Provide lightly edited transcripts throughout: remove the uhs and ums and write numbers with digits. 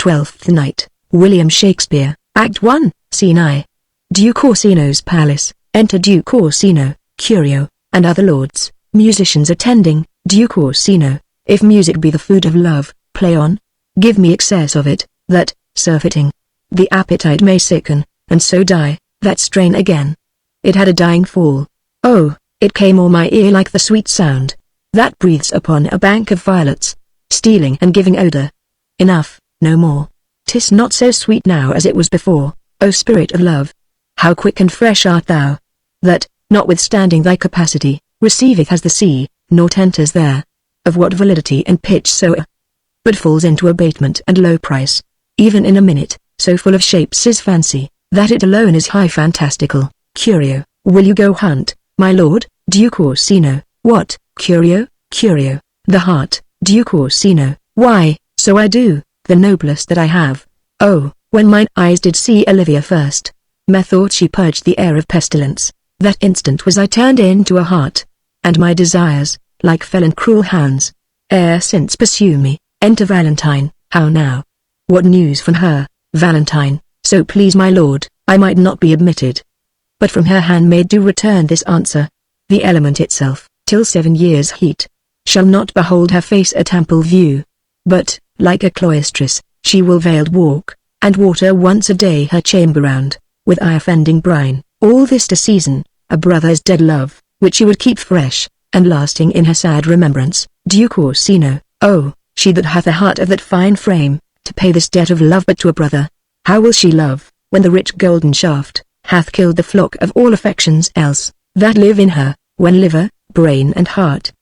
Twelfth Night, William Shakespeare, Act 1, Scene I. Duke Orsino's palace. Enter Duke Orsino, Curio, and other lords, musicians attending. Duke Orsino, if music be the food of love, play on. Give me excess of it, that, surfeiting, the appetite may sicken, and so die, that strain again. It had a dying fall. Oh, it came o'er my ear like the sweet sound that breathes upon a bank of violets, stealing and giving odor. Enough, no more. 'Tis not so sweet now as it was before, O spirit of love. How quick and fresh art thou, that, notwithstanding thy capacity, receiveth as the sea, naught enters there, of what validity and pitch soever, but falls into abatement and low price, even in a minute, so full of shapes is fancy, that it alone is high fantastical. Curio, will you go hunt, my lord? Duke Orsino, what, Curio, Curio, the heart, Duke Orsino, why, so I do, the noblest that I have. Oh, when mine eyes did see Olivia first, methought she purged the air of pestilence, that instant was I turned into a hart, and my desires, like fell and cruel hounds, ere since pursue me. Enter Valentine. How now? What news from her, Valentine? So please my lord, I might not be admitted, but from her handmaid do return this answer. The element itself, till 7 years' heat, shall not behold her face at ample view, but, like a cloistress, she will veiled walk, and water once a day her chamber round, with eye-offending brine, all this to season, a brother's dead love, which she would keep fresh, and lasting in her sad remembrance. Duke Orsino, oh, she that hath a heart of that fine frame, to pay this debt of love but to a brother, how will she love, when the rich golden shaft, hath killed the flock of all affections else, that live in her, when liver, brain and heart,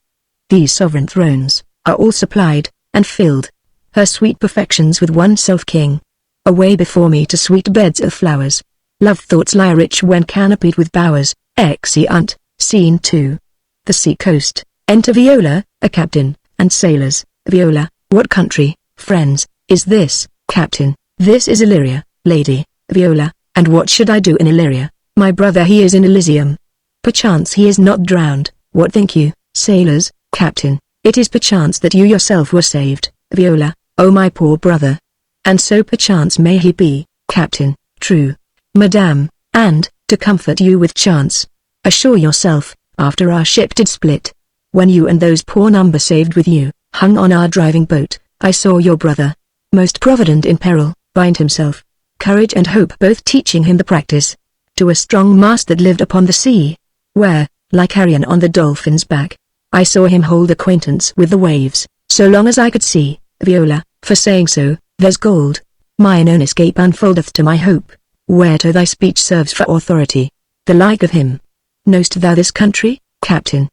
these sovereign thrones, are all supplied, and filled, her sweet perfections with one self-king. Away before me to sweet beds of flowers, love thoughts lie rich when canopied with bowers. Exeunt. Scene 2. The sea coast. Enter Viola, a captain, and sailors. Viola, what country, friends, is this, captain? This is Illyria, lady. Viola, and what should I do in Illyria? My brother he is in Elysium. Perchance he is not drowned. What think you, sailors? Captain, it is perchance that you yourself were saved. Viola, oh my poor brother. And so perchance may he be, captain. True, madame, and, to comfort you with chance, assure yourself, after our ship did split, when you and those poor number saved with you, hung on our driving boat, I saw your brother, most provident in peril, bind himself, courage and hope both teaching him the practice, to a strong mast that lived upon the sea, where, like Arion on the dolphin's back, I saw him hold acquaintance with the waves, so long as I could see. Viola, for saying so, there's gold, mine own escape unfoldeth to my hope, whereto thy speech serves for authority, the like of him. Know'st thou this country, captain?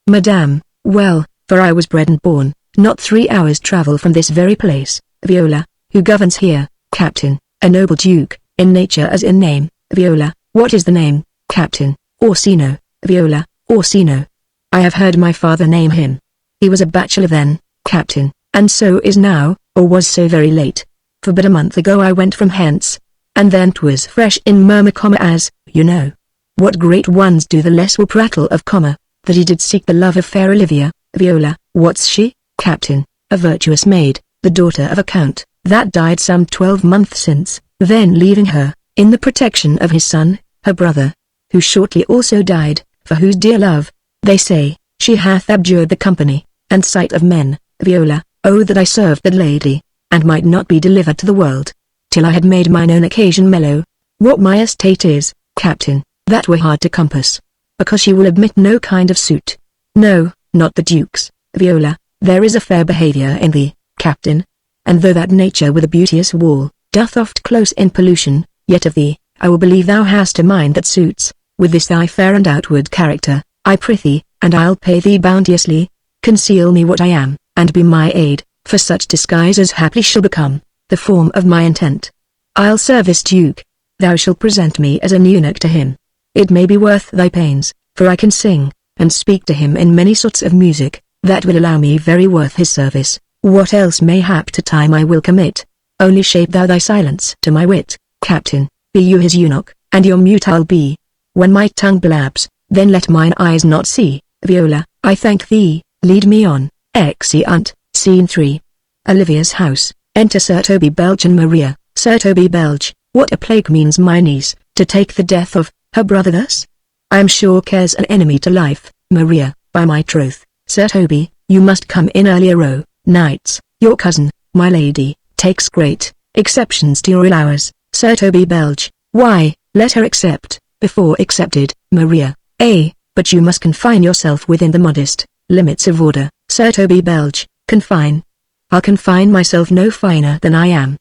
Madame, well, for I was bred and born, not 3 hours' travel from this very place. Viola, who governs here, captain? A noble duke, in nature as in name. Viola, what is the name, captain? Orsino. Viola, Orsino. I have heard my father name him. He was a bachelor then, captain, and so is now, or was so very late. For but a month ago I went from hence, and then 'twas fresh in murmur, as, you know. What great ones do the less will prattle of, that he did seek the love of fair Olivia. Viola, what's she, captain? A virtuous maid, the daughter of a count, that died some 12 months since, then leaving her, in the protection of his son, her brother, who shortly also died, for whose dear love, they say, she hath abjured the company, and sight of men. Viola, oh that I served that lady, and might not be delivered to the world, till I had made mine own occasion mellow. What my estate is, captain, that were hard to compass, because she will admit no kind of suit. No, not the duke's. Viola, there is a fair behavior in thee, captain, and though that nature with a beauteous wall, doth oft close in pollution, yet of thee, I will believe thou hast a mind that suits, with this thy fair and outward character, I prithee, and I'll pay thee bounteously. Conceal me what I am, and be my aid, for such disguise as haply shall become the form of my intent. I'll serve this duke. Thou shalt present me as an eunuch to him. It may be worth thy pains, for I can sing, and speak to him in many sorts of music, that will allow me very worth his service. What else mayhap to time I will commit, only shape thou thy silence to my wit, captain. Be you his eunuch, and your mute I'll be. When my tongue blabs, then let mine eyes not see. Viola, I thank thee, lead me on. Exeunt. Scene 3. Olivia's house. Enter Sir Toby Belch and Maria. Sir Toby Belch, what a plague means my niece, to take the death of her brother thus? I am sure cares an enemy to life. Maria, by my troth, Sir Toby, you must come in earlier nights. Your cousin, my lady, takes great exceptions to your ill hours. Sir Toby Belch, why, let her accept, before accepted. Maria, but you must confine yourself within the modest limits of order. Sir Toby Belch, confine? I'll confine myself no finer than I am.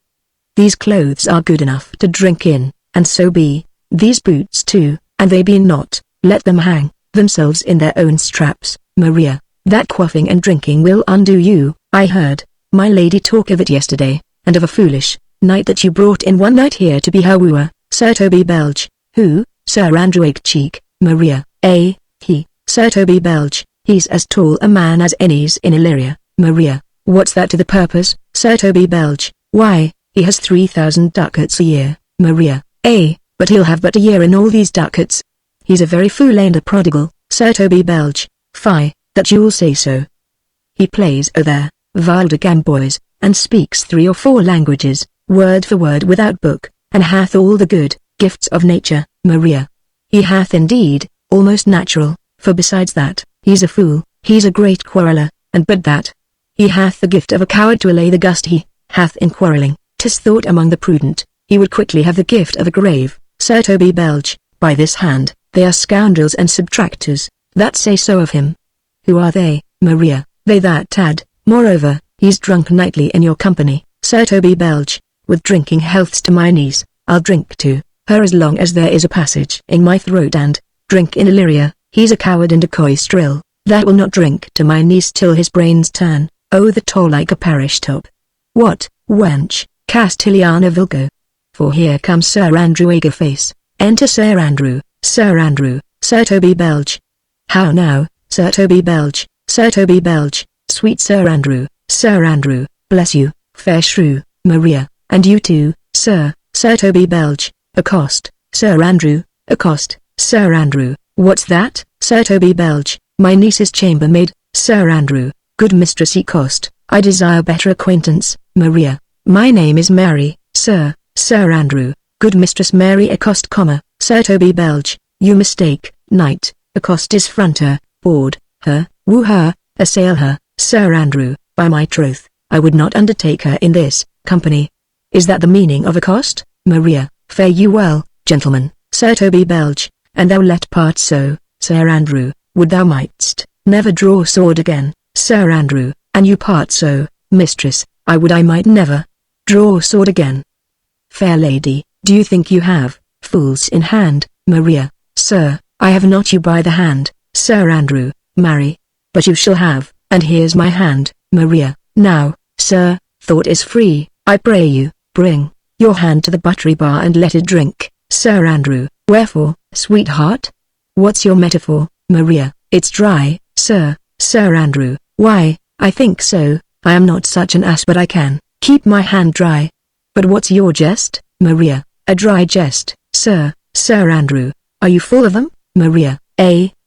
These clothes are good enough to drink in, and so be these boots too, and they be not, let them hang themselves in their own straps. Maria, that quaffing and drinking will undo you. I heard my lady talk of it yesterday, and of a foolish knight that you brought in one night here to be her wooer. Sir Toby Belch, who? Sir Andrew Akecheek. Maria, he, Sir Toby Belch, he's as tall a man as any's in Illyria. Maria, what's that to the purpose? Sir Toby Belch, why, he has 3,000 ducats a year. Maria, but he'll have but a year in all these ducats. He's a very fool and a prodigal. Sir Toby Belch, fie, that you'll say so. He plays there, vile de gamboys, and speaks 3 or 4 languages, word for word without book, and hath all the good gifts of nature. Maria, he hath indeed, almost natural, for besides that, he's a fool, he's a great quarreller, and but that, he hath the gift of a coward to allay the gust he hath in quarrelling. 'Tis thought among the prudent, he would quickly have the gift of a grave. Sir Toby Belch, by this hand, they are scoundrels and subtractors, that say so of him. Who are they? Maria, they that Tad, moreover, he's drunk nightly in your company. Sir Toby Belch, with drinking healths to my niece, I'll drink to her as long as there is a passage in my throat, and drink in Illyria. He's a coward and a coystrill, that will not drink to my niece till his brains turn. Oh, the toll like a parish top. What, wench, Castiliana Vilgo? For here comes Sir Andrew Agaface. Enter Sir Andrew. Sir Andrew, Sir Toby Belch. How now, Sir Toby Belch, Sir Toby Belch, sweet Sir Andrew, bless you, fair shrew. Maria, and you too, Sir Toby Belch, accost, Sir Andrew, accost, Sir Andrew. What's that? Sir Toby Belch, my niece's chambermaid. Sir Andrew, good mistress accost, I desire better acquaintance. Maria, my name is Mary. Sir Andrew, good mistress Mary accost, Sir Toby Belch, you mistake, knight, accost is front her, board her, woo her, assail her. Sir Andrew, by my troth, I would not undertake her in this company. Is that the meaning of accost? Maria, fare you well, gentlemen. Sir Toby Belch, and thou let part so. Sir Andrew, would thou mightst never draw sword again. Sir Andrew, and you part so, mistress, I would I might never draw sword again. Fair lady, do you think you have fools in hand? Maria, sir, I have not you by the hand. Sir Andrew, marry, but you shall have, and here's my hand. Maria, now, sir, thought is free, I pray you, bring your hand to the buttery bar and let it drink. Sir Andrew, wherefore, sweetheart? What's your metaphor? Maria, it's dry, sir. Sir Andrew, why, I think so, I am not such an ass but I can keep my hand dry. But what's your jest? Maria, a dry jest, sir. Sir Andrew, are you full of them? Maria,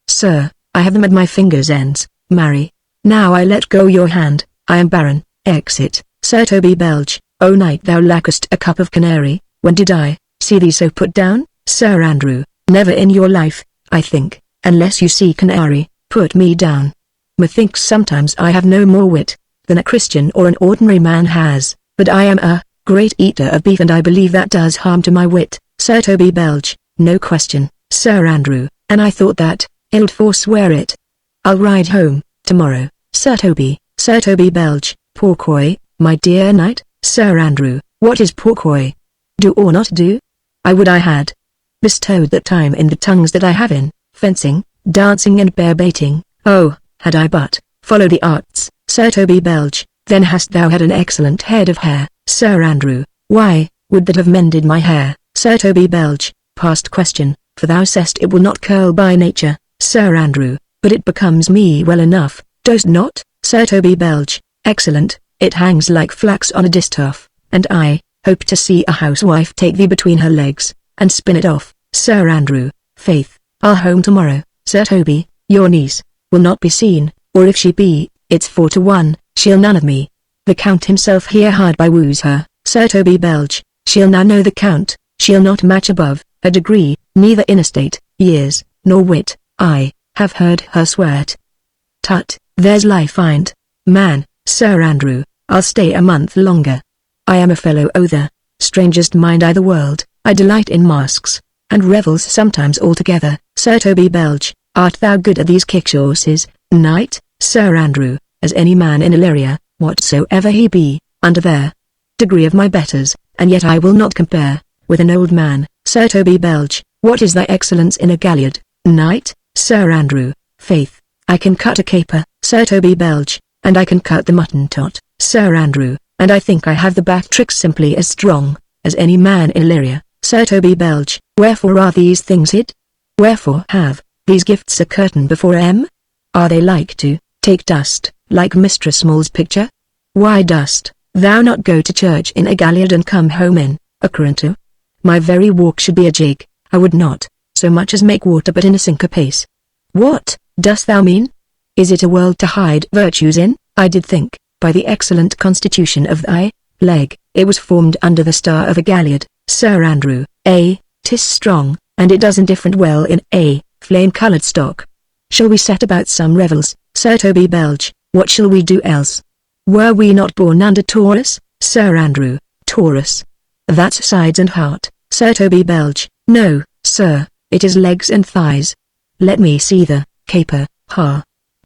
sir, I have them at my fingers' ends. Marry. Now I let go your hand, I am barren. Exit. Sir Toby Belch, O knight, thou lackest a cup of canary. When did I see thee so put down? Sir Andrew, never in your life, I think, unless you see canary, put me down. Methinks sometimes I have no more wit than a Christian or an ordinary man has, but I am a great eater of beef and I believe that does harm to my wit. Sir Toby Belch, no question. Sir Andrew, and I thought that, I'd forswear it. I'll ride home tomorrow. Sir Toby Belch, pourquoi, my dear knight? Sir Andrew, what is pourquoi? Do or not do? I would I had bestowed that time in the tongues that I have in fencing, dancing and bear baiting. Oh, had I but followed the arts. Sir Toby Belch, then hast thou had an excellent head of hair. Sir Andrew, why, would that have mended my hair? Sir Toby Belch, past question, for thou sayest it will not curl by nature. Sir Andrew, but it becomes me well enough, does not? Sir Toby Belch, excellent, it hangs like flax on a distaff, and I hope to see a housewife take thee between her legs, and spin it off. Sir Andrew, faith, I'll home tomorrow. Sir Toby, your niece will not be seen, or if she be, it's 4 to 1, she'll none of me. The Count himself here hard by woos her. Sir Toby Belch, she'll now know the Count, she'll not match above a degree, neither in estate, years, nor wit. I have heard her swear't. Tut, there's life find. Man, Sir Andrew, I'll stay a month longer. I am a fellow o' the strangest mind I the world. I delight in masks, and revels sometimes altogether. Sir Toby Belch, art thou good at these kickshaws? Knight, Sir Andrew, as any man in Illyria, whatsoever he be, under their degree of my betters, and yet I will not compare with an old man. Sir Toby Belch, what is thy excellence in a galliard? Knight, Sir Andrew, faith, I can cut a caper. Sir Toby Belch, and I can cut the mutton tot. Sir Andrew, and I think I have the back tricks simply as strong as any man in Illyria. Sir Toby Belch, wherefore are these things hid? Wherefore have these gifts a curtain before Are they like to take dust, like Mistress Small's picture? Why dost thou not go to church in a galliard and come home in a coranto? My very walk should be a jig. I would not so much as make water but in a syncopace. What dost thou mean? Is it a world to hide virtues in? I did think, by the excellent constitution of thy leg, it was formed under the star of a galliard. Sir Andrew, 'tis strong, and it does indifferent well in a flame-coloured stock. Shall we set about some revels? Sir Toby Belch, what shall we do else? Were we not born under Taurus? Sir Andrew, Taurus? That's sides and heart. Sir Toby Belch, no, sir, it is legs and thighs. Let me see the caper. Ha.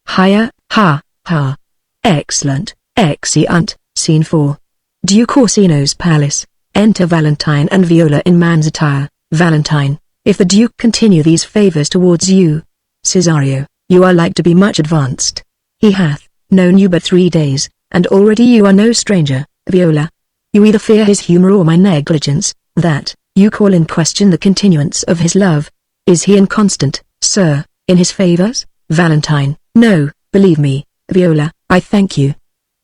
Higher, ha, ha. Excellent, excellent. Scene 4. Duke Orsino's palace. Enter Valentine and Viola in man's attire. Valentine, if the Duke continue these favours towards you, Cesario, you are like to be much advanced. He hath known you but 3 days, and already you are no stranger. Viola, you either fear his humour or my negligence, that you call in question the continuance of his love. Is he inconstant, sir, in his favours? Valentine, no, believe me. Viola, I thank you.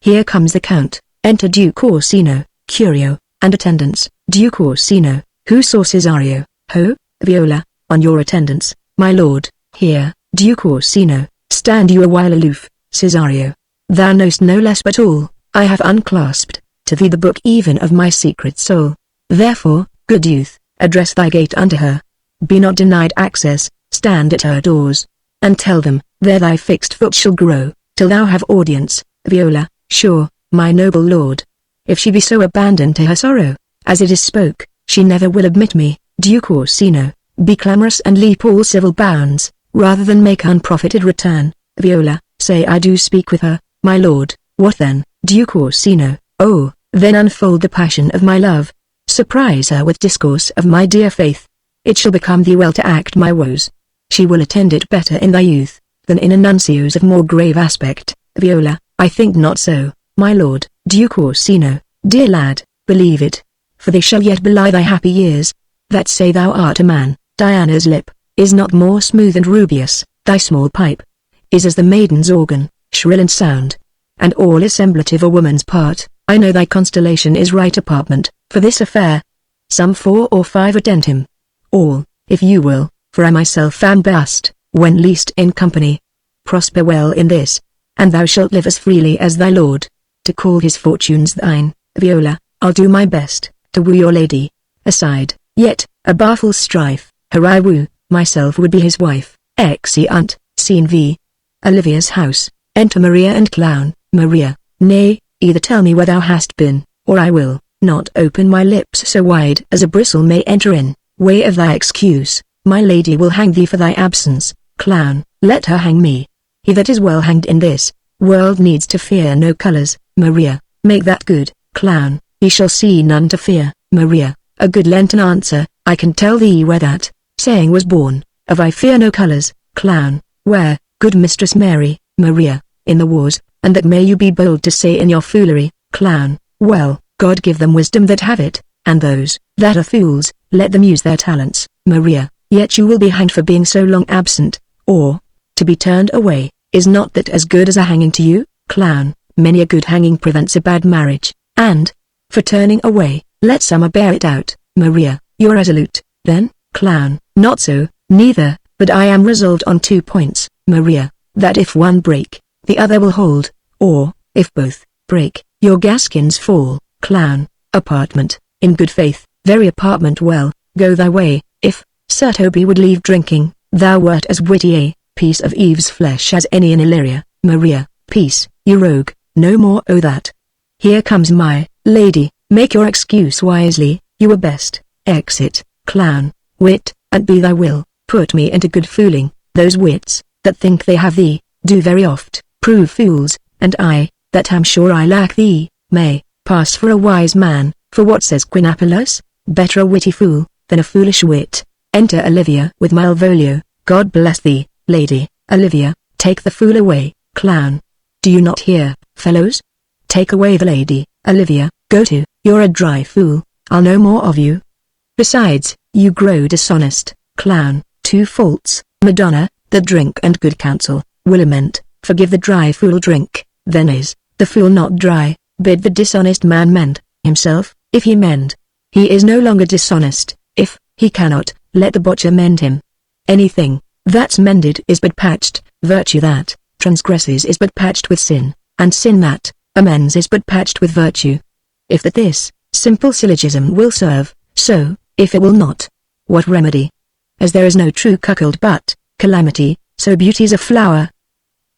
Here comes the Count. Enter Duke Orsino, Curio, and attendants. Duke Orsino, who saw Cesario? Ho, Viola, on your attendants, my lord. Here, Duke Orsino, stand you a while aloof. Cesario, thou knowst no less but all, I have unclasped to thee the book even of my secret soul. Therefore, good youth, address thy gate unto her. Be not denied access, stand at her doors, and tell them, there thy fixed foot shall grow, till thou have audience. Viola, sure, my noble lord. If she be so abandoned to her sorrow, as it is spoke, she never will admit me. Duke Orsino, be clamorous and leap all civil bounds, rather than make unprofited return. Viola, say I do speak with her, my lord. What then? Duke Orsino, oh, then unfold the passion of my love. Surprise her with discourse of my dear faith. It shall become thee well to act my woes. She will attend it better in thy youth, than in a nuncio's of more grave aspect. Viola, I think not so, my lord. Duke Orsino, dear lad, believe it, for they shall yet belie thy happy years, that say thou art a man. Diana's lip is not more smooth and rubious, thy small pipe is as the maiden's organ, shrill and sound, and all assemblative a woman's part. I know thy constellation is right apartment, for this affair. Some 4 or 5 attend him. All, if you will, for I myself am best, when least in company. Prosper well in this, and thou shalt live as freely as thy lord, to call his fortunes thine. Viola, I'll do my best, to woo your lady. Aside, yet, a baffled strife, her I woo, myself would be his wife. Exeunt. Scene V. Olivia's house. Enter Maria and Clown. Maria, nay, either tell me where thou hast been, or I will not open my lips so wide as a bristle may enter in. Way of thy excuse, my lady will hang thee for thy absence. Clown, let her hang me. He that is well hanged in this world needs to fear no colours. Maria, make that good. Clown, he shall see none to fear. Maria, a good Lenten answer. I can tell thee where that saying was born, of I fear no colours. Clown, where, good Mistress Mary? Maria, in the wars, and that may you be bold to say in your foolery. Clown, well, God give them wisdom that have it, and those that are fools, let them use their talents. Maria, yet you will be hanged for being so long absent, or, to be turned away, is not that as good as a hanging to you? Clown, many a good hanging prevents a bad marriage, and, for turning away, let some bear it out. Maria, you're resolute, then? Clown, not so, neither, but I am resolved on 2 points. Maria, that if one break, the other will hold, or, if both break, your gaskins fall, clown. Apartment, in good faith, very apartment well, go thy way. If, Sir Toby would leave drinking, thou wert as witty a piece of Eve's flesh as any in Illyria. Maria, peace, you rogue, no more o' that. Here comes my lady, make your excuse wisely, you were best. Exit, clown, wit, and be thy will, put me into good fooling. Those wits, that think they have thee, do very oft prove fools, and I, that am sure I lack thee, may pass for a wise man, for what says Queen Apollos, better a witty fool, than a foolish wit. Enter Olivia with Malvolio. God bless thee, lady. Olivia, take the fool away, clown. Do you not hear, fellows? Take away the lady. Olivia, go to, you're a dry fool, I'll no more of you. Besides, you grow dishonest, clown. 2 faults, Madonna, the drink and good counsel, will lament, forgive the dry fool drink, then is the fool not dry. Bid the dishonest man mend himself, if he mend. He is no longer dishonest, if he cannot, let the butcher mend him. Anything that's mended is but patched, virtue that transgresses is but patched with sin, and sin that amends is but patched with virtue. If that this simple syllogism will serve, so, if it will not, what remedy? As there is no true cuckold but calamity, so beauty's a flower.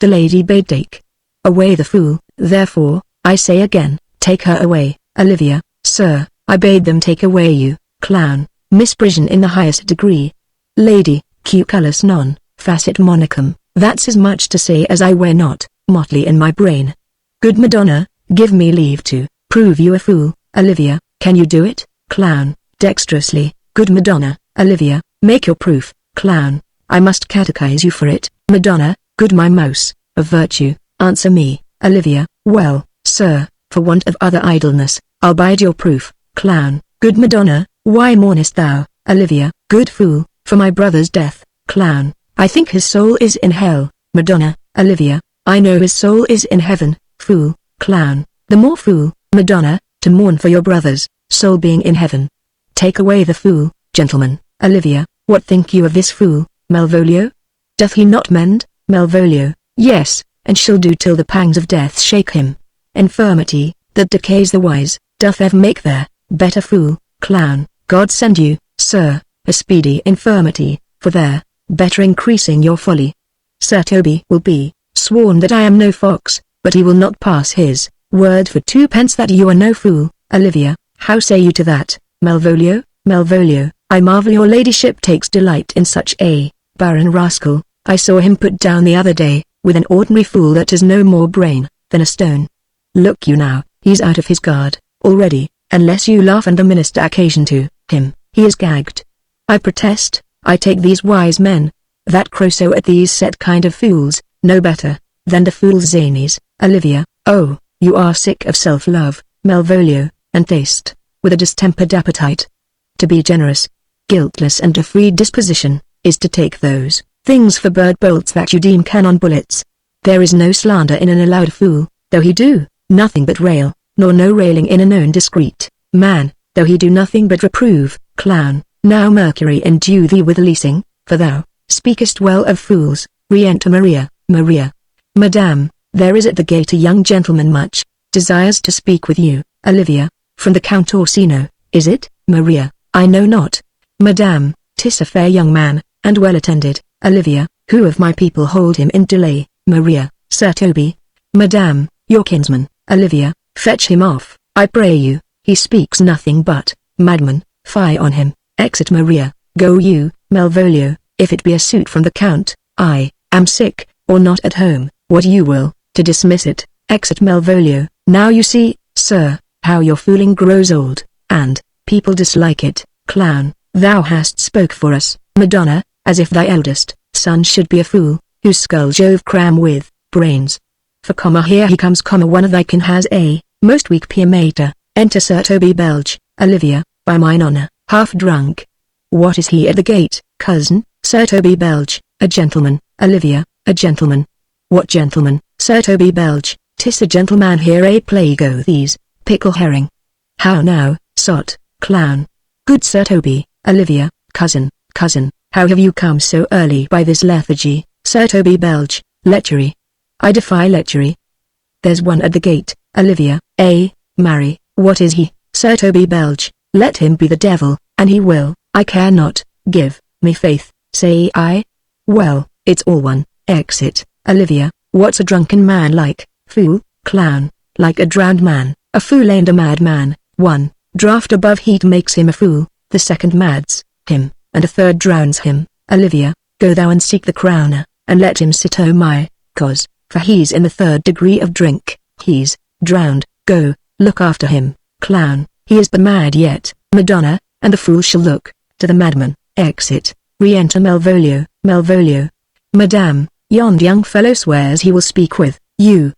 The lady bade take away the fool, therefore, I say again, take her away. Olivia, sir, I bade them take away you, clown. Misprision in the highest degree. Lady, cucullus non facit monicum, that's as much to say as I wear not motley in my brain. Good Madonna, give me leave to prove you a fool. Olivia, can you do it, clown? Dexterously. Good Madonna. Olivia, make your proof, clown. I must catechize you for it. Madonna, good my mouse, of virtue, answer me. Olivia, well, sir, for want of other idleness, I'll bide your proof, clown. Good Madonna, why mournest thou? Olivia, good fool, for my brother's death, clown. I think his soul is in hell. Madonna. Olivia, I know his soul is in heaven, fool, clown. The more fool, Madonna, to mourn for your brother's soul being in heaven. Take away the fool, gentlemen. Olivia, what think you of this fool, Malvolio? Doth he not mend? Malvolio, yes, and shall do till the pangs of death shake him. Infirmity, that decays the wise, doth ever make their better fool, clown. God send you, sir, a speedy infirmity, for their better increasing your folly. Sir Toby will be sworn that I am no fox, but he will not pass his word for 2 pence that you are no fool. Olivia, how say you to that, Malvolio? Malvolio, I marvel your ladyship takes delight in such a barren rascal. I saw him put down the other day, with an ordinary fool that has no more brain than a stone. Look you now, he's out of his guard already, unless you laugh and the minister occasion to him, he is gagged. I protest, I take these wise men, that crow so at these set kind of fools, no better than the fool's zanies. Olivia, oh, you are sick of self-love, Malvolio, and taste, with a distempered appetite. To be generous, guiltless and a free disposition, is to take those things for bird bolts that you deem cannon bullets. There is no slander in an allowed fool, though he do nothing but rail, nor no railing in a known discreet man, though he do nothing but reprove. Clown, now Mercury endue thee with leasing, for thou speakest well of fools. Re-enter Maria. Maria. Madame, there is at the gate a young gentleman much desires to speak with you. Olivia, from the Count Orsino, is it? Maria, I know not. Madame, 'tis a fair young man, and well attended. Olivia, who of my people hold him in delay? Maria, Sir Toby. Madame, your kinsman. Olivia, fetch him off, I pray you, he speaks nothing but madman. Fie on him. Exit Maria. Go you, Malvolio, if it be a suit from the Count, I am sick, or not at home, what you will, to dismiss it. Exit Malvolio. Now you see, sir, how your fooling grows old, and people dislike it. Clown, thou hast spoke for us, Madonna, as if thy eldest son should be a fool, whose skull Jove cram with brains. For here he comes, one of thy kin has a most weak pia mater. Enter Sir Toby Belge. Olivia, by mine honour, half drunk. What is he at the gate, cousin? Sir Toby Belge, a gentleman. Olivia, a gentleman. What gentleman? Sir Toby Belge, 'tis a gentleman here a plague o' these pickle herring. How now, sot, clown. Good Sir Toby. Olivia, cousin, how have you come so early by this lethargy? Sir Toby Belge, lechery. I defy lechery. There's one at the gate, Olivia, marry, what is he, Sir Toby Belge? Let him be the devil, and he will, I care not, give me faith, say I. Well, it's all one. Exit. Olivia, what's a drunken man like? Fool, clown, like a drowned man, a fool and a madman. 1. Draught above heat makes him a fool, the second mads him, and a third drowns him. Olivia, go thou and seek the crowner, and let him sit o' my cause, for he's in the 3rd degree of drink, he's drowned. Go, look after him, clown, he is but mad yet. Madonna, and the fool shall look to the madman. Exit. Re-enter Malvolio. Malvolio. Madame, yond young fellow swears he will speak with you.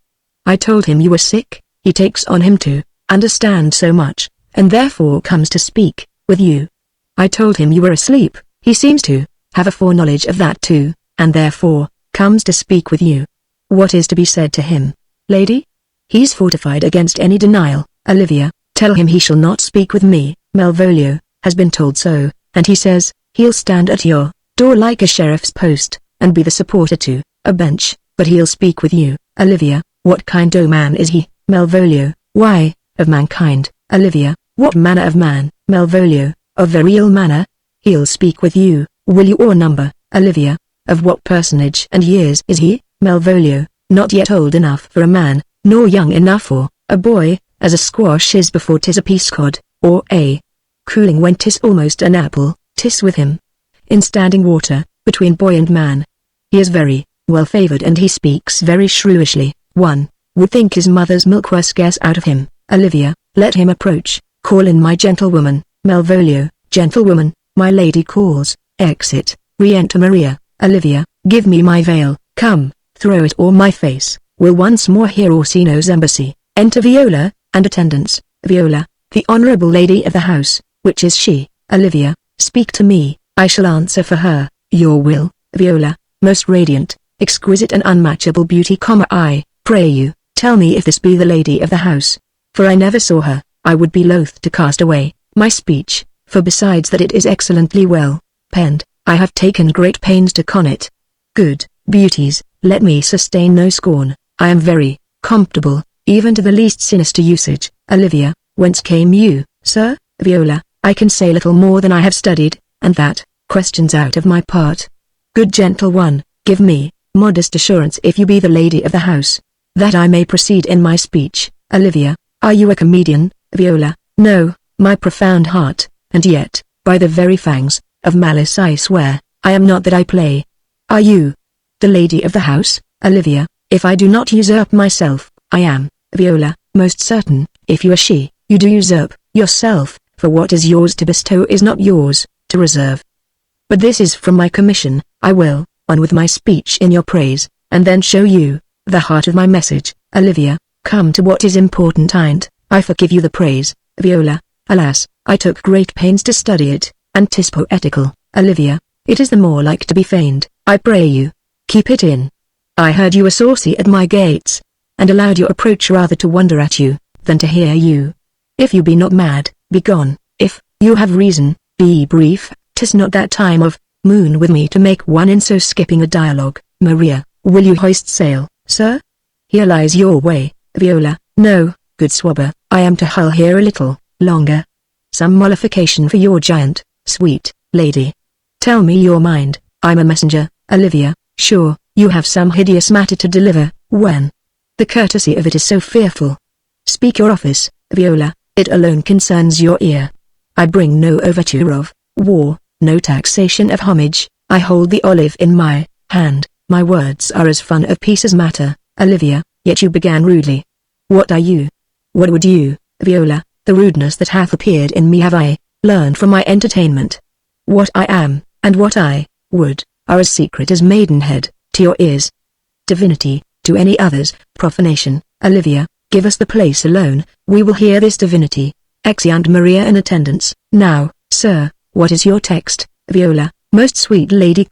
I told him you were sick, he takes on him to understand so much, and therefore comes to speak with you. I told him you were asleep, he seems to have a foreknowledge of that too, and therefore comes to speak with you. What is to be said to him, lady? He's fortified against any denial. Olivia, tell him he shall not speak with me. Malvolio has been told so, and he says he'll stand at your door like a sheriff's post, and be the supporter to a bench, but he'll speak with you. Olivia, what kind o' man is he? Malvolio, why, of mankind. Olivia, what manner of man? Malvolio, of very ill manner. He'll speak with you, will you or number? Olivia, of what personage and years is he? Malvolio, not yet old enough for a man, nor young enough for a boy, as a squash is before 'tis a peascod, or a cooling when 'tis almost an apple. 'Tis with him in standing water, between boy and man. He is very well favored and he speaks very shrewishly. 1. Would think his mother's milk were scarce out of him. Olivia, let him approach, call in my gentlewoman. Malvolio, gentlewoman, my lady calls. Exit. Re-enter Maria. Olivia, give me my veil, come, throw it o'er my face, will once more hear Orsino's embassy. Enter Viola, and attendants. Viola, the honorable lady of the house, which is she? Olivia, speak to me, I shall answer for her. Your will? Viola, most radiant, exquisite and unmatchable beauty, I pray you, tell me if this be the lady of the house. For I never saw her, I would be loath to cast away my speech, for besides that it is excellently well penned, I have taken great pains to con it. Good beauties, let me sustain no scorn, I am very comfortable, even to the least sinister usage. Olivia, whence came you, sir? Viola, I can say little more than I have studied, and that, questions out of my part. Good gentle one, give me modest assurance if you be the lady of the house, that I may proceed in my speech. Olivia, are you a comedian? Viola, no, my profound heart, and yet, by the very fangs of malice I swear, I am not that I play. Are you the lady of the house? Olivia, if I do not usurp myself, I am. Viola, most certain, if you are she, you do usurp yourself, for what is yours to bestow is not yours to reserve. But this is from my commission. I will on with my speech in your praise, and then show you the heart of my message. Olivia, come to what is important, and I forgive you the praise. Viola, alas, I took great pains to study it, and 'tis poetical. Olivia, it is the more like to be feigned. I pray you, keep it in. I heard you were saucy at my gates, and allowed your approach rather to wonder at you, than to hear you. If you be not mad, be gone. If you have reason, be brief. 'Tis not that time of moon with me to make one in so skipping a dialogue. Maria, will you hoist sail, sir? Here lies your way. Viola, no, good swabber, I am to hull here a little longer. Some mollification for your giant, sweet lady. Tell me your mind, I'm a messenger. Olivia, sure, you have some hideous matter to deliver, when the courtesy of it is so fearful. Speak your office. Viola, it alone concerns your ear. I bring no overture of war, no taxation of homage, I hold the olive in my hand, my words are as fun of peace as matter. Olivia, yet you began rudely. What are you? What would you? Viola, the rudeness that hath appeared in me have I learned from my entertainment. What I am, and what I would, are as secret as maidenhead, to your ears. Divinity, to any others, profanation. Olivia, give us the place alone, we will hear this divinity. Exeunt Maria in attendance. Now, sir, what is your text? Viola, most sweet lady,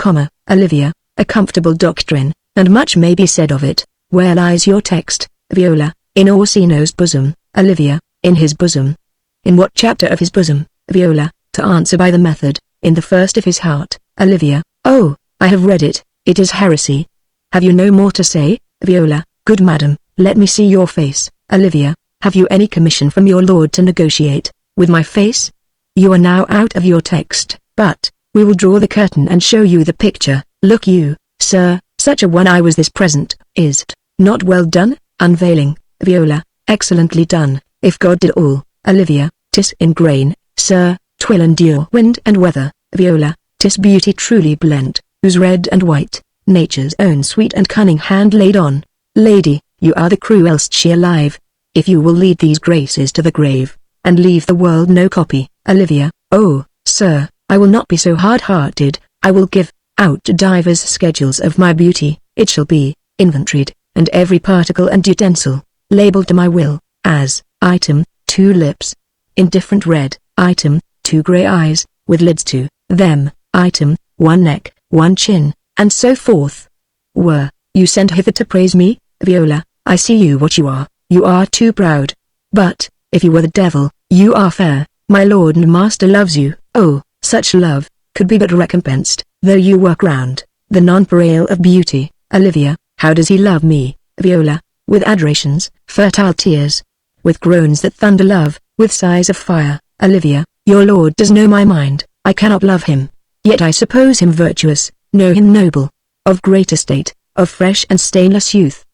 Olivia, a comfortable doctrine, and much may be said of it. Where lies your text? Viola, in Orsino's bosom. Olivia, in his bosom. In what chapter of his bosom? Viola, to answer by the method, in the first of his heart. Olivia, oh, I have read it, it is heresy. Have you no more to say? Viola, good madam, let me see your face. Olivia, have you any commission from your lord to negotiate with my face? You are now out of your text, but we will draw the curtain and show you the picture. Look you, sir, such a one I was this present. Is't not well done? Unveiling, Viola, excellently done. If God did all, Olivia, 'tis in grain, sir, 'twill endure wind and weather. Viola, 'tis beauty truly blent, whose red and white, nature's own sweet and cunning hand laid on. Lady, you are the cruelst she alive, if you will lead these graces to the grave, and leave the world no copy. Olivia, oh, sir, I will not be so hard-hearted. I will give out divers schedules of my beauty. It shall be inventoried, and every particle and utensil labeled to my will, as item, 2 lips, indifferent red, item, 2 grey eyes, with lids to them, item, 1 neck, 1 chin, and so forth. Were you sent hither to praise me, Viola, I see you what you are too proud. But, if you were the devil, you are fair, my lord and master loves you. Oh, such love could be but recompensed, though you were crowned the nonpareil of beauty. Olivia, how does he love me, Viola? With adorations, fertile tears, with groans that thunder love, with sighs of fire. Olivia, your lord does know my mind. I cannot love him, yet I suppose him virtuous, know him noble, of great estate, of fresh and stainless youth,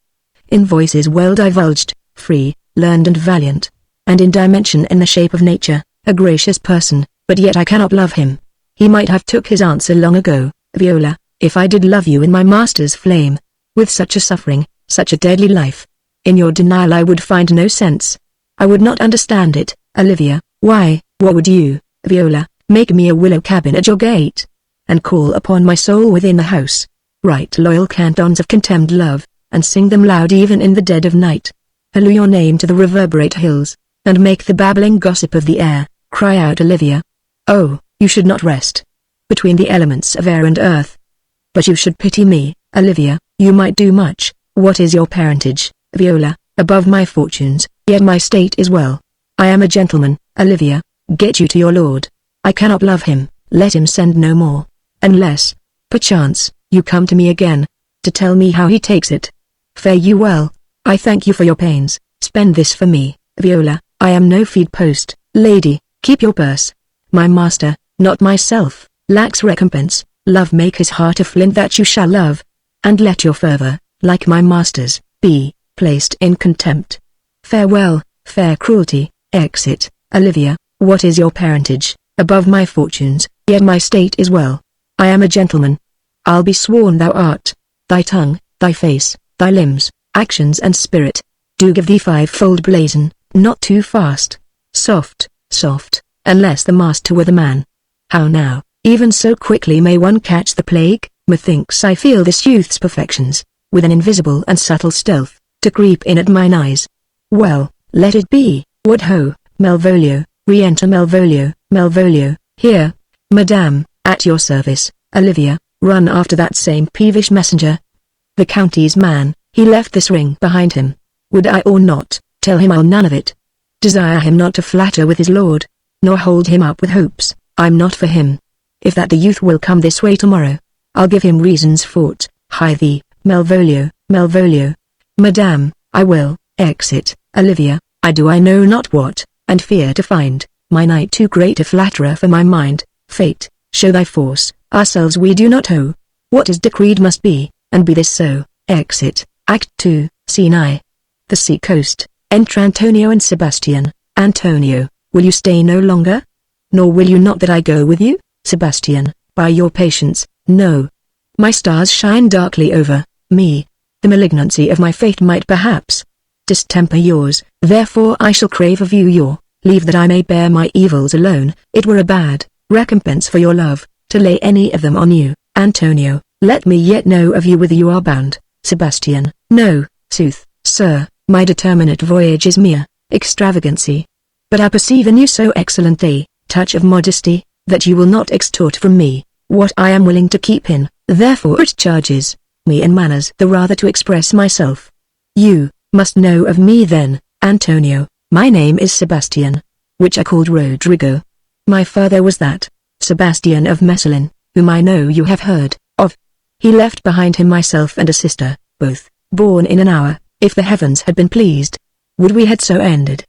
in voices well divulged, free, learned and valiant, and in dimension in the shape of nature, a gracious person, but yet I cannot love him. He might have took his answer long ago. Viola, if I did love you in my master's flame, with such a suffering, such a deadly life, in your denial I would find no sense. I would not understand it. Olivia, why, what would you, Viola, make me a willow cabin at your gate, and call upon my soul within the house, write loyal cantons of contemned love, and sing them loud even in the dead of night, halloo your name to the reverberate hills, and make the babbling gossip of the air, cry out Olivia. Oh, you should not rest between the elements of air and earth, but you should pity me. Olivia, you might do much. What is your parentage, Viola? Above my fortunes, yet my state is well. I am a gentleman. Olivia, get you to your lord. I cannot love him. Let him send no more, unless, perchance, you come to me again, to tell me how he takes it. Fare you well. I thank you for your pains. Spend this for me, Viola. I am no feed post. Lady, keep your purse. My master, not myself, lacks recompense. Love make his heart a flint that you shall love, and let your fervor, like my master's, be placed in contempt. Farewell, fair cruelty. Exit. Olivia, what is your parentage? Above my fortunes, yet my state is well. I am a gentleman. I'll be sworn thou art. Thy tongue, thy face, thy limbs, actions and spirit, do give thee 5-fold blazon, not too fast. Soft, soft, unless the master were the man. How now, even so quickly may one catch the plague? Methinks I feel this youth's perfections, with an invisible and subtle stealth, to creep in at mine eyes. Well, let it be. What ho, Malvolio, re-enter Malvolio. Malvolio, here, madame, at your service. Olivia, run after that same peevish messenger. The county's man, he left this ring behind him. Would I or not, tell him I'll none of it. Desire him not to flatter with his lord, nor hold him up with hopes. I'm not for him. If that the youth will come this way tomorrow, I'll give him reasons for't. Hie thee, Malvolio, Malvolio. Madame, I will. Exit. Olivia, I know not what, and fear to find my knight too great a flatterer for my mind. Fate, show thy force. Ourselves we do not owe. What is decreed must be, and be this so. Exit. Act 2, Scene I. The sea coast. Enter Antonio and Sebastian. Antonio, will you stay no longer? Nor will you not that I go with you? Sebastian, by your patience, no. My stars shine darkly over me. The malignancy of my fate might perhaps distemper yours, therefore I shall crave of you your leave that I may bear my evils alone. It were a bad recompense for your love, to lay any of them on you. Antonio, let me yet know of you whither you are bound. Sebastian, no, sooth, sir, my determinate voyage is mere extravagancy. But I perceive in you so excellent a touch of modesty, that you will not extort from me what I am willing to keep in, therefore it charges me in manners the rather to express myself. You must know of me then, Antonio. My name is Sebastian, which I called Rodrigo. My father was that Sebastian of Messalin, whom I know you have heard of. He left behind him myself and a sister, both born in an hour, if the heavens had been pleased. would we had so ended.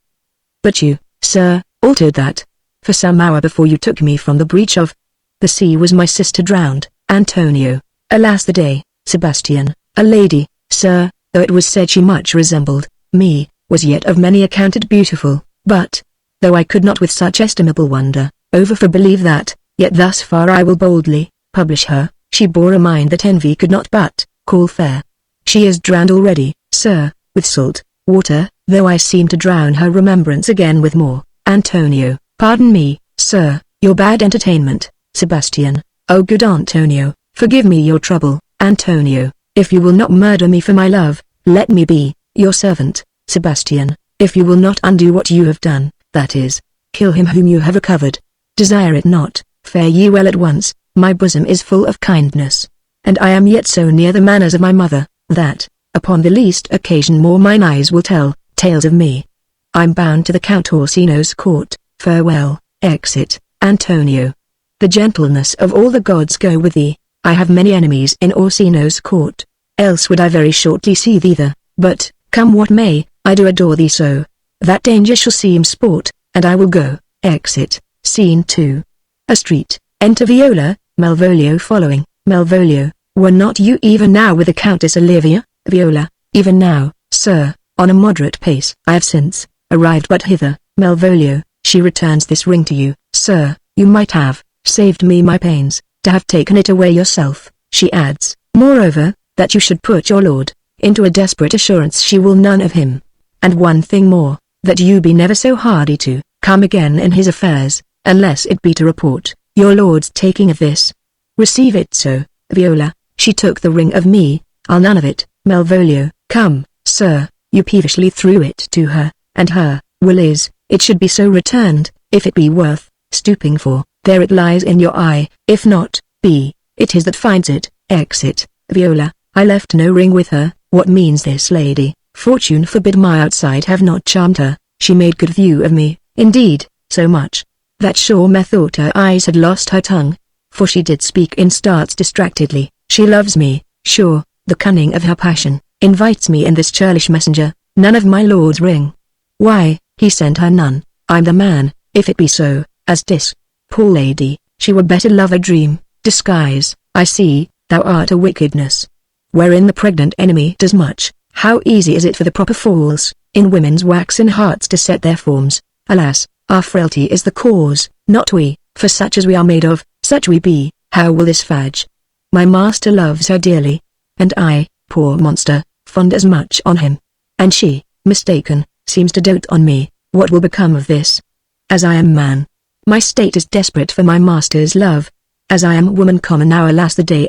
But you, sir, altered that. For some hour before you took me from the breach of the sea was my sister drowned, Antonio. Alas the day, Sebastian, a lady, sir, though it was said she much resembled me, was yet of many accounted beautiful, but, though I could not with such estimable wonder, for believe that, yet thus far I will boldly publish her. She bore a mind that envy could not but call fair. She is drowned already, sir, with salt water, though I seem to drown her remembrance again with more. Antonio, pardon me, sir, your bad entertainment. Sebastian, oh good Antonio, forgive me your trouble. Antonio, if you will not murder me for my love, let me be your servant. Sebastian, if you will not undo what you have done, that is, kill him whom you have recovered, desire it not. Fare ye well at once. My bosom is full of kindness, and I am yet so near the manners of my mother, that, upon the least occasion more mine eyes will tell tales of me. I'm bound to the Count Orsino's court. Farewell. Exit. Antonio. The gentleness of all the gods go with thee. I have many enemies in Orsino's court, else would I very shortly see thee there, but, come what may, I do adore thee so, that danger shall seem sport, and I will go. Exit. Scene 2. A street. Enter Viola, Malvolio following. Malvolio, were not you even now with the Countess Olivia? Viola, even now, sir, on a moderate pace. I have since arrived but hither. Malvolio, she returns this ring to you. Sir, you might have saved me my pains, to have taken it away yourself. She adds, moreover, that you should put your lord into a desperate assurance she will none of him. And one thing more, that you be never so hardy to come again in his affairs, unless it be to report your lord's taking of this. Receive it so, Viola. She took the ring of me, I'll none of it. Malvolio, come, sir, you peevishly threw it to her, and her will is, it should be so returned, if it be worth stooping for. There it lies in your eye, if not, it is that finds it. Exit. Viola, I left no ring with her. What means this lady? Fortune forbid my outside have not charmed her. She made good view of me, indeed, so much that sure methought her eyes had lost her tongue, for she did speak in starts distractedly. She loves me, sure, the cunning of her passion invites me in this churlish messenger, none of my lord's ring. Why, he sent her none. I'm the man, if it be so, as 'tis. Poor lady, she were better love a dream, disguise. I see, thou art a wickedness, wherein the pregnant enemy does much. How easy is it for the proper fools, in women's waxen hearts to set their forms. Alas, our frailty is the cause, not we, for such as we are made of, such we be. How will this fadge? My master loves her dearly, and I, poor monster, fond as much on him. And she, mistaken, seems to dote on me. What will become of this? As I am man, my state is desperate for my master's love. As I am woman common now alas the day!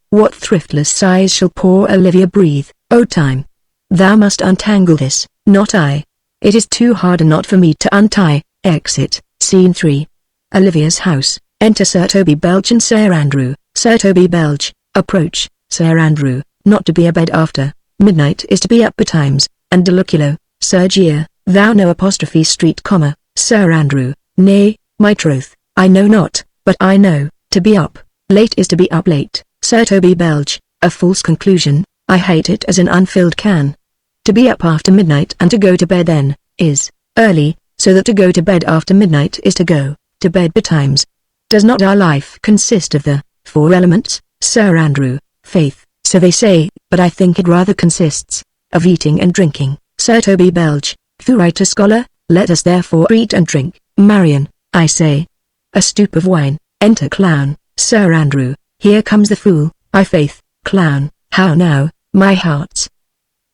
What thriftless sighs shall poor Olivia breathe? O time! Thou must untangle this, not I. It is too hard a knot for me to untie. Exit. Scene 3. Olivia's house. Enter Sir Toby Belch and Sir Andrew. Sir Toby Belch, approach. Sir Andrew, not to be abed after midnight is to be up betimes. And Doluculo, Sir Jeer, thou know apostrophe street comma. Sir Andrew, nay, my troth, I know not, but I know, to be up late is to be up late. Sir Toby Belch, a false conclusion, I hate it as an unfilled can. To be up after midnight and to go to bed then, is early, so that to go to bed after midnight is to go to bed betimes. Does not our life consist of the 4 elements, Sir Andrew? Faith, so they say, but I think it rather consists of eating and drinking. Sir Toby Belch, thou right a scholar, let us therefore eat and drink. Marion, I say. A stoup of wine. Enter clown. Sir Andrew, here comes the fool. I faith, clown, how now, my hearts?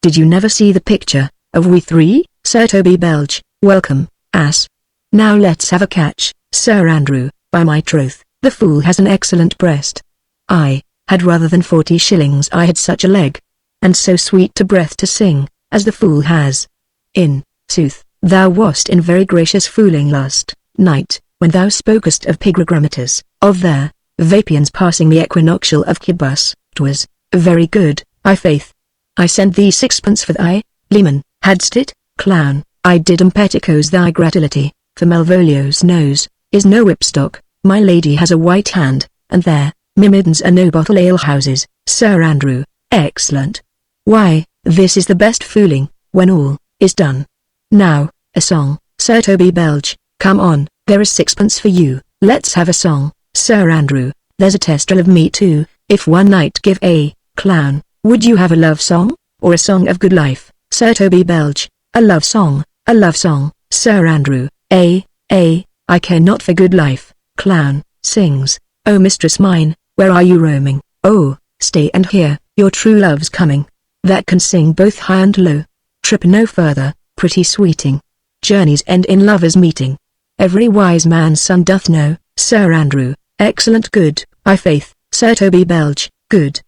Did you never see the picture of we three? Sir Toby Belch, welcome, ass. Now let's have a catch. Sir Andrew, by my troth, the fool has an excellent breast. I had rather than 40 shillings I had such a leg, and so sweet to breath to sing, as the fool has. In sooth, thou wast in very gracious fooling last night, when thou spokest of pigregrammators, of their Vapians passing the equinoctial of Kibus. 'Twas very good, I faith. I sent thee 6pence for thy leman, hadst it, clown? I did petticoes thy gratulity, for Malvolio's nose is no whipstock, my lady has a white hand, and there, Mimiddens are no bottle alehouses. Sir Andrew, excellent. Why, this is the best fooling, when all is done. Now, a song, Sir Toby Belch, come on, there is sixpence for you, let's have a song, Sir Andrew, there's a tester of me too, if one night give a clown, would you have a love song, or a song of good life, Sir Toby Belch, a love song, Sir Andrew, I care not for good life, clown, sings, oh mistress mine, where are you roaming, oh, stay and hear, your true love's coming, that can sing both high and low, trip no further, pretty sweeting, journeys end in lovers meeting, every wise man's son doth know, Sir Andrew, excellent good, I faith, Sir Toby Belch, good,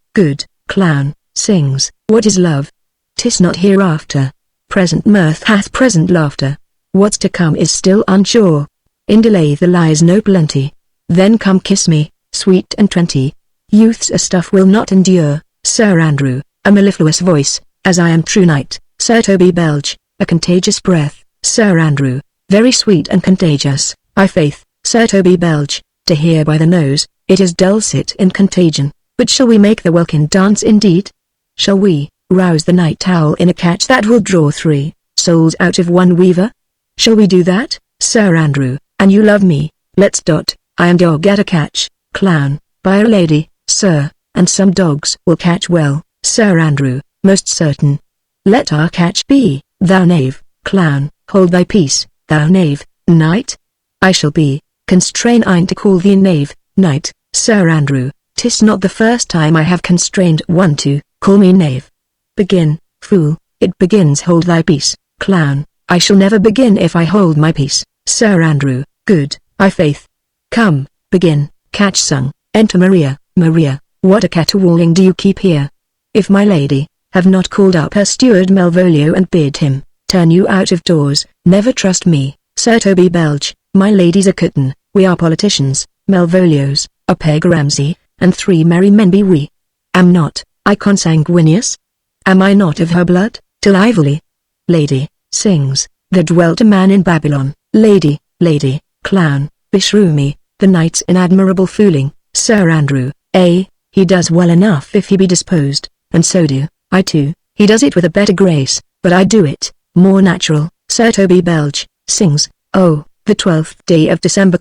clown, sings, what is love? 'Tis not hereafter, present mirth hath present laughter, what's to come is still unsure, in delay there lies no plenty, then come kiss me, sweet and trenty, youth's a stuff will not endure, Sir Andrew, a mellifluous voice, as I am true knight, Sir Toby Belch, a contagious breath, Sir Andrew, very sweet and contagious, I faith, Sir Toby Belch, to hear by the nose, it is dulcet in contagion, but shall we make the welkin dance indeed? Shall we rouse the night owl in a catch that will draw 3 souls out of one weaver? Shall we do that, Sir Andrew, and you love me, let's dot, I am dog at a catch, clown, by a lady, sir, and some dogs will catch well, Sir Andrew, most certain. Let our catch be, thou knave, clown, hold thy peace, thou knave, knight. I shall be constrained to call thee knave, knight, Sir Andrew, 'tis not the first time I have constrained one to call me knave. Begin, fool, it begins hold thy peace, clown, I shall never begin if I hold my peace, Sir Andrew, good, I faith. Come, begin, catch sung, enter Maria, what a caterwauling do you keep here? If my lady have not called up her steward Malvolio and bid him turn you out of doors, never trust me, Sir Toby Belch, my lady's a kitten, we are politicians, Malvolios, a peg Ramsay, and 3 merry men be we. Am not I consanguineous? Am I not of her blood, till Ivory? Lady, sings, there dwelt a man in Babylon, lady, clown, beshrew me, the knight's in admirable fooling, Sir Andrew, he does well enough if he be disposed, and so do I too, he does it with a better grace, but I do it more natural, Sir Toby Belch, sings, oh, the 12th day of December,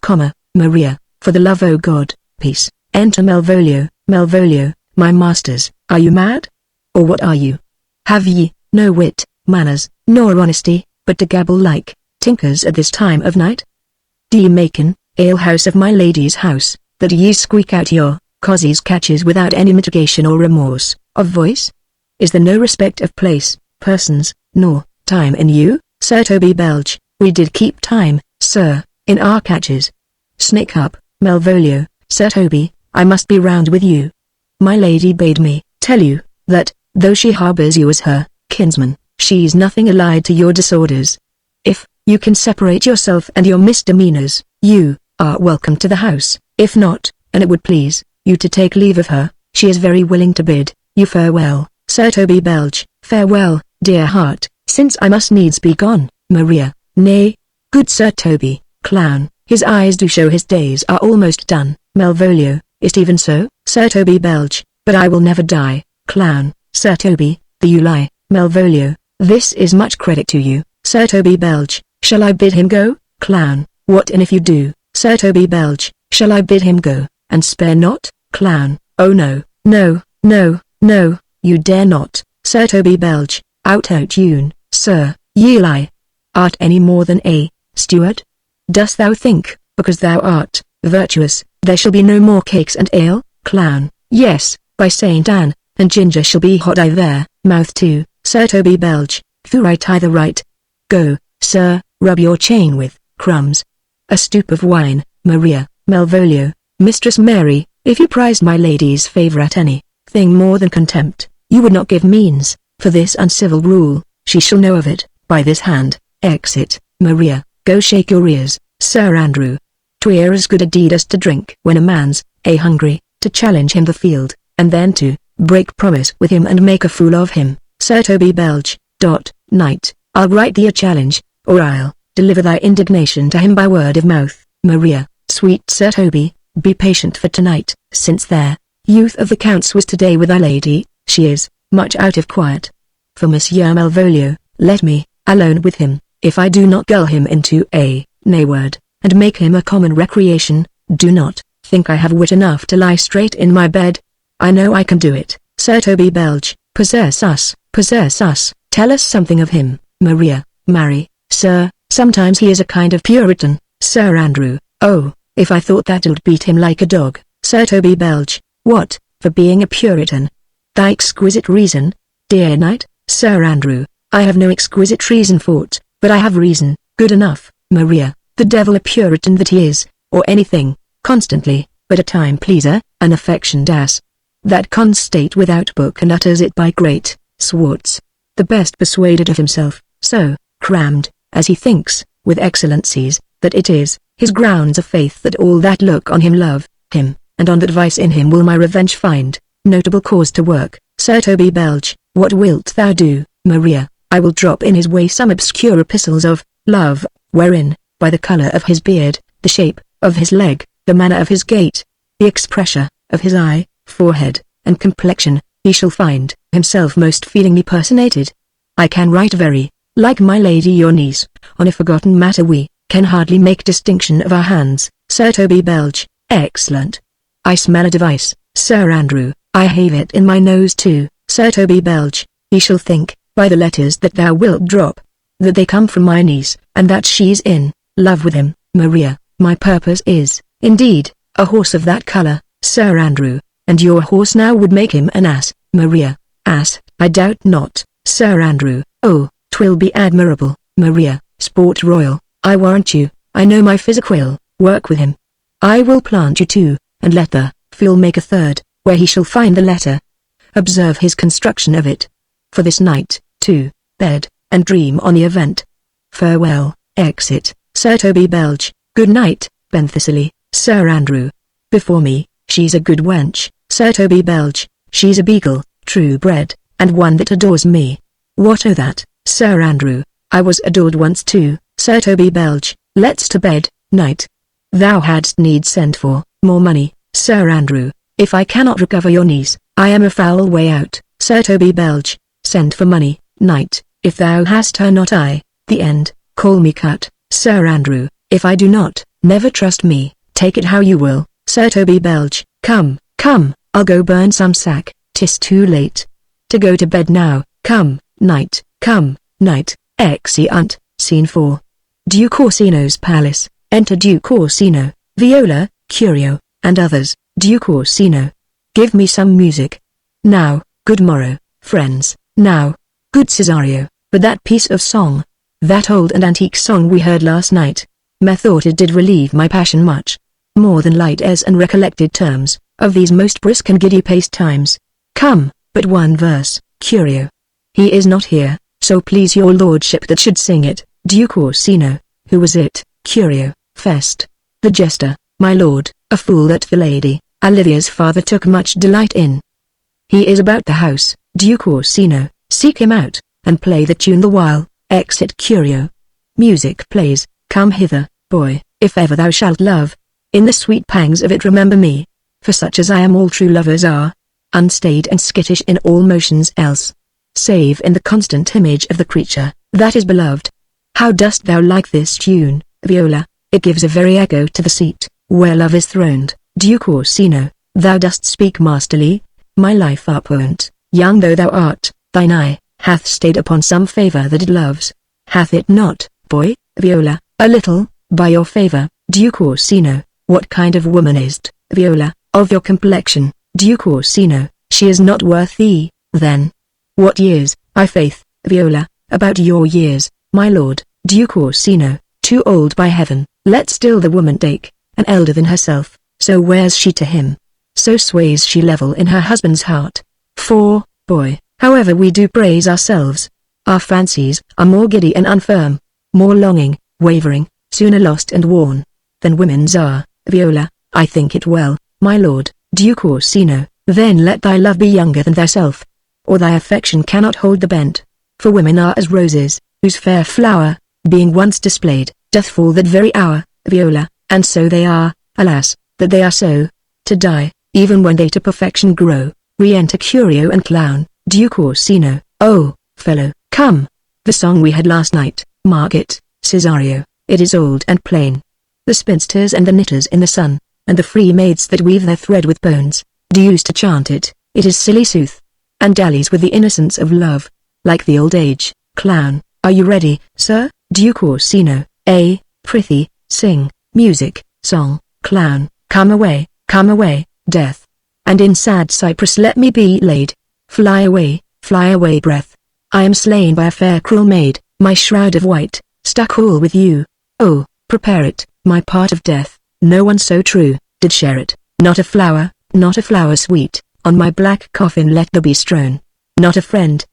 Maria, for the love o' God, peace, enter Malvolio, my masters, are you mad? Or what are you? Have ye no wit, manners, nor honesty, but to gabble like tinkers at this time of night? D'ye maken alehouse of my lady's house, that ye squeak out your causes catches without any mitigation or remorse of voice? Is there no respect of place, persons, nor time in you, Sir Toby Belch? We did keep time, sir, in our catches. Snake up, Malvolio, Sir Toby, I must be round with you. My lady bade me tell you that, though she harbours you as her kinsman, she's nothing allied to your disorders. If you can separate yourself and your misdemeanors, you are welcome to the house. If not, and it would please you to take leave of her, she is very willing to bid you farewell, Sir Toby Belch. Farewell, dear heart, since I must needs be gone, Maria. Nay, good Sir Toby, clown, his eyes do show his days are almost done. Malvolio, is't even so, Sir Toby Belch? But I will never die, clown, Sir Toby, the you lie, Malvolio, this is much credit to you, Sir Toby Belch. Shall I bid him go, clown? What and if you do, Sir Toby Belch, shall I bid him go, and spare not, clown? Oh no, you dare not, Sir Toby Belch, out tune, sir, ye lie. Art any more than a steward? Dost thou think, because thou art virtuous, there shall be no more cakes and ale, clown? Yes, by Saint Anne, and ginger shall be hot I there, mouth too, Sir Toby Belch, for right either right. Go, sir, rub your chain with crumbs. A stoup of wine, Maria, Malvolio, Mistress Mary, if you prized my lady's favour at any thing more than contempt, you would not give means, for this uncivil rule, she shall know of it, by this hand. Exit, Maria, go shake your ears, Sir Andrew. 'Twere as good a deed as to drink when a man's hungry, to challenge him the field, and then to break promise with him and make a fool of him, Sir Toby Belch. Knight, I'll write thee a challenge, or I'll deliver thy indignation to him by word of mouth. Maria, sweet Sir Toby, be patient for tonight, since their youth of the Count's was today with thy lady, she is much out of quiet. For Monsieur Malvolio, let me alone with him, if I do not gull him into a nayword, and make him a common recreation, do not think I have wit enough to lie straight in my bed. I know I can do it. Sir Toby Belch, possess us, tell us something of him, Maria. Marry, sir, sometimes he is a kind of Puritan, Sir Andrew. Oh, if I thought that I'd beat him like a dog. Sir Toby Belch, what, for being a Puritan? Thy exquisite reason? Dear knight, Sir Andrew, I have no exquisite reason for't, but I have reason, good enough. Maria, the devil a Puritan that he is, or anything, constantly, but a time pleaser, an affectioned ass. That constate without book and utters it by great swords. The best persuaded of himself, so crammed, as he thinks, with excellencies, that it is his grounds of faith that all that look on him love him, and on that vice in him will my revenge find notable cause to work. Sir Toby Belch, what wilt thou do? Maria, I will drop in his way some obscure epistles of love, wherein, by the colour of his beard, the shape of his leg, the manner of his gait, the expression of his eye, forehead, and complexion, he shall find himself most feelingly personated. I can write very, like my lady your niece, on a forgotten matter we can hardly make distinction of our hands. Sir Toby Belch, excellent. I smell a device, Sir Andrew, I have it in my nose too. Sir Toby Belch, he shall think, by the letters that thou wilt drop, that they come from my niece, and that she's in love with him. Maria, my purpose is, indeed, a horse of that colour, Sir Andrew, and your horse now would make him an ass. Maria, ass, I doubt not, Sir Andrew. Oh, 'twill be admirable. Maria, sport royal, I warrant you, I know my physic will work with him. I will plant you two, and let the fool make a third, where he shall find the letter. Observe his construction of it. For this night, to bed, and dream on the event. Farewell. Exit. Sir Toby Belch, good night, Benthicily. Sir Andrew, before me, she's a good wench. Sir Toby Belch, she's a beagle, true bred, and one that adores me. What o' that, Sir Andrew, I was adored once too. Sir Toby Belch, let's to bed, night. Thou hadst need send for more money, Sir Andrew, if I cannot recover your niece, I am a foul way out. Sir Toby Belch, send for money, night, if thou hast her not I, the end, call me cut. Sir Andrew, if I do not, never trust me, take it how you will. Sir Toby Belch, come, I'll go burn some sack, 'tis too late to go to bed now. Come, night, exeunt. Scene 4. Duke Orsino's palace. Enter Duke Orsino, Viola, Curio, and others. Duke Orsino, give me some music. Now, good morrow, friends. Now, good Cesario, for that piece of song, that old and antique song we heard last night, methought it did relieve my passion much more than light airs and recollected terms of these most brisk and giddy paced times. Come, but one verse, Curio. He is not here, so please your lordship that should sing it. Duke Orsino, who was it? Curio, Fest, the jester, my lord, a fool that the lady, Olivia's father took much delight in. He is about the house. Duke Orsino, seek him out, and play the tune the while. Exit Curio. Music plays. Come hither, boy, if ever thou shalt love. In the sweet pangs of it remember me, for such as I am all true lovers are, unstayed and skittish in all motions else, save in the constant image of the creature that is beloved. How dost thou like this tune, Viola? It gives a very echo to the seat where love is throned. Duke Orsino, thou dost speak masterly, my life opponent. Young though thou art, thine eye hath stayed upon some favour that it loves, hath it not, boy? Viola, a little, by your favour. Duke Orsino, what kind of woman is't, Viola? Of your complexion. Duke Orsino, she is not worth thee, then. What years? I faith, Viola, about your years, my lord. Duke Orsino, too old by heaven. Let still the woman take, an elder than herself, so wears she to him, so sways she level in her husband's heart. For, boy, however we do praise ourselves, our fancies are more giddy and unfirm, more longing, wavering, sooner lost and worn, than women's are. Viola, I think it well, my lord. Duke Orsino, then let thy love be younger than thyself, or thy affection cannot hold the bent, for women are as roses, whose fair flower, being once displayed, doth fall that very hour. Viola, and so they are, alas, that they are so, to die, even when they to perfection grow. Re-enter Curio and Clown. Duke Orsino, oh, fellow, come, The song we had last night, mark it, Cesario, it is old and plain. The spinsters and the knitters in the sun, and the free maids that weave their thread with bones, do use to chant it, it is silly sooth, and dallies with the innocence of love, like the old age. Clown, are you ready, sir? Duke Orsino, prithee, sing, music, song. Clown, come away, death. And in sad cypress let me be laid. Fly away breath. I am slain by a fair cruel maid, my shroud of white, stuck all with you. Oh, prepare it, my part of death, no one so true, did share it. Not a flower sweet, on my black coffin let there be strown. Not a friend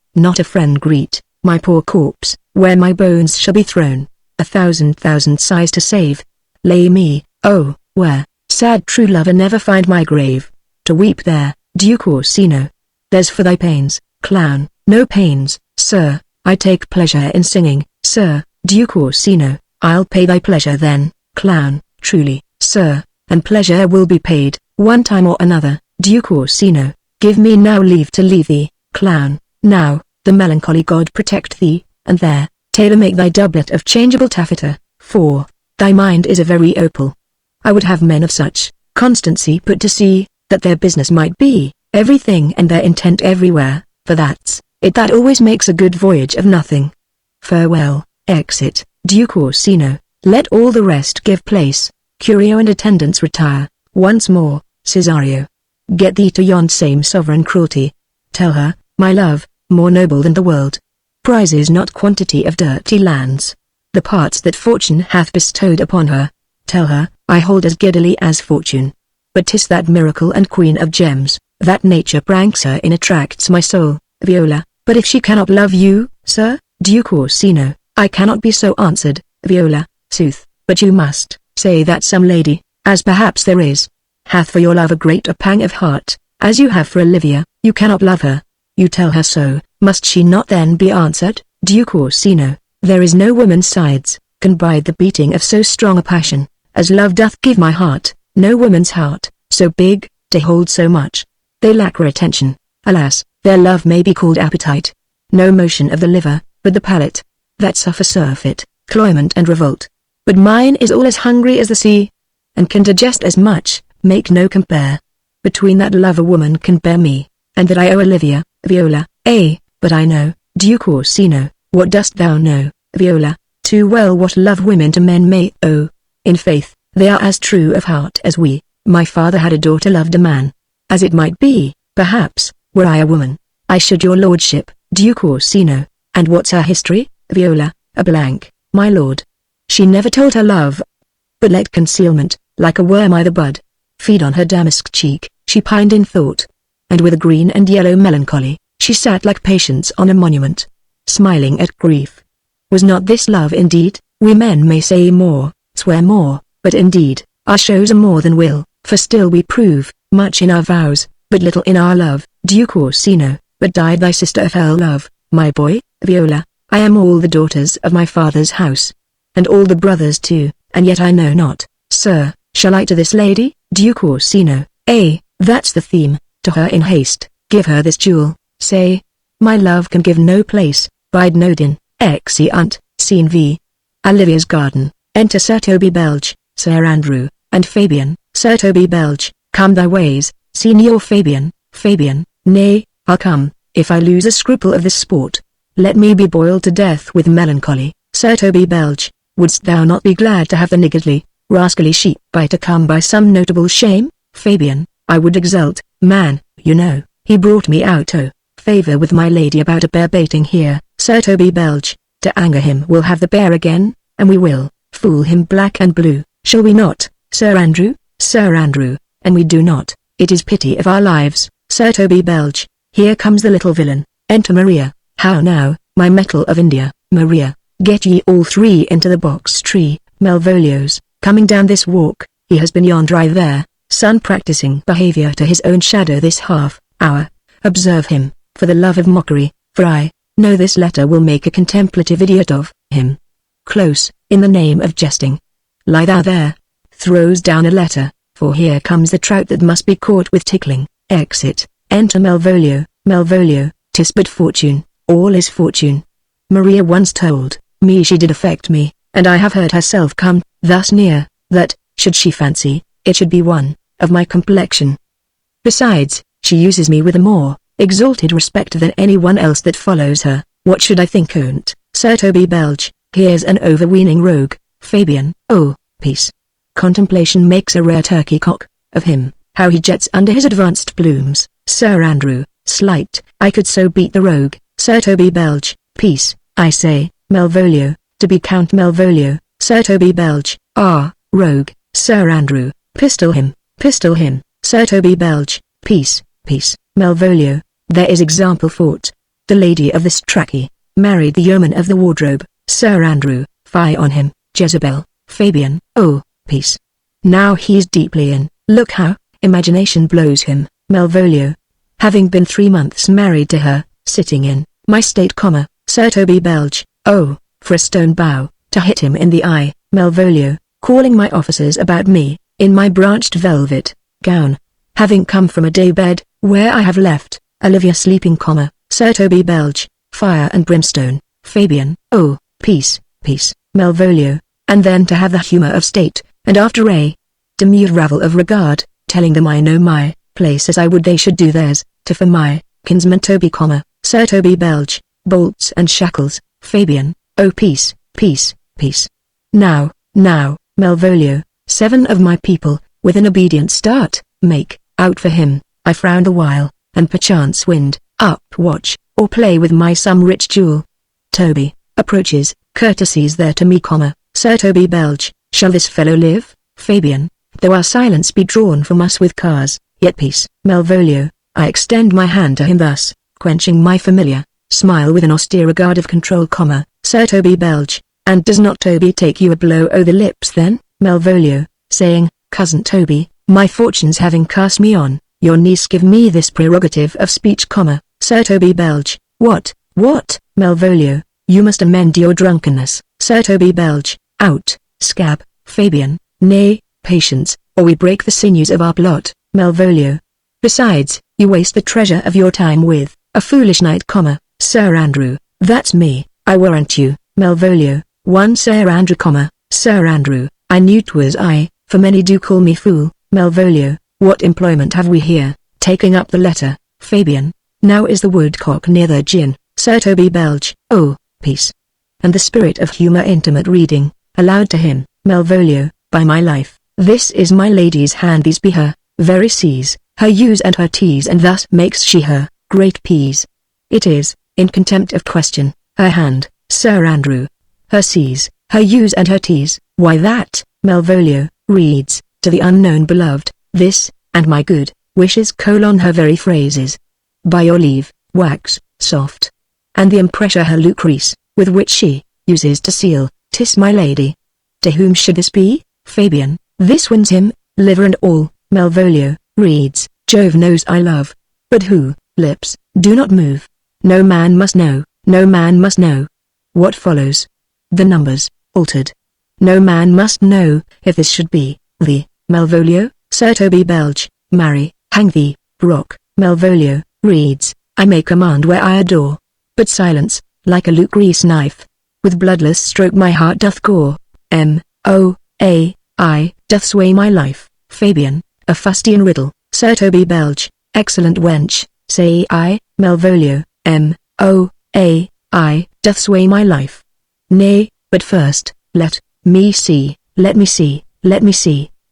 greet, my poor corpse, where my bones shall be thrown. 1,000 sighs to save. Lay me, oh, where, sad true lover never find my grave. To weep there, Duke Orsino. There's for thy pains, clown, no pains, sir, I take pleasure in singing, sir, Duke Orsino, I'll pay thy pleasure then, clown, truly, sir, and pleasure will be paid, one time or another. Duke Orsino, give me now leave to leave thee, clown, now, the melancholy god protect thee, and there, tailor make thy doublet of changeable taffeta, for, thy mind is a very opal. I would have men of such constancy put to sea, that their business might be everything and their intent everywhere, for that's it that always makes a good voyage of nothing. Farewell, exit, Duke Orsino, let all the rest give place, Curio and attendants retire, once more, Cesario. Get thee to yon same sovereign cruelty. Tell her, my love, more noble than the world, prizes not quantity of dirty lands, the parts that fortune hath bestowed upon her. Tell her, I hold as giddily as fortune, but 'tis that miracle and queen of gems, that nature pranks her in attracts my soul, Viola. But if she cannot love you, sir, Duke Orsino, I cannot be so answered, Viola, sooth, but you must say that some lady, as perhaps there is, hath for your love a greater pang of heart, as you have for Olivia, you cannot love her. You tell her so, must she not then be answered, Duke Orsino? There is no woman's sides, can bide the beating of so strong a passion, as love doth give my heart, no woman's heart, so big, to hold so much. They lack her attention, alas, their love may be called appetite. No motion of the liver, but the palate, that suffer surfeit, cloyment and revolt. But mine is all as hungry as the sea, and can digest as much, make no compare, between that love a woman can bear me, and that I owe Olivia, Viola. But I know, Duke Orsino, what dost thou know, Viola, too well what love women to men may owe. In faith, they are as true of heart as we. My father had a daughter loved a man. As it might be, perhaps, were I a woman, I should your lordship, Duke Orsino. And what's her history, Viola? A blank, my lord. She never told her love, but let concealment, like a worm i' the bud, feed on her damask cheek. She pined in thought, and with a green and yellow melancholy, she sat like Patience on a monument, smiling at grief. Was not this love indeed? We men may say more, swear more, but indeed, our shows are more than will, for still we prove much in our vows, but little in our love. Duke Orsino, but died thy sister of her love, my boy, Viola. I am all the daughters of my father's house, and all the brothers too, and yet I know not, sir, shall I to this lady, Duke Orsino? That's the theme, to her in haste, give her this jewel, say, my love can give no place, bide Nodin, exeunt, scene v. Olivia's garden, enter Sir Toby Belge, Sir Andrew, and Fabian. Sir Toby Belge, come thy ways, Signor Fabian. Fabian, nay, I'll come, if I lose a scruple of this sport. Let me be boiled to death with melancholy. Sir Toby Belge, wouldst thou not be glad to have the niggardly, rascally sheep-biter come by some notable shame? Fabian, I would exult, man, you know, he brought me out o' favour with my lady about a bear baiting here. Sir Toby Belge, to anger him we'll have the bear again, and we will fool him black and blue, shall we not, Sir Andrew? Sir Andrew, and we do not, it is pity of our lives. Sir Toby Belge, here comes the little villain. Enter Maria. How now, my metal of India? Maria, get ye all three into the box tree. Malvolio's coming down this walk, he has been yonder eye there, son practicing behavior to his own shadow this half hour. Observe him, for the love of mockery, for I know this letter will make a contemplative idiot of him. Close, in the name of jesting. Lie thou there. Throws down a letter, for here comes the trout that must be caught with tickling. Exit, enter Malvolio. Malvolio, 'tis but fortune, all is fortune. Maria once told me she did affect me, and I have heard herself come thus near, that, should she fancy, it should be one of my complexion. Besides, she uses me with a more exalted respect than anyone else that follows her. What should I think on't, Sir Toby Belch? Here's an overweening rogue, Fabian. Oh, peace. Contemplation makes a rare turkey cock of him. How he jets under his advanced plumes, Sir Andrew. Slight, I could so beat the rogue, Sir Toby Belch. Peace, I say, Malvolio, to be Count Malvolio, Sir Toby Belch. Ah, rogue, Sir Andrew. Pistol him, Sir Toby Belch. Peace, Malvolio. There is example fought. The lady of this tracky married the yeoman of the wardrobe, Sir Andrew. Fie on him, Jezebel. Fabian. Oh, peace. Now he's deeply in. Look how imagination blows him, Malvolio. Having been 3 months married to her, sitting in my state, Sir Toby Belch. Oh, for a stone bow, to hit him in the eye, Malvolio, calling my officers about me, in my branched velvet gown. Having come from a day bed, where I have left Olivia sleeping, Sir Toby Belch. Fire and brimstone, Fabian. Oh, peace, Malvolio. And then to have the humour of state, and after a demure ravel of regard, telling them I know my place as I would they should do theirs, to for my kinsman Toby, Sir Toby Belch. Bolts and shackles, Fabian. Oh, peace. Now, Malvolio, 7 of my people, with an obedient start, make out for him. I frown the while, and perchance wind up watch, or play with my some rich jewel. Toby approaches, courtesies there to me, Sir Toby Belch. Shall this fellow live, Fabian? Though our silence be drawn from us with cars, yet peace, Malvolio. I extend my hand to him thus, quenching my familiar smile with an austere regard of control, Sir Toby Belch. And does not Toby take you a blow o' the lips then, Malvolio, saying, Cousin Toby, my fortunes having cast me on your niece, give me this prerogative of speech, Sir Toby Belch. What, Malvolio? You must amend your drunkenness, Sir Toby Belch. Out, scab, Fabian. Nay, patience, or we break the sinews of our plot, Malvolio. Besides, you waste the treasure of your time with a foolish knight, Sir Andrew. That's me, I warrant you, Malvolio. One Sir Andrew, Sir Andrew. I knew 'twas I, for many do call me fool, Malvolio. What employment have we here? Taking up the letter, Fabian. Now is the woodcock near the gin, Sir Toby Belch. Oh, peace. And the spirit of humour intimate reading, aloud to him, Malvolio. By my life, this is my lady's hand, these be her very C's, her U's and her T's, and thus makes she her great P's. It is, in contempt of question, her hand, Sir Andrew. Her C's, her U's and her T's. Why that, Malvolio, reads, to the unknown beloved, this, and my good wishes, her very phrases. By your leave, wax, soft. And the impressure her Lucrece, with which she uses to seal, 'tis my lady. To whom should this be, Fabian? This wins him, liver and all. Malvolio, reads, Jove knows I love. But who, lips, do not move. No man must know, What follows? The numbers, altered. No man must know, if this should be, the, Malvolio, Sir Toby Belch. Marry, hang thee, Brock. Malvolio, reads, I may command where I adore. But silence, like a Lucrece knife, with bloodless stroke my heart doth gore. M.O.A.I. doth sway my life. Fabian, a fustian riddle, Sir Toby Belch. Excellent wench, say I, Malvolio. M.O.A.I. doth sway my life. Nay, but first, let me see.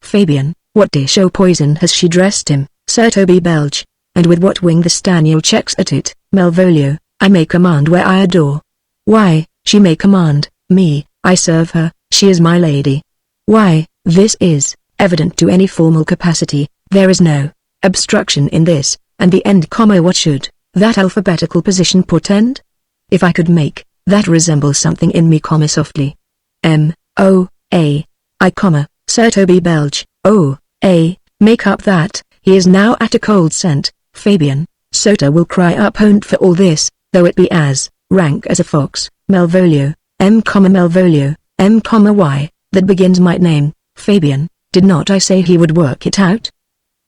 Fabian, what dish o' poison has she dressed him, Sir Toby Belch? And with what wing the staniel checks at it, Malvolio? I may command where I adore. Why, she may command me, I serve her, she is my lady. Why, this is evident to any formal capacity, there is no obstruction in this, and the end, what should that alphabetical position portend? If I could make that resemble something in me, softly. M.O.A.I. Sir Toby Belch. Make up that, he is now at a cold scent, Fabian. Sota will cry up hont for all this, though it be as rank as a fox. Malvolio, Malvolio, Y, that begins my name, Fabian. Did not I say he would work it out?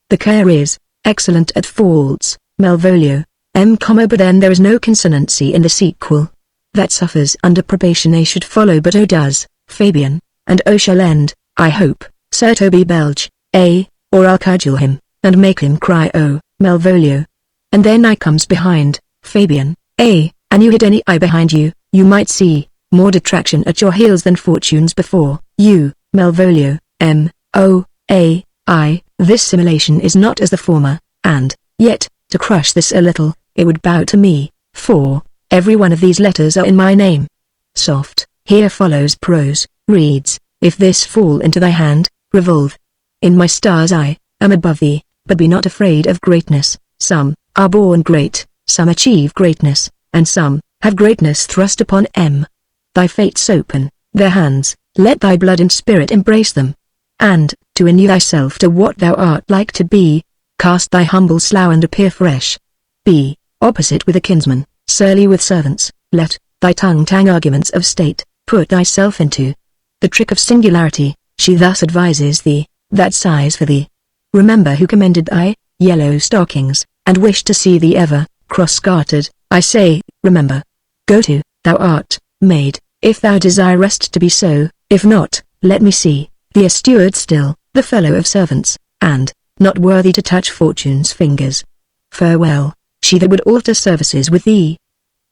The care is excellent at faults, Malvolio, but then there is no consonancy in the sequel. that suffers under probation A should follow but O does, Fabian, and O shall end, I hope, Sir Toby Belch, A, or I'll cudgel him, and make him cry O, Malvolio. And then I comes behind, Fabian, A, and you hid any eye behind you, you might see, more detraction at your heels than fortunes before, you, Malvolio, M, O, A, I, this simulation is not as the former, and, yet, to crush this a little, it would bow to me, for, every one of these letters are in my name. Soft, here follows prose, reads, if this fall into thy hand, revolve. In my stars I am above thee, but be not afraid of greatness, some are born great, some achieve greatness, and some have greatness thrust upon M. Thy fates open, their hands, let thy blood and spirit embrace them. And, to inew thyself to what thou art like to be, cast thy humble slough and appear fresh. Be opposite with a kinsman, surly with servants, let thy tongue tang arguments of state, put thyself into the trick of singularity, she thus advises thee, that sighs for thee. Remember who commended thy yellow stockings, and wished to see thee ever cross-gartered, I say, remember. Go to, thou art made, if thou desirest to be so, if not, let me see thee a steward still, the fellow of servants, and not worthy to touch fortune's fingers. Farewell, she that would alter services with thee.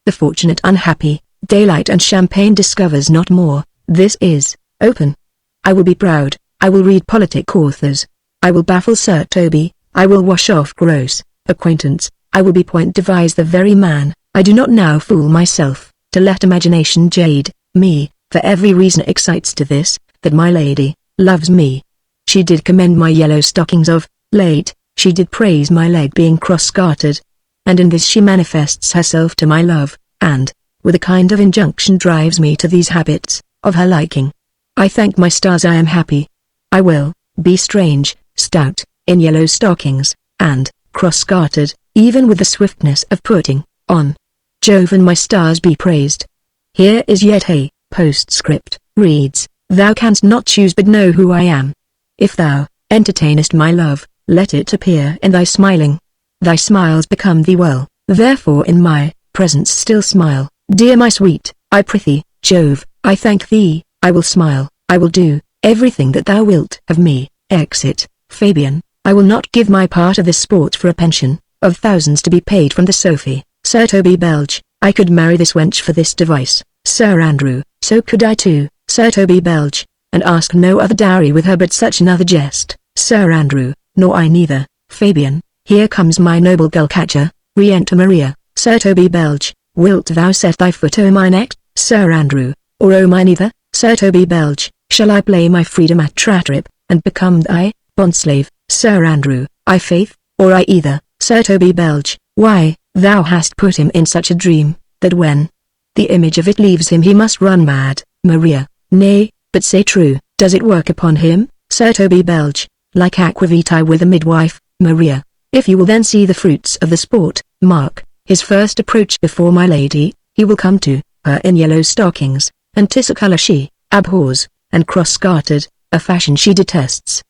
The fortunate unhappy, daylight and champagne discovers not more, this is, open. I will be proud, I will read politic authors, I will baffle Sir Toby, I will wash off gross acquaintance, I will be point devise the very man, I do not now fool myself, to let imagination jade me, for every reason excites to this, that my lady loves me. She did commend my yellow stockings of late, she did praise my leg being cross-gartered, and in this she manifests herself to my love, and, with a kind of injunction drives me to these habits, of her liking. I thank my stars I am happy. I will be strange, stout, in yellow stockings, and cross-gartered, even with the swiftness of putting on. Jove and my stars be praised. Here is yet a postscript, reads, thou canst not choose but know who I am. If thou entertainest my love, let it appear in thy smiling. Thy smiles become thee well, therefore in my presence still smile. Dear my sweet, I prithee, Jove, I thank thee, I will smile, I will do everything that thou wilt have me. Exit, Fabian, I will not give my part of this sport for a pension of thousands to be paid from the Sophie. Sir Toby Belch, I could marry this wench for this device. Sir Andrew, so could I too, Sir Toby Belch, and ask no other dowry with her but such another jest. Sir Andrew, nor I neither. Fabian, here comes my noble gull-catcher, re-enter Maria. Sir Toby Belch, wilt thou set thy foot o' my neck, Sir Andrew, or o' mine either? Sir Toby Belch, shall I play my freedom at Tratrip, and become thy bondslave? Sir Andrew, I faith, or I either. Sir Toby Belch, why, thou hast put him in such a dream, that when the image of it leaves him he must run mad. Maria, nay, but say true, does it work upon him? Sir Toby Belch, like aquavitae with a midwife. Maria, if you will then see the fruits of the sport, mark his first approach before my lady, he will come to her in yellow stockings, and 'tis a colour she abhors, and cross-gartered, a fashion she detests.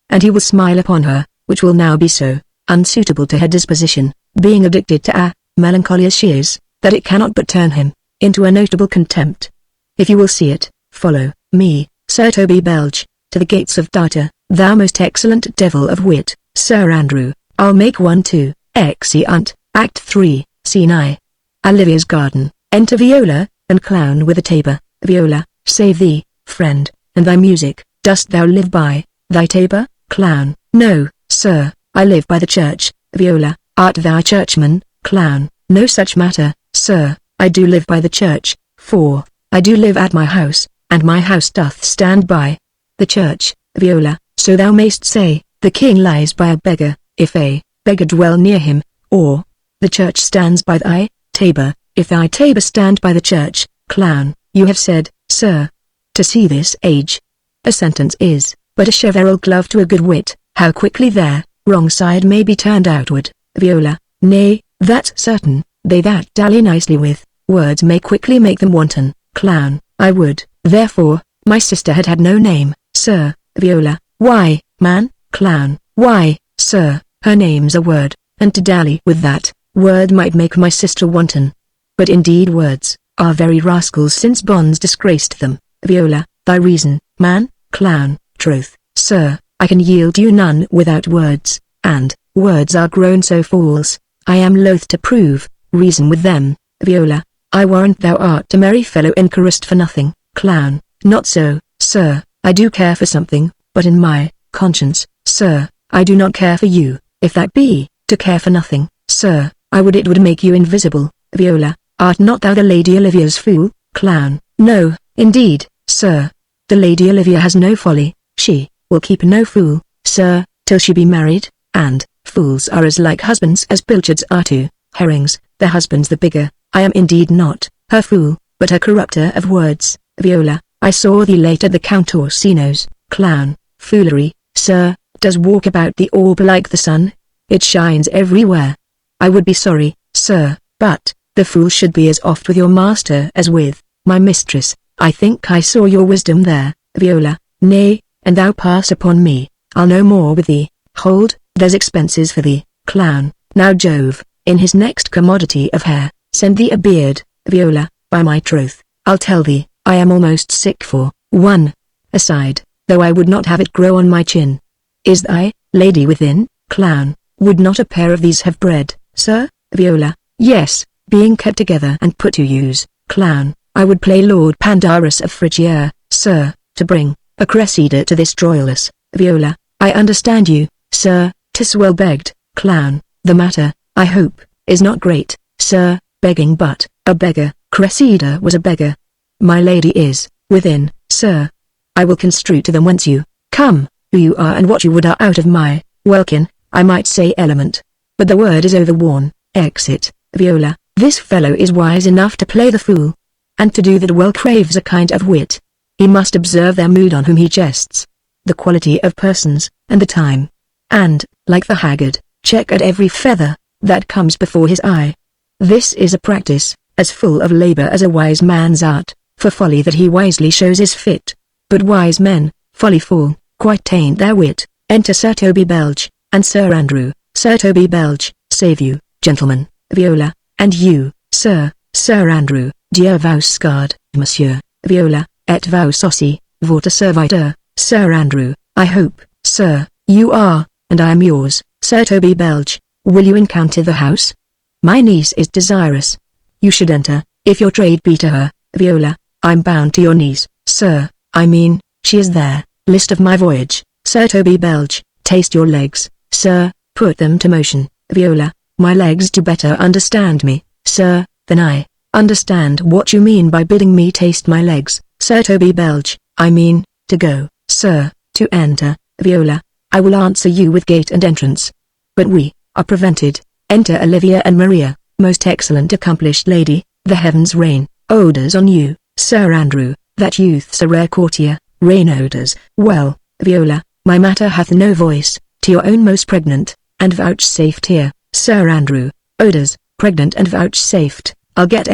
And he will smile upon her, which will now be so unsuitable to her disposition, being addicted to a melancholy as she is, that it cannot but turn him into a notable contempt. If you will see it, follow me, Sir Toby Belch, to the gates of Tartar, thou most excellent devil of wit. Sir Andrew, I'll make one too. Exeunt, Act 3, Scene I. Olivia's garden. Enter Viola, and clown with a tabor. Viola, save thee, friend, and thy music. Dost thou live by thy tabor? Clown, no, sir, I live by the church. Viola, art thou a churchman? Clown, no such matter, sir, I do live by the church, for I do live at my house, and my house doth stand by the church. Viola, so thou mayst say, the king lies by a beggar, if a beggar dwell near him, or the church stands by thy tabor, if thy tabor stand by the church. Clown, you have said, sir. To see this age, a sentence is but a cheverel glove to a good wit, how quickly their wrong side may be turned outward. Viola, nay, that's certain, they that dally nicely with words may quickly make them wanton. Clown, I would, therefore, my sister had no name, sir. Viola, why, man? Clown, why, sir, her name's a word, and to dally with that word might make my sister wanton. But indeed words are very rascals since bonds disgraced them. Viola, thy reason, man, clown, troth, sir, I can yield you none without words, and, words are grown so false, I am loath to prove, reason with them. Viola, I warrant thou art a merry fellow encouraged for nothing. Clown, not so, sir, I do care for something, but in my conscience, sir, I do not care for you. If that be, to care for nothing, sir, I would it would make you invisible. Viola, art not thou the Lady Olivia's fool? Clown, no, indeed, sir. The Lady Olivia has no folly, she will keep no fool, sir, till she be married, and fools are as like husbands as pilchards are to herrings, their husbands the bigger. I am indeed not her fool, but her corrupter of words. Viola, I saw thee late at the Count Orsino's. Clown, foolery, sir, does walk about the orb like the sun. It shines everywhere. I would be sorry, sir, but the fool should be as oft with your master as with my mistress. I think I saw your wisdom there. Viola, nay, and thou pass upon me, I'll no more with thee. Hold, there's expenses for thee. Clown, now Jove, in his next commodity of hair, send thee a beard. Viola, by my troth, I'll tell thee, I am almost sick for one. Aside, though I would not have it grow on my chin. Is thy lady within? Clown, would not a pair of these have bread, sir? Viola, yes, being kept together and put to use. Clown, I would play Lord Pandarus of Phrygia, sir, to bring a Cressida to this Troilus. Viola, I understand you, sir, 'tis well begged. Clown, the matter, I hope, is not great, sir, begging but a beggar. Cressida was a beggar. My lady is within, sir. I will construe to them whence you come, who you are and what you would are out of my welkin, I might say element. But the word is overworn. Exit. Viola, this fellow is wise enough to play the fool, and to do that well craves a kind of wit. He must observe their mood on whom he jests, the quality of persons, and the time, and, like the haggard, check at every feather that comes before his eye. This is a practice, as full of labor as a wise man's art, for folly that he wisely shows is fit. But wise men, folly fall, quite taint their wit. Enter Sir Toby Belge, and Sir Andrew. Sir Toby Belge, save you, gentlemen. Viola, and you, sir, Sir Andrew, Dieu vous garde, monsieur. Viola, et vous aussi, votre serviteur, Sir Andrew. I hope, sir, you are, and I am yours. Sir Toby Belge, will you encounter the house? My niece is desirous. You should enter, if your trade be to her. Viola, I'm bound to your niece, sir, I mean, she is there. List of my voyage. Sir Toby Belge, taste your legs, sir, put them to motion. Viola, my legs do better understand me, sir, than I understand what you mean by bidding me taste my legs. Sir Toby Belge, I mean, to go, sir, to enter. Viola, I will answer you with gate and entrance. But we are prevented. Enter Olivia and Maria. Most excellent accomplished lady, the heavens rain odors on you. Sir Andrew, that youth's a rare courtier, rain odors. Well, Viola, my matter hath no voice, to your own most pregnant, and vouchsafed here. Sir Andrew, odors, pregnant and vouchsafed, I'll get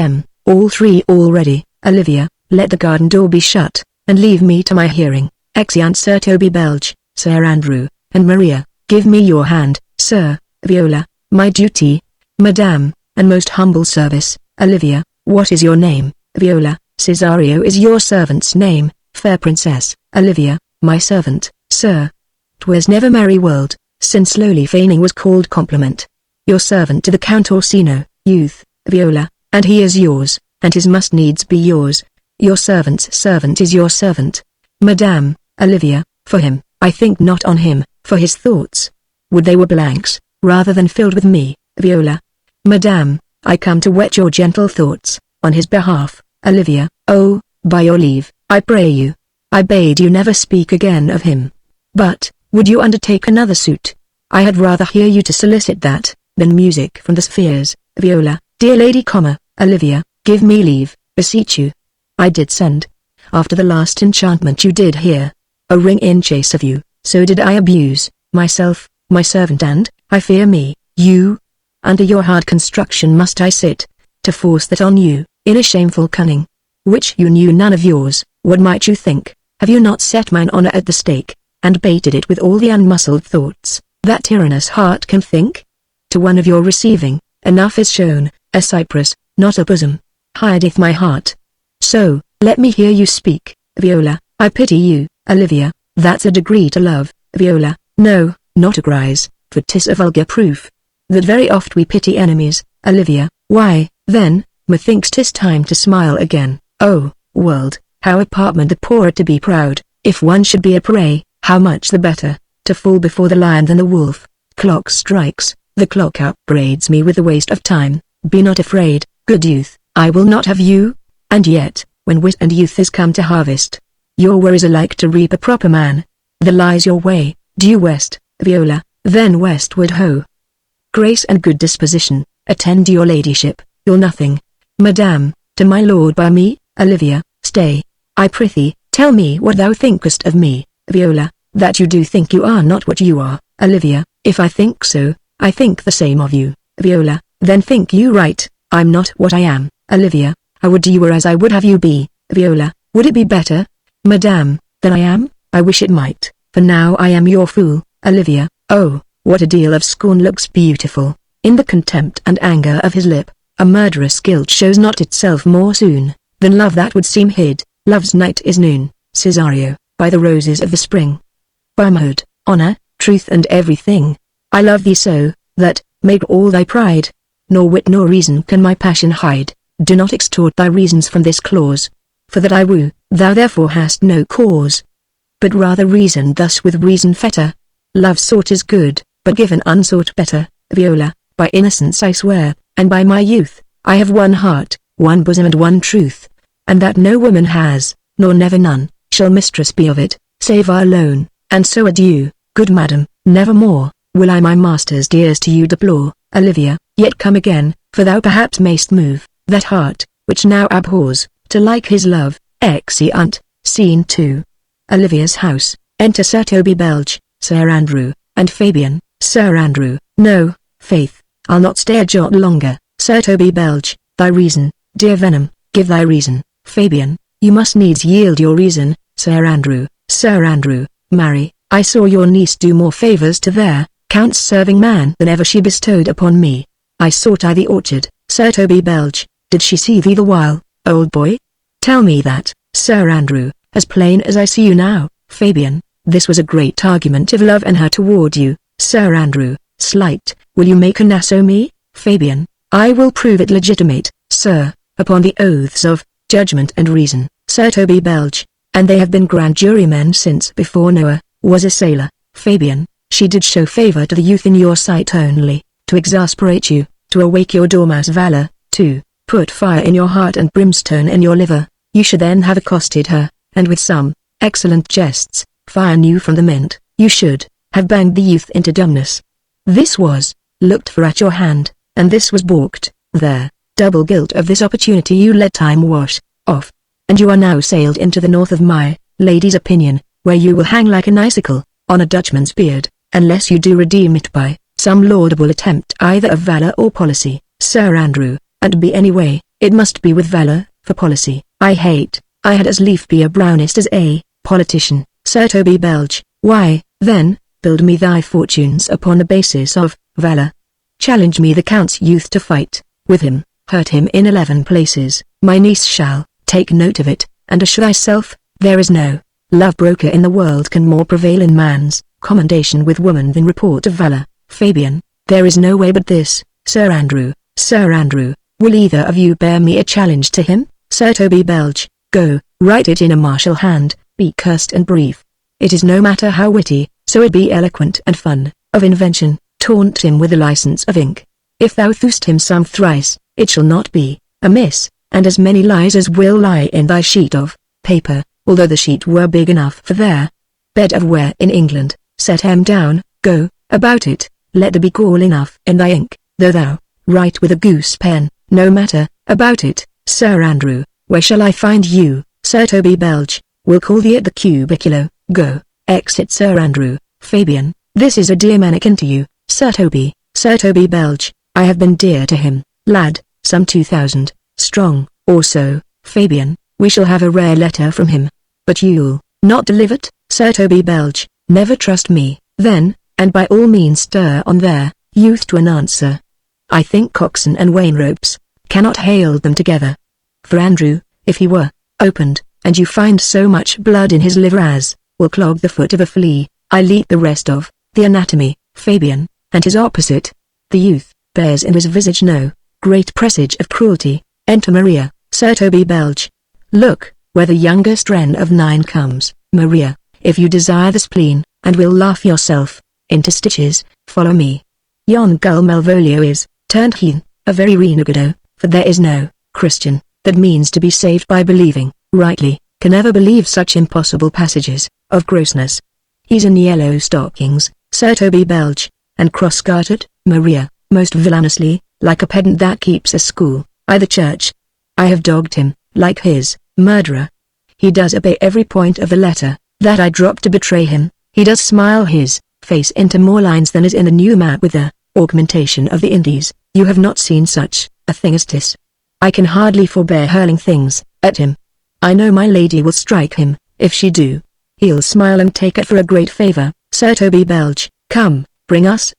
all three already. Olivia, let the garden door be shut, and leave me to my hearing. Exeunt Sir Toby Belge, Sir Andrew, and Maria, give me your hand, sir. Viola, my duty, madame, and most humble service. Olivia, what is your name? Viola, Cesario is your servant's name, fair princess. Olivia, my servant, sir. 'Twas never merry world, since lowly feigning was called compliment. Your servant to the Count Orsino, youth, Viola, and he is yours, and his must needs be yours. Your servant's servant is your servant. Madame, Olivia, for him, I think not on him, for his thoughts. Would they were blanks, rather than filled with me. Viola, Madame, I come to whet your gentle thoughts, on his behalf. Olivia, oh, by your leave, I pray you. I bade you never speak again of him. But, would you undertake another suit? I had rather hear you to solicit that, than music from the spheres. Viola, dear lady, Olivia, give me leave, beseech you. I did send, after the last enchantment you did hear, a ring in chase of you, so did I abuse, myself, my servant and, I fear me, you. Under your hard construction must I sit, to force that on you, in a shameful cunning, which you knew none of yours. What might you think? Have you not set mine honor at the stake, and baited it with all the unmuscled thoughts that tyrannous heart can think? To one of your receiving, enough is shown, a cypress, not a bosom. hideth my heart. So, let me hear you speak, Viola. I pity you, Olivia. That's a degree to love, Viola. No, not a grise, for 'tis a vulgar proof that very oft we pity enemies, Olivia. Why, then, methinks 'tis time to smile again. Oh, world, how apartment the poorer to be proud. If one should be a prey, how much the better, to fall before the lion than the wolf. Clock strikes, the clock upbraids me with the waste of time. Be not afraid, good youth, I will not have you. And yet, when wit and youth is come to harvest, your worries are like to reap a proper man. There lies your way, due west, Viola, then westward ho. Grace and good disposition, attend your ladyship. You'll nothing, madame, to my lord by me. Olivia, stay, I prithee, tell me what thou thinkest of me, Viola. That you do think you are not what you are, Olivia. If I think so, I think the same of you, Viola. Then think you right. I'm not what I am, Olivia. I would you were as I would have you be, Viola. Would it be better, madame, than I am? I wish it might, for now I am your fool, Olivia. Oh, what a deal of scorn looks beautiful in the contempt and anger of his lip. A murderous guilt shows not itself more soon than love that would seem hid. Love's night is noon, Cesario, by the roses of the spring. By mode, honor, truth and everything, I love thee so, that, make all thy pride, nor wit nor reason can my passion hide. Do not extort thy reasons from this clause, for that I woo, thou therefore hast no cause. But rather reason thus with reason fetter. Love sought is good, but given unsought better, Viola. By innocence I swear, and by my youth, I have one heart, one bosom and one truth, and that no woman has, nor never none, shall mistress be of it, save I alone. And so adieu, good madam, nevermore will I my master's dears to you deplore, Olivia. Yet come again, for thou perhaps mayst move that heart, which now abhors, to like his love. Exeunt. Scene 2. Olivia's house. Enter Sir Toby Belch, Sir Andrew, and Fabian. Sir Andrew, no, faith, I'll not stay a jot longer. Sir Toby Belch, thy reason, dear Venom, give thy reason. Fabian, you must needs yield your reason. Sir Andrew, marry, I saw your niece do more favours to their count's serving man than ever she bestowed upon me. I sought the orchard. Sir Toby Belch, did she see thee the while, old boy? Tell me that. Sir Andrew, as plain as I see you now. Fabian, this was a great argument of love and her toward you. Sir Andrew, slight, will you make an ass o' me? Fabian, I will prove it legitimate, sir, upon the oaths of judgment and reason. Sir Toby Belch, and they have been grand jurymen since before Noah was a sailor. Fabian, she did show favour to the youth in your sight only, to exasperate you, to awake your dormouse valour, to put fire in your heart and brimstone in your liver. You should then have accosted her, and with some excellent jests, fire new from the mint, you should have banged the youth into dumbness. This was looked for at your hand, and this was balked. There, double guilt of this opportunity you let time wash off, and you are now sailed into the north of my lady's opinion, where you will hang like an icicle on a Dutchman's beard, unless you do redeem it by some laudable attempt either of valour or policy. Sir Andrew, and be any way, it must be with valour, for policy I had as lief be a brownist as a politician. Sir Toby Belch, why, then, build me thy fortunes upon the basis of valour. Challenge me the count's youth to fight with him, hurt him in 11 places. My niece shall take note of it, and assure thyself, there is no love broker in the world can more prevail in man's commendation with woman than report of valour. Fabian, there is no way but this. Sir Andrew, will either of you bear me a challenge to him? Sir Toby Belch, go, write it in a martial hand, be cursed and brief. It is no matter how witty, so it be eloquent and fun of invention. Taunt him with the license of ink. If thou thou'st him some thrice, it shall not be amiss, and as many lies as will lie in thy sheet of paper, although the sheet were big enough for their bed of ware in England. Set him down, go, about it, let there be gall enough in thy ink, though thou write with a goose pen, no matter, about it. Sir Andrew, where shall I find you? Sir Toby Belch, will call thee at the cubiculo. Go, exit. Sir Andrew, Fabian, this is a dear mannikin to you. Sir Toby Belch, I have been dear to him, lad, some 2,000, strong, or so. Fabian, we shall have a rare letter from him. But you'll not deliver it? Sir Toby Belch, never trust me. Then, and by all means stir on their youth to an answer. I think coxswain and wain ropes cannot hail them together. For Andrew, if he were opened, and you find so much blood in his liver as will clog the foot of a flea, I'll eat the rest of the anatomy. Fabian, and his opposite, the youth, bears in his visage no great presage of cruelty. Enter Maria, Sir Toby Belge. Look, where the youngest wren of 9 comes. Maria, if you desire the spleen, and will laugh yourself into stitches, follow me. Yon gull Malvolio is turned heathen, a very renegado, for there is no Christian that means to be saved by believing rightly, can ever believe such impossible passages of grossness. He's in yellow stockings, Sir Toby Belge, and cross-gartered. Maria, most villainously, like a pedant that keeps a school, the church. I have dogged him, like his murderer. He does obey every point of the letter that I drop to betray him. He does smile his face into more lines than is in the new map with the augmentation of the Indies. You have not seen such a thing as 'tis. I can hardly forbear hurling things at him. I know my lady will strike him, if she do. He'll smile and take it for a great favor. Sir Toby Belge, come, bring us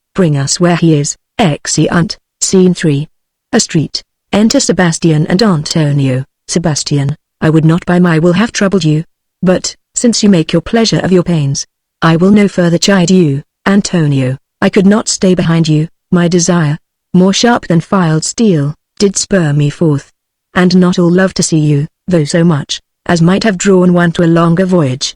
where he is. Exeunt. Scene 3. A street. Enter Sebastian and Antonio. Sebastian, I would not by my will have troubled you. But, since you make your pleasure of your pains, I will no further chide you. Antonio, I could not stay behind you. My desire, more sharp than filed steel, did spur me forth. And not all love to see you, though so much, as might have drawn one to a longer voyage.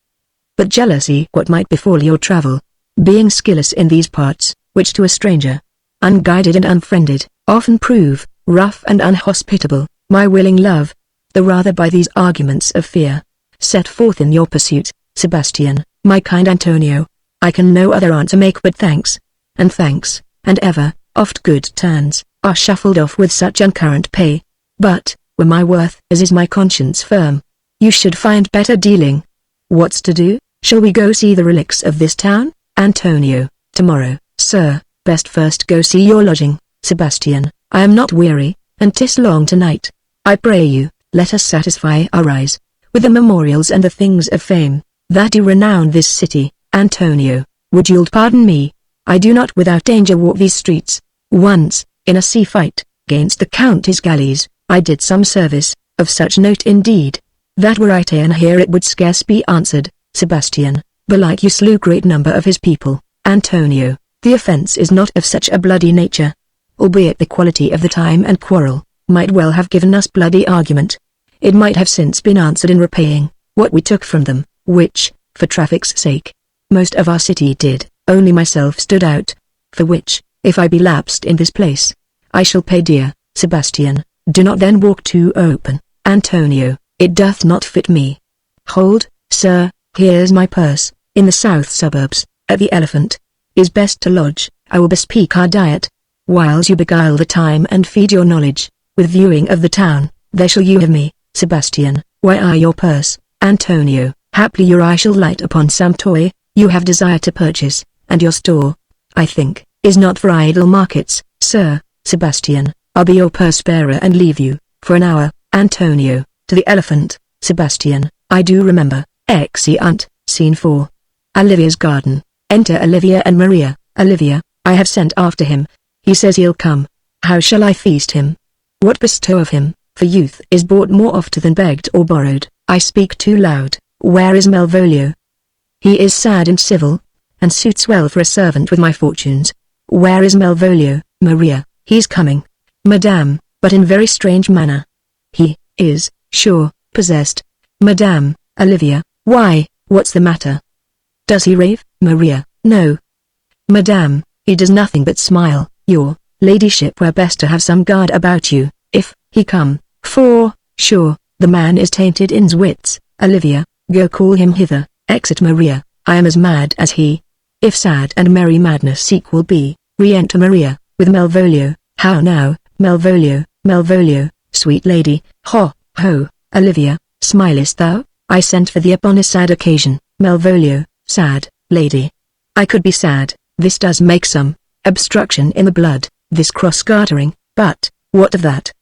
But jealousy what might befall your travel, being skilless in these parts, which to a stranger, unguided and unfriended, often prove rough and unhospitable. My willing love, the rather by these arguments of fear, set forth in your pursuit. Sebastian, my kind Antonio, I can no other answer make but thanks, and ever, oft good turns, are shuffled off with such uncurrent pay. But, were my worth as is my conscience firm, you should find better dealing. What's to do? Shall we go see the relics of this town? Antonio, tomorrow, sir, best first go see your lodging. Sebastian, I am not weary, and 'tis long tonight. I pray you, let us satisfy our eyes with the memorials and the things of fame that do renown this city. Antonio, would you'll pardon me? I do not without danger walk these streets. Once, in a sea fight, gainst the Count his galleys, I did some service, of such note indeed, that were I ta'en here it would scarce be answered. Sebastian, belike you slew great number of his people. Antonio, the offence is not of such a bloody nature, albeit the quality of the time and quarrel might well have given us bloody argument. It might have since been answered in repaying what we took from them, which, for traffic's sake, most of our city did. Only myself stood out, for which, if I be lapsed in this place, I shall pay dear. Sebastian, do not then walk too open. Antonio, it doth not fit me. Hold, sir, here's my purse. In the south suburbs, at the Elephant, is best to lodge. I will bespeak our diet, whiles you beguile the time and feed your knowledge with viewing of the town. There shall you have me. Sebastian, why are your purse? Antonio, haply your eye shall light upon some toy you have desire to purchase, and your store, I think, is not for idle markets. Sir, Sebastian, I'll be your purse bearer and leave you, for an hour. Antonio, to the Elephant. Sebastian, I do remember. Exeunt. Scene 4. Olivia's garden. Enter Olivia and Maria. Olivia, I have sent after him. He says he'll come. How shall I feast him? What bestow of him? For youth is bought more oft than begged or borrowed. I speak too loud. Where is Malvolio? He is sad and civil, and suits well for a servant with my fortunes. Where is Malvolio? Maria, he's coming, madame, but in very strange manner. He is, sure, possessed. Madame. Olivia, why, what's the matter? Does he rave? Maria, no. Madame, he does nothing but smile. Your ladyship were best to have some guard about you, if he come, for, sure, the man is tainted in's wits. Olivia, go call him hither. Exit Maria, I am as mad as he. If sad and merry madness equal be, re-enter Maria, with Malvolio. How now, Malvolio, sweet lady, ho, ho. Olivia, smilest thou? I sent for thee upon a sad occasion. Malvolio, sad, lady. I could be sad, this does make some obstruction in the blood, this cross-gartering, but, what of that?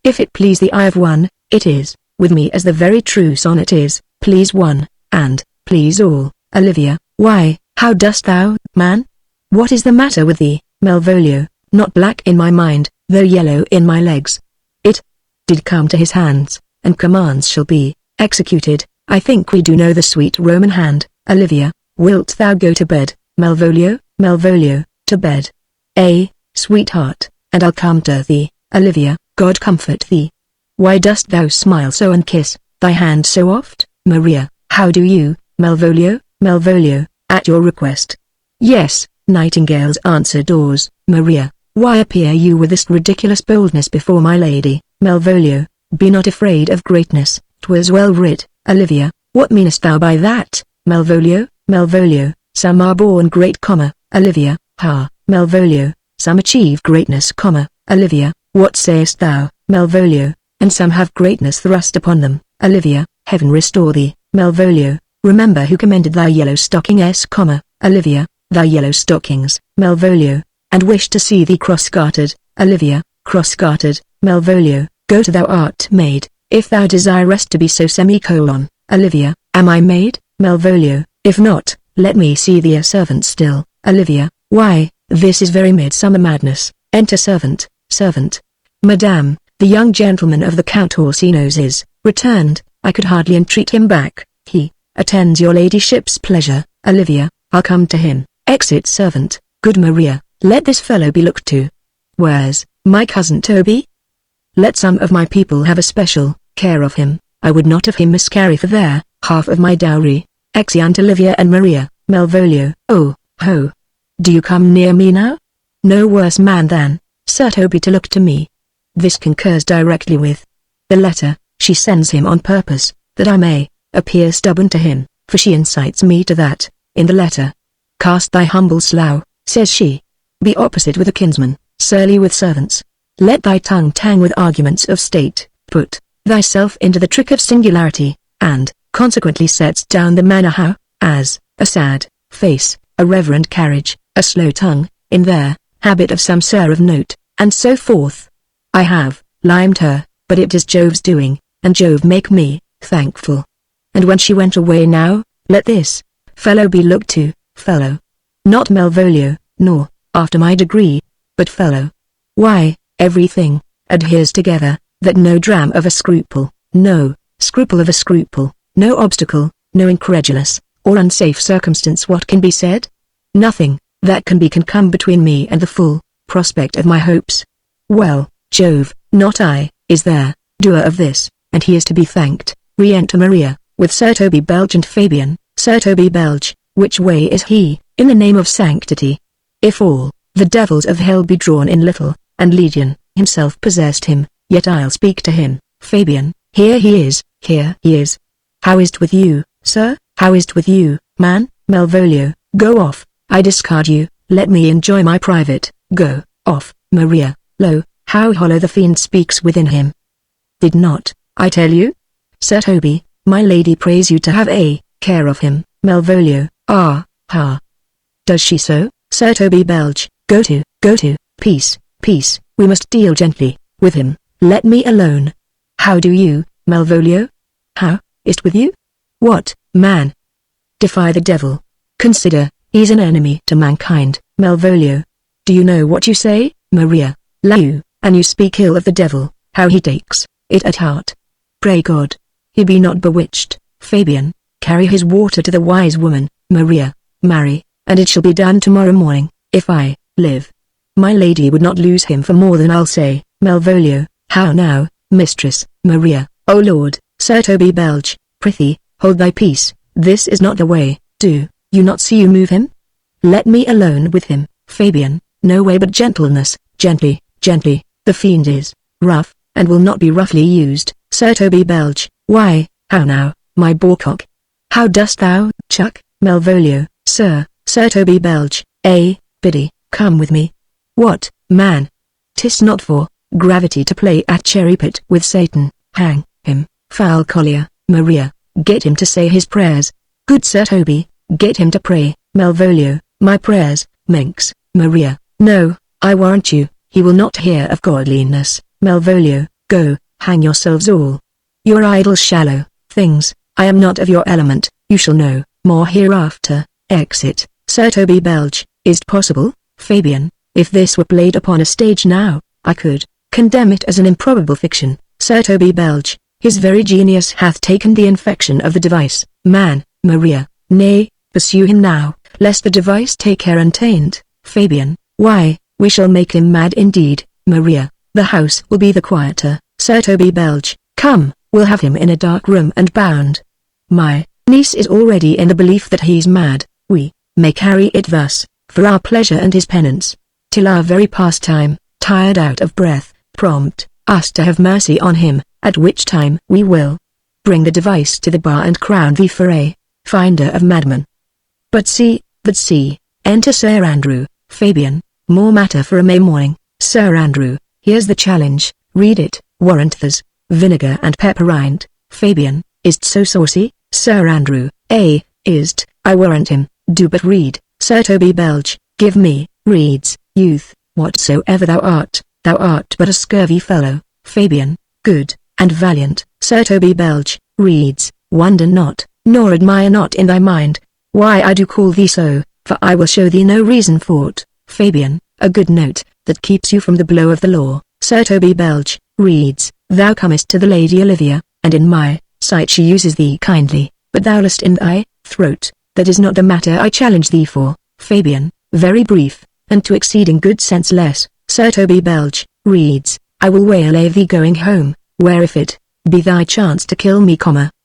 If it please the eye of one, it is, with me as the very true sonnet is, please one, and, please all. Olivia, why, how dost thou, man? What is the matter with thee? Malvolio, not black in my mind, though yellow in my legs. did come to his hands, and commands shall be executed. I think we do know the sweet Roman hand. Olivia, wilt thou go to bed? Malvolio, Malvolio, to bed. Sweetheart, and I'll come to thee. Olivia, God comfort thee. Why dost thou smile so and kiss thy hand so oft? Maria, how do you, Malvolio, Malvolio, at your request. Yes, nightingales answer doors. Maria, why appear you with this ridiculous boldness before my lady? Malvolio, be not afraid of greatness, 'twas well writ. Olivia, what meanest thou by that? Malvolio, Malvolio, some are born great, Olivia, ha, Malvolio, some achieve greatness, Olivia, what sayest thou? Malvolio, and some have greatness thrust upon them. Olivia, heaven restore thee. Malvolio, remember who commended thy yellow stockings, Olivia, thy yellow stockings. Malvolio, and wish to see thee cross-gartered. Olivia, cross-gartered. Malvolio, go to thou art maid, if thou desirest to be so. Olivia, am I maid? Malvolio, if not, let me see thee a servant still. Olivia, why, this is very midsummer madness. Enter servant. Servant. Madame, the young gentleman of the Count Orsino's is returned. I could hardly entreat him back. He attends your ladyship's pleasure. Olivia, I'll come to him. Exit servant. Good Maria, let this fellow be looked to. Where's my cousin Toby? Let some of my people have a special care of him. I would not have him miscarry for their half of my dowry. Exeunt Olivia and Maria. Malvolio, oh, ho. Do you come near me now? No worse man than Sir Toby to look to me. This concurs directly with the letter she sends him on purpose, that I may appear stubborn to him, for she incites me to that. In the letter, cast thy humble slough, says she. Be opposite with a kinsman, surly with servants. Let thy tongue tang with arguments of state, put thyself into the trick of singularity, and, consequently sets down the manner how, as, a sad face, a reverent carriage, a slow tongue, in their habit of some sir of note, and so forth. I have limed her, but it is Jove's doing, and Jove make me thankful. And when she went away now, let this fellow be looked to, fellow. Not Malvolio, nor, after my degree, but fellow. Why, everything adheres together, that no dram of a scruple, no scruple of a scruple, no obstacle, no incredulous, or unsafe circumstance. What can be said? Nothing that can come between me and the full prospect of my hopes. Well, Jove, not I, is there, doer of this, and he is to be thanked. Re-enter Maria, with Sir Toby Belge and Fabian. Sir Toby Belge, which way is he, in the name of sanctity? If all the devils of hell be drawn in little, and Legion himself possessed him, yet I'll speak to him. Fabian, here he is, here he is. How is't with you, sir? How is't with you, man? Malvolio, go off, I discard you, let me enjoy my private. Go off. Maria, lo, how hollow the fiend speaks within him. Did not I tell you? Sir Toby, my lady prays you to have a care of him. Malvolio, ah, ha. Does she so? Sir Toby Belge, go to, peace, peace, we must deal gently with him, let me alone. How do you, Malvolio? How is't with you? What, man? Defy the devil. Consider, he's an enemy to mankind. Malvolio, do you know what you say? Maria, la you, and you speak ill of the devil, how he takes it at heart. Pray God, he be not bewitched. Fabian, carry his water to the wise woman. Maria, marry, and it shall be done tomorrow morning, if I live. My lady would not lose him for more than I'll say. Malvolio, how now, mistress? Maria, O Lord. Sir Toby Belge, prithee, hold thy peace, this is not the way. Do you not see you move him? Let me alone with him. Fabian, no way but gentleness, gently, gently, the fiend is rough, and will not be roughly used. Sir Toby Belge, why, how now, my boarcock? How dost thou, chuck? Malvolio, Sir Toby Belge, biddy, come with me. What, man? 'Tis not for gravity to play at cherry pit with Satan. Hang him, foul collier. Maria, get him to say his prayers. Good Sir Toby, get him to pray. Malvolio, my prayers, minx. Maria, no, I warrant you, he will not hear of godliness. Malvolio, go, hang yourselves all. You are idle shallow things, I am not of your element, you shall know more hereafter. Exit. Sir Toby Belge, is't possible? Fabian, if this were played upon a stage now, I could condemn it as an improbable fiction. Sir Toby Belch, his very genius hath taken the infection of the device. Man, Maria, nay, pursue him now, lest the device take care untaint. Fabian, why, we shall make him mad indeed. Maria, the house will be the quieter. Sir Toby Belch, come, we'll have him in a dark room and bound. My niece is already in the belief that he's mad. We may carry it thus, for our pleasure and his penance, till our very pastime, tired out of breath, prompt us to have mercy on him, at which time we will bring the device to the bar and crown thee for a finder of madmen. But see, enter Sir Andrew. Fabian, more matter for a May morning. Sir Andrew, here's the challenge, read it. Warrant there's vinegar and pepper rind. Fabian, is't so saucy? Sir Andrew, is't, I warrant him. Do but read. Sir Toby Belch, give me, reads, youth, whatsoever thou art but a scurvy fellow. Fabian, good, and valiant. Sir Toby Belch, reads, wonder not, nor admire not in thy mind, why I do call thee so, for I will show thee no reason for't. Fabian, a good note, that keeps you from the blow of the law. Sir Toby Belch, reads, thou comest to the Lady Olivia, and in my sight she uses thee kindly, but thou lust in thy throat, that is not the matter I challenge thee for. Fabian, very brief, and to exceeding good sense less. Sir Toby Belch, reads, I will waylay thee going home, where if it be thy chance to kill me,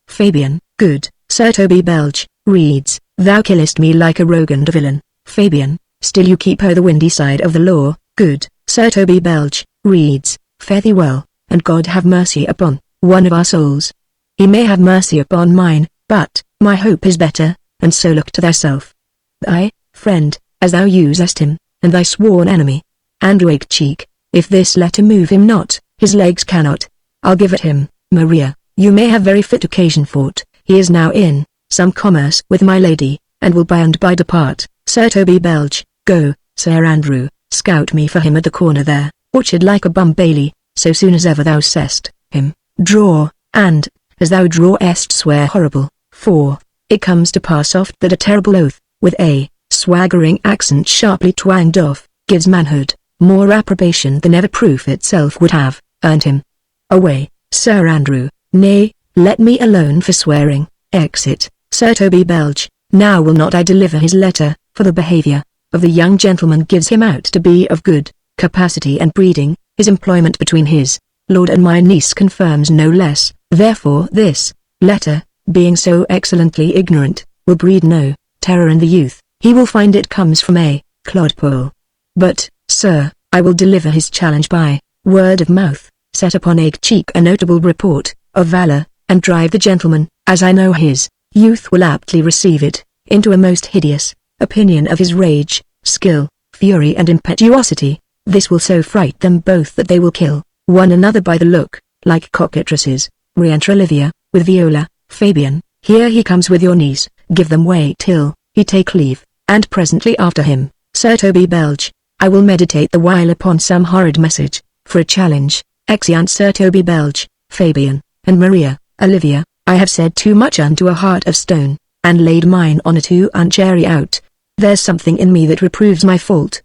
Fabian, good. Sir Toby Belch, reads, thou killest me like a rogue and a villain. Fabian, still you keep her the windy side of the law, good. Sir Toby Belch, reads, fare thee well, and God have mercy upon one of our souls. He may have mercy upon mine, but my hope is better, and so look to thyself. Thy friend, as thou usest him, and thy sworn enemy, Andrew Akecheek. If this letter move him not, his legs cannot. I'll give it him. Maria, you may have very fit occasion for't. He is now in some commerce with my lady, and will by and by depart. Sir Toby Belch, go, Sir Andrew, scout me for him at the corner there, orchard like a bum bailey, so soon as ever thou seest him, draw, and, as thou drawest swear horrible, for it comes to pass oft that a terrible oath, with a swaggering accent sharply twanged off, gives manhood more approbation than ever proof itself would have earned him. Away, Sir Andrew, nay, let me alone for swearing. Exit. Sir Toby Belch, now will not I deliver his letter, for the behaviour of the young gentleman gives him out to be of good capacity and breeding, his employment between his lord and my niece confirms no less, therefore this letter, being so excellently ignorant, will breed no terror in the youth. He will find it comes from a clodpole. But, sir, I will deliver his challenge by word of mouth, set upon Akecheek a notable report of valour, and drive the gentleman, as I know his youth will aptly receive it, into a most hideous opinion of his rage, skill, fury and impetuosity. This will so fright them both that they will kill one another by the look, like cockatrices. Re-enter Olivia, with Viola. Fabian, here he comes with your niece, give them way till he take leave, and presently after him, Sir Toby Belch, I will meditate the while upon some horrid message, for a challenge. Exeunt Sir Toby Belch, Fabian, and Maria. Olivia, I have said too much unto a heart of stone, and laid mine honour too unchary out. There's something in me that reproves my fault.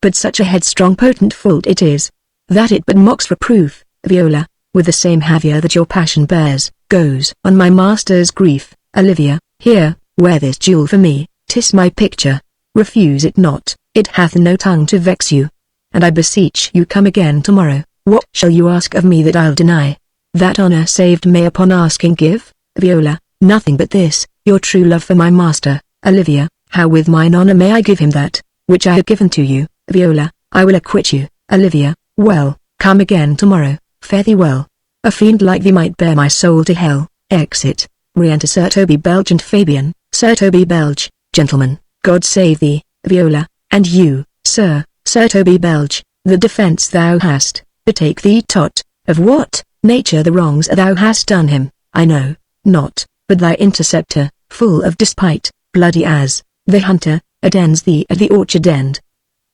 But such a headstrong potent fault it is, that it but mocks reproof. Viola, with the same haviour that your passion bears, goes on my master's grief. Olivia, here, wear this jewel for me, 'tis my picture. Refuse it not, it hath no tongue to vex you. And I beseech you come again tomorrow. What shall you ask of me that I'll deny? That honour saved may upon asking give? Viola, nothing but this, your true love for my master. Olivia, how with mine honour may I give him that, which I have given to you? Viola, I will acquit you. Olivia, well, come again tomorrow, fare thee well. A fiend like thee might bear my soul to hell. Exit. Re-enter Sir Toby Belch and Fabian. Sir Toby Belch, gentlemen, God save thee. Viola, and you, sir. Sir Toby Belch, the defence thou hast, betake thee tot, of what nature the wrongs thou hast done him, I know not, but thy interceptor, full of despite, bloody as the hunter, attends thee at the orchard end.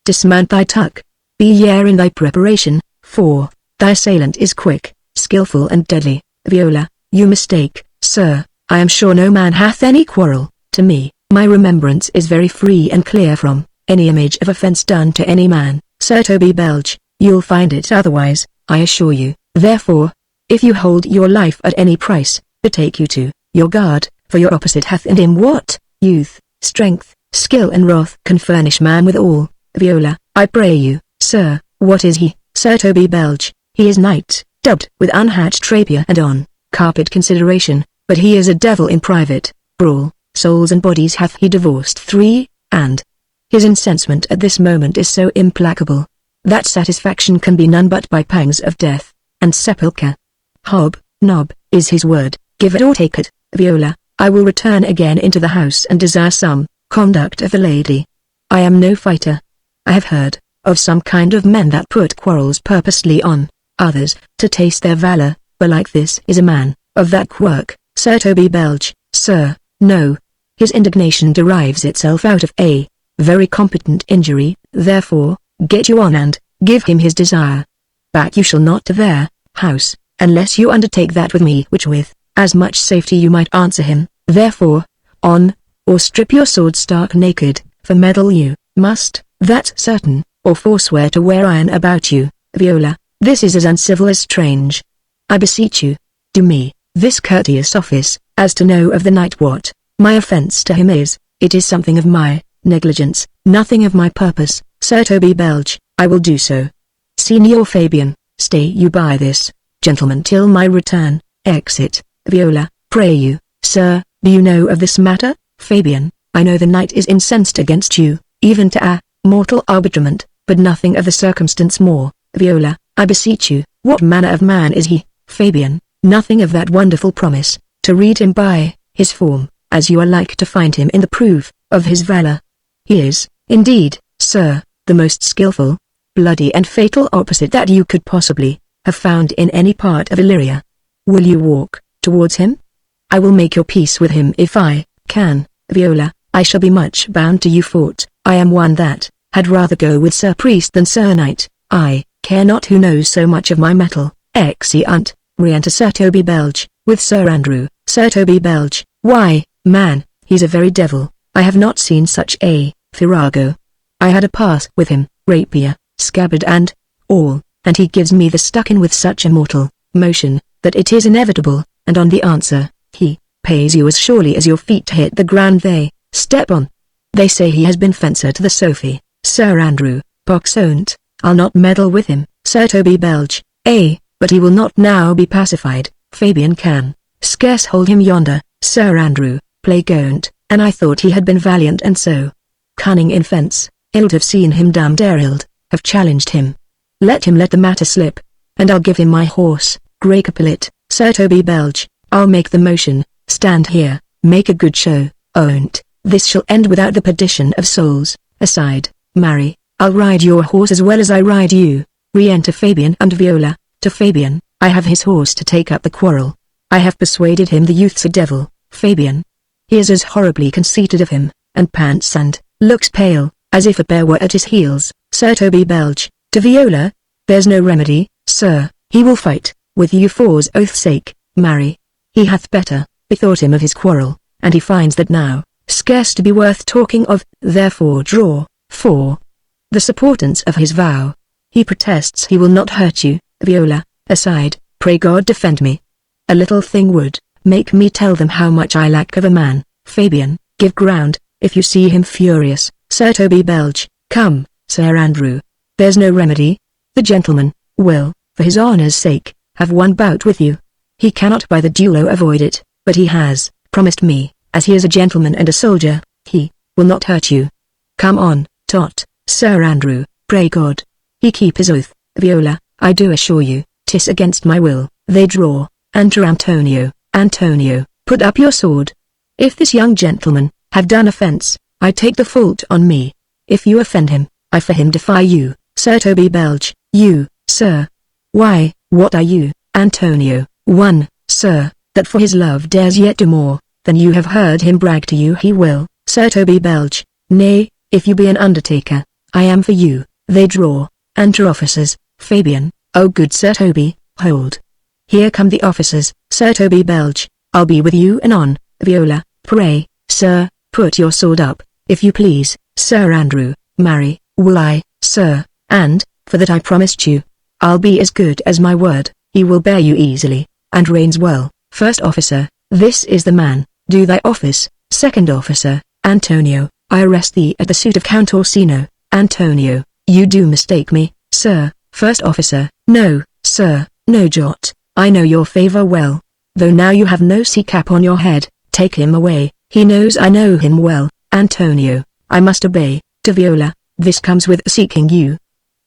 Dismount thy tuck, be yare in thy preparation, for thy assailant is quick, skilful and deadly. Viola, you mistake, sir, I am sure no man hath any quarrel. To me, my remembrance is very free and clear from any image of offence done to any man. Sir Toby Belch, you'll find it otherwise, I assure you. Therefore, If you hold your life at any price, betake you to your guard, for your opposite hath in him what youth, strength, skill and wrath can furnish man with all. Viola, I pray you, sir, what is he? Sir Toby Belge, he is knight, dubbed with unhatched rapier and on carpet consideration, but he is a devil in private brawl, souls and bodies hath he divorced 3, and his incensement at this moment is so implacable, that satisfaction can be none but by pangs of death, and sepulchre. Hob, nob, is his word, give it or take it. Viola, I will return again into the house and desire some conduct of the lady. I am no fighter. I have heard of some kind of men that put quarrels purposely on others, to taste their valor, but like this is a man of that quirk. Sir Toby Belge, sir, no. His indignation derives itself out of a very competent injury, therefore, get you on and give him his desire. Back you shall not to their house, unless you undertake that with me which with as much safety you might answer him, therefore, on, or strip your sword stark naked, for meddle you must, that's certain, or forswear to wear iron about you. Viola, this is as uncivil as strange. I beseech you, do me this courteous office, as to know of the knight what my offence to him is. It is something of my negligence, nothing of my purpose. Sir Toby Belge, I will do so. Senior Fabian, stay you by this gentleman till my return. Exit. Viola, pray you, sir, do you know of this matter? Fabian, I know the knight is incensed against you, even to a mortal arbitrament, but nothing of the circumstance more. Viola, I beseech you, what manner of man is he? Fabian, nothing of that wonderful promise, to read him by his form, as you are like to find him in the proof of his valor. He is, indeed, sir, the most skilful, bloody and fatal opposite that you could possibly have found in any part of Illyria. Will you walk towards him? I will make your peace with him if I can. Viola, I shall be much bound to you fort. I am one that had rather go with Sir Priest than Sir Knight. I care not who knows so much of my mettle. Exeunt. Re-enter Sir Toby Belge, with Sir Andrew. Sir Toby Belge, why, man, he's a very devil. I have not seen such a virago. I had a pass with him, rapier, scabbard and all, and he gives me the stuck-in with such a mortal motion, that it is inevitable, and on the answer, he pays you as surely as your feet hit the ground they step on. They say he has been fencer to the Sophie. Sir Andrew, pox on't, I'll not meddle with him. Sir Toby Belge, but he will not now be pacified. Fabian can scarce hold him yonder. Sir Andrew, plague on't, and I thought he had been valiant and so cunning in fence, ill'd have seen him damned ere ill'd have challenged him. Let him let the matter slip, and I'll give him my horse. Grey Capulet, Sir Toby Belge, I'll make the motion. Stand here, make a good show. On't, this shall end without the perdition of souls. Aside, marry, I'll ride your horse as well as I ride you. Re-enter Fabian and Viola. To Fabian, I have his horse to take up the quarrel. I have persuaded him the youth's a devil. Fabian, he is as horribly conceited of him, and pants and looks pale, as if a bear were at his heels. Sir Toby Belge, to Viola, there's no remedy, sir, he will fight with you for's oath's sake. Marry, he hath better bethought him of his quarrel, and he finds that now scarce to be worth talking of, therefore draw for the supportance of his vow. He protests he will not hurt you. Viola, aside, pray God defend me. A little thing would make me tell them how much I lack of a man. Fabian, give ground, if you see him furious. Sir Toby Belge, come, Sir Andrew, there's no remedy. The gentleman will, for his honour's sake, have one bout with you. He cannot by the duello avoid it, but he has promised me, as he is a gentleman and a soldier, he will not hurt you. Come on, Tot. Sir Andrew, pray God he keep his oath. Viola, I do assure you, 'tis against my will. They draw. Enter Antonio. Antonio, put up your sword. If this young gentleman have done offence, I take the fault on me. If you offend him, I for him defy you. Sir Toby Belge, you, sir. Why, what are you? Antonio, one, sir, that for his love dares yet do more than you have heard him brag to you he will. Sir Toby Belge, nay, if you be an undertaker, I am for you. They draw. Enter officers. Fabian, oh good Sir Toby, hold. Here come the officers. Sir Toby Belge, I'll be with you anon. Viola, pray, sir, put your sword up, if you please. Sir Andrew, marry, will I, sir, and, for that I promised you, I'll be as good as my word. he will bear you easily, and reigns well. First officer, this is the man, do thy office. Second officer, Antonio, I arrest thee at the suit of Count Orsino. Antonio, you do mistake me, sir. First officer, no, sir, no jot, I know your favor well. Though now you have no sea cap on your head, take him away, he knows I know him well. Antonio, I must obey. To Viola, this comes with seeking you.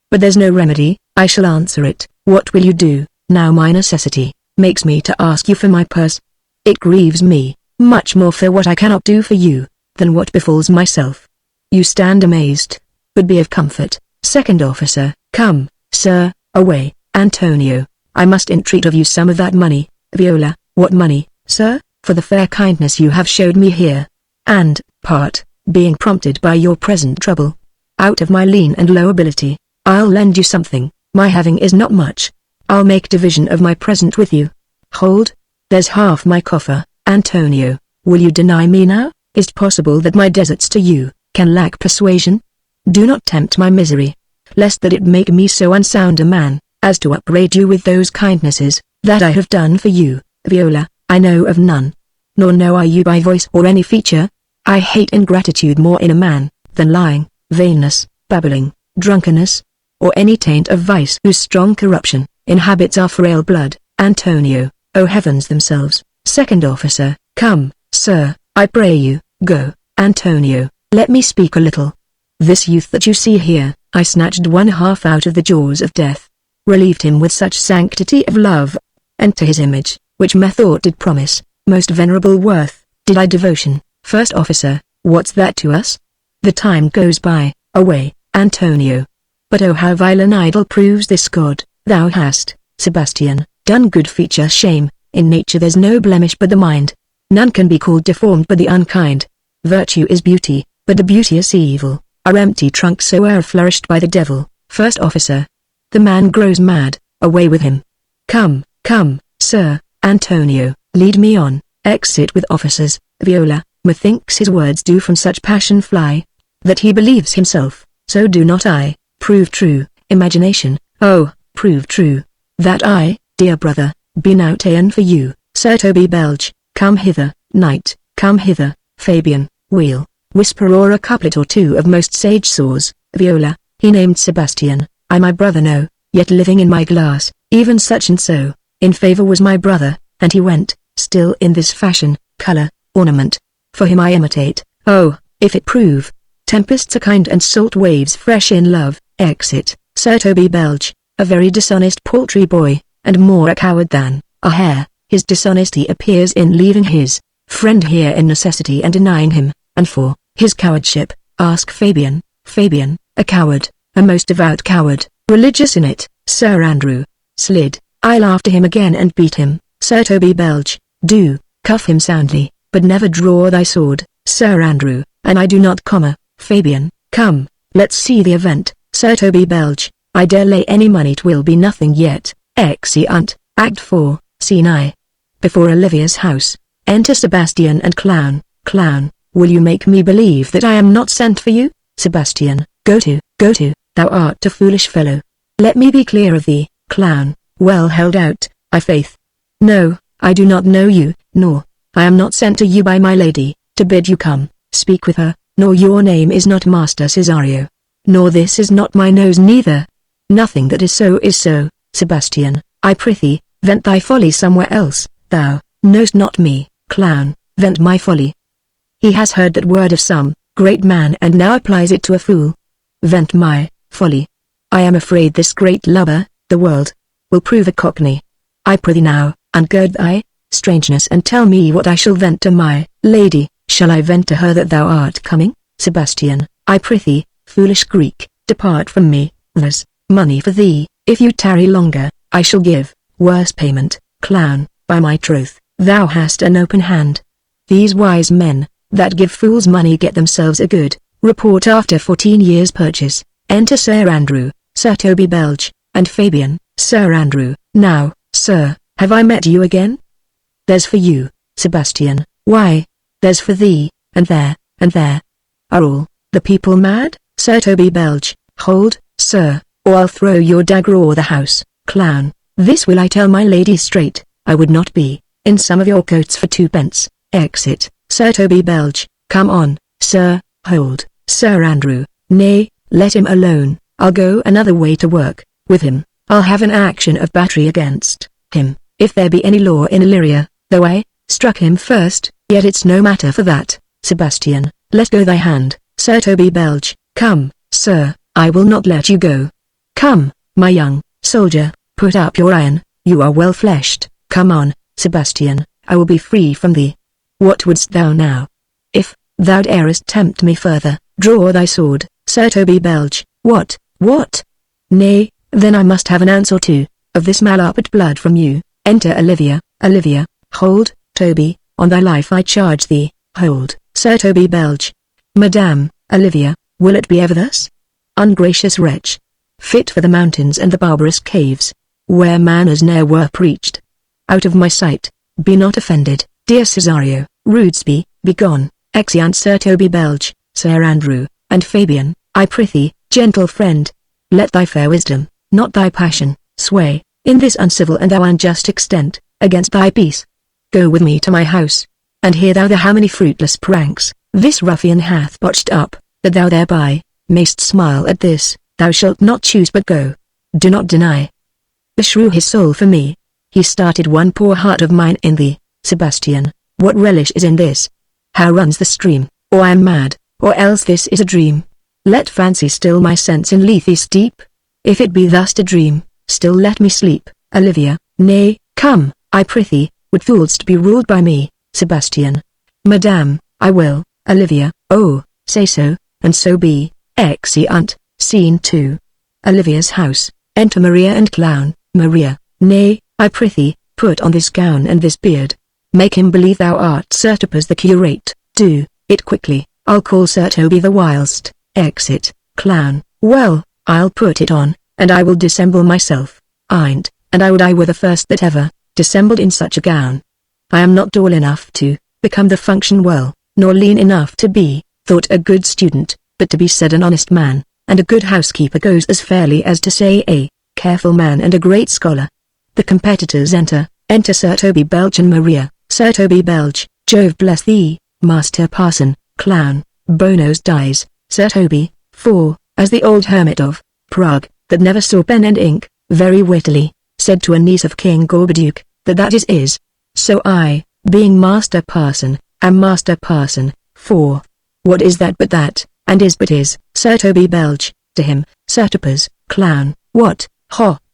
But there's no remedy, I shall answer it. What will you do, now my necessity makes me to ask you for my purse? It grieves me, much more for what I cannot do for you, than what befalls myself. You stand amazed, but be of comfort. Second officer, come, sir, away. Antonio, I must entreat of you some of that money. Viola, what money, sir? For the fair kindness you have showed me here. And, part, being prompted by your present trouble. Out of my lean and low ability, I'll lend you something, my having is not much. I'll make division of my present with you. Hold, there's half my coffer. Antonio, will you deny me now? Is't possible that my deserts to you can lack persuasion? Do not tempt my misery, lest that it make me so unsound a man, as to upbraid you with those kindnesses that I have done for you. Viola, I know of none, nor know I you by voice or any feature. I hate ingratitude more in a man, than lying, vainness, babbling, drunkenness, or any taint of vice whose strong corruption inhabits our frail blood. Antonio, O heavens themselves. Second officer, come, sir, I pray you, go. Antonio, let me speak a little. This youth that you see here, I snatched one half out of the jaws of death, relieved him with such sanctity of love, and to his image, which methought did promise, most venerable worth, did I devotion. First officer, what's that to us? The time goes by, away, Antonio. But oh how vile and idle proves this god. Thou hast, Sebastian, done good feature shame. In nature there's no blemish but the mind. None can be called deformed but the unkind. Virtue is beauty, but the beauteous evil. Our empty trunk so e'er flourished by the devil. First officer, the man grows mad, away with him. Come, come, sir. Antonio, lead me on. Exit with officers. Viola, methinks his words do from such passion fly, that he believes himself, so do not I. Prove true, imagination, oh, prove true, that I, dear brother, be now ta'en for you. Sir Toby Belge, come hither. Knight, come hither. Fabian, wheel, whisper or a couplet or two of most sage saws. Viola, he named Sebastian, I my brother know, yet living in my glass, even such and so, in favor was my brother, and he went, still in this fashion, color, ornament, for him I imitate. Oh, if it prove, tempests are kind and salt waves fresh in love. Exit. Sir Toby Belge, a very dishonest paltry boy, and more a coward than a hare. His dishonesty appears in leaving his friend here in necessity and denying him, and for his cowardship, ask Fabian. Fabian, a coward, a most devout coward, religious in it. Sir Andrew, slid, I'll after him again and beat him. Sir Toby Belge, do, cuff him soundly, but never draw thy sword. Sir Andrew, and I do not. Fabian, come, let's see the event. Sir Toby Belge, I dare lay any money 'twill be nothing yet. Exeunt, Act 4, Scene I. Before Olivia's house, enter Sebastian and Clown. Clown, will you make me believe that I am not sent for you? Sebastian, go to, thou art a foolish fellow. Let me be clear of thee. Clown, well held out, I faith. No, I do not know you, nor, I am not sent to you by my lady, to bid you come, speak with her, nor your name is not Master Cesario. Nor this is not my nose neither. Nothing that is so is so. Sebastian, I prithee, vent thy folly somewhere else. Thou knowst not me. Clown, vent my folly. He has heard that word of some great man and now applies it to a fool. Vent my folly. I am afraid this great lubber, the world, will prove a cockney. I prithee now, ungird thy strangeness and tell me what I shall vent to my lady. Shall I vent to her that thou art coming? Sebastian, I prithee, foolish Greek, depart from me. There's money for thee. If you tarry longer, I shall give worse payment. Clown, by my troth, thou hast an open hand. These wise men, that give fools money get themselves a good report after 14 years' purchase. Enter Sir Andrew, Sir Toby Belge, and Fabian. Sir Andrew, now, sir, have I met you again? There's for you, Sebastian. Why, there's for thee, and there. Are all the people mad? Sir Toby Belge, hold, sir, or I'll throw your dagger o'er the house. Clown, This will I tell my lady straight, I would not be, in some of your coats for 2 pence. Exit. Sir Toby Belch, come on, sir. Hold, Sir Andrew. Nay, let him alone. I'll go another way to work with him. I'll have an action of battery against him, if there be any law in Illyria, though I struck him first. Yet it's no matter for that. Sebastian, let go thy hand. Sir Toby Belch, come, sir, I will not let you go. Come, my young soldier, put up your iron, you are well fleshed. Come on, Sebastian, I will be free from thee. What wouldst thou now? If thou darest tempt me further, draw thy sword. Sir Toby Belch, what? Nay, then I must have an ounce or two of this malapert blood from you. Enter Olivia. Olivia, hold, Toby, on thy life I charge thee. Hold, Sir Toby Belch. Madame, Olivia, will it be ever thus? Ungracious wretch, fit for the mountains and the barbarous caves, where manners ne'er were preached. Out of my sight, be not offended, dear Cesario. Rudesby, begone. Exeunt Sir Toby Belch, Sir Andrew, and Fabian. I prithee, gentle friend, let thy fair wisdom, not thy passion, sway, in this uncivil and thou unjust extent, against thy peace. Go with me to my house, and hear thou the how many fruitless pranks this ruffian hath botched up, that thou thereby mayst smile at this. Thou shalt not choose but go. Do not deny. Beshrew his soul for me. He started one poor heart of mine in thee. Sebastian, what relish is in this? How runs the stream? Or I am mad, or else this is a dream. Let fancy still my sense in Lethe steep. If it be thus a dream, still let me sleep. Olivia, nay, come, I prithee, would fools to be ruled by me. Sebastian, Madame, I will. Olivia, oh, say so, and so be. Exeunt. Scene 2. Olivia's house. Enter Maria and Clown. Maria, nay, I prithee, put on this gown and this beard. Make him believe thou art Certipus the curate. Do it quickly, I'll call Sir Toby the whilst. Exit. Clown, well, I'll put it on, and I will dissemble myself. And I would I were the first that ever dissembled in such a gown. I am not tall enough to become the function well, nor lean enough to be thought a good student, but to be said an honest man, and a good housekeeper goes as fairly as to say a careful man and a great scholar. The competitors enter Sir Toby Belch and Maria. Sir Toby Belch, Jove bless thee, Master Parson. Clown, Bonos dies. Sir Toby, for, as the old hermit of Prague, that never saw pen and ink, very wittily, said to a niece of King Gorboduc, that is. So I, being Master Parson, am Master Parson, for, what is that but that, and is but is. Sir Toby Belch, to him, Certipus. Clown, what,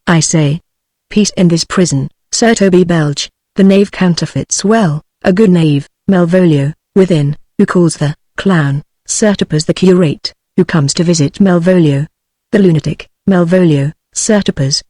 I say. Peace in this prison. Sir Toby Belch, the knave counterfeits well, a good knave. Malvolio, within, who calls the clown, Certipus the curate, who comes to visit Malvolio. The lunatic, Malvolio, Certipus,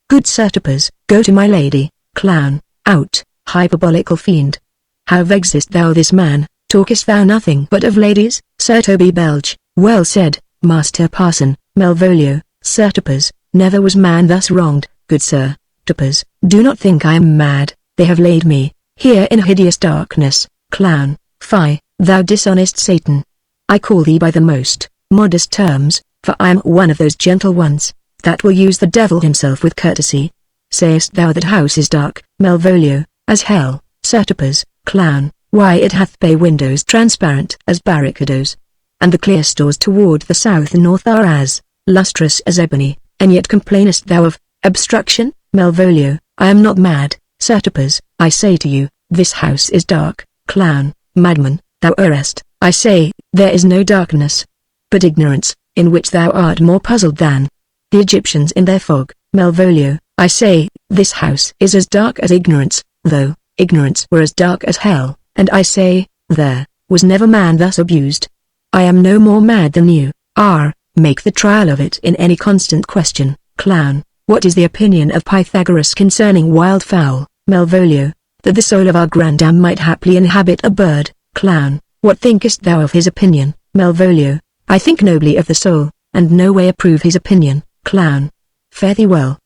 good Certipus, go to my lady. Clown, out, hyperbolical fiend. How vexest thou this man, talkest thou nothing but of ladies? Sir Toby Belch, well said, Master Parson. Malvolio, Certipus, never was man thus wronged. Good Sir Certipus, do not think I am mad, they have laid me here in hideous darkness. Clown, fie, thou dishonest Satan. I call thee by the most modest terms, for I am one of those gentle ones that will use the devil himself with courtesy. Sayest thou that house is dark? Malvolio, as hell. Certipus. Clown, why it hath bay windows transparent as barricadoes, and the clear stores toward the south and north are as lustrous as ebony, and yet complainest thou of obstruction? Malvolio, I am not mad. Certipus, I say to you, this house is dark. Clown, madman, thou errest. I say, there is no darkness, but ignorance, in which thou art more puzzled than the Egyptians in their fog. Malvolio, I say, this house is as dark as ignorance, though ignorance were as dark as hell, and I say, there was never man thus abused. I am no more mad than you are. Make the trial of it in any constant question. Clown, what is the opinion of Pythagoras concerning wild fowl? Malvolio, that the soul of our grandam might haply inhabit a bird. Clown, what thinkest thou of his opinion? Malvolio, I think nobly of the soul, and no way approve his opinion. Clown, fare thee well.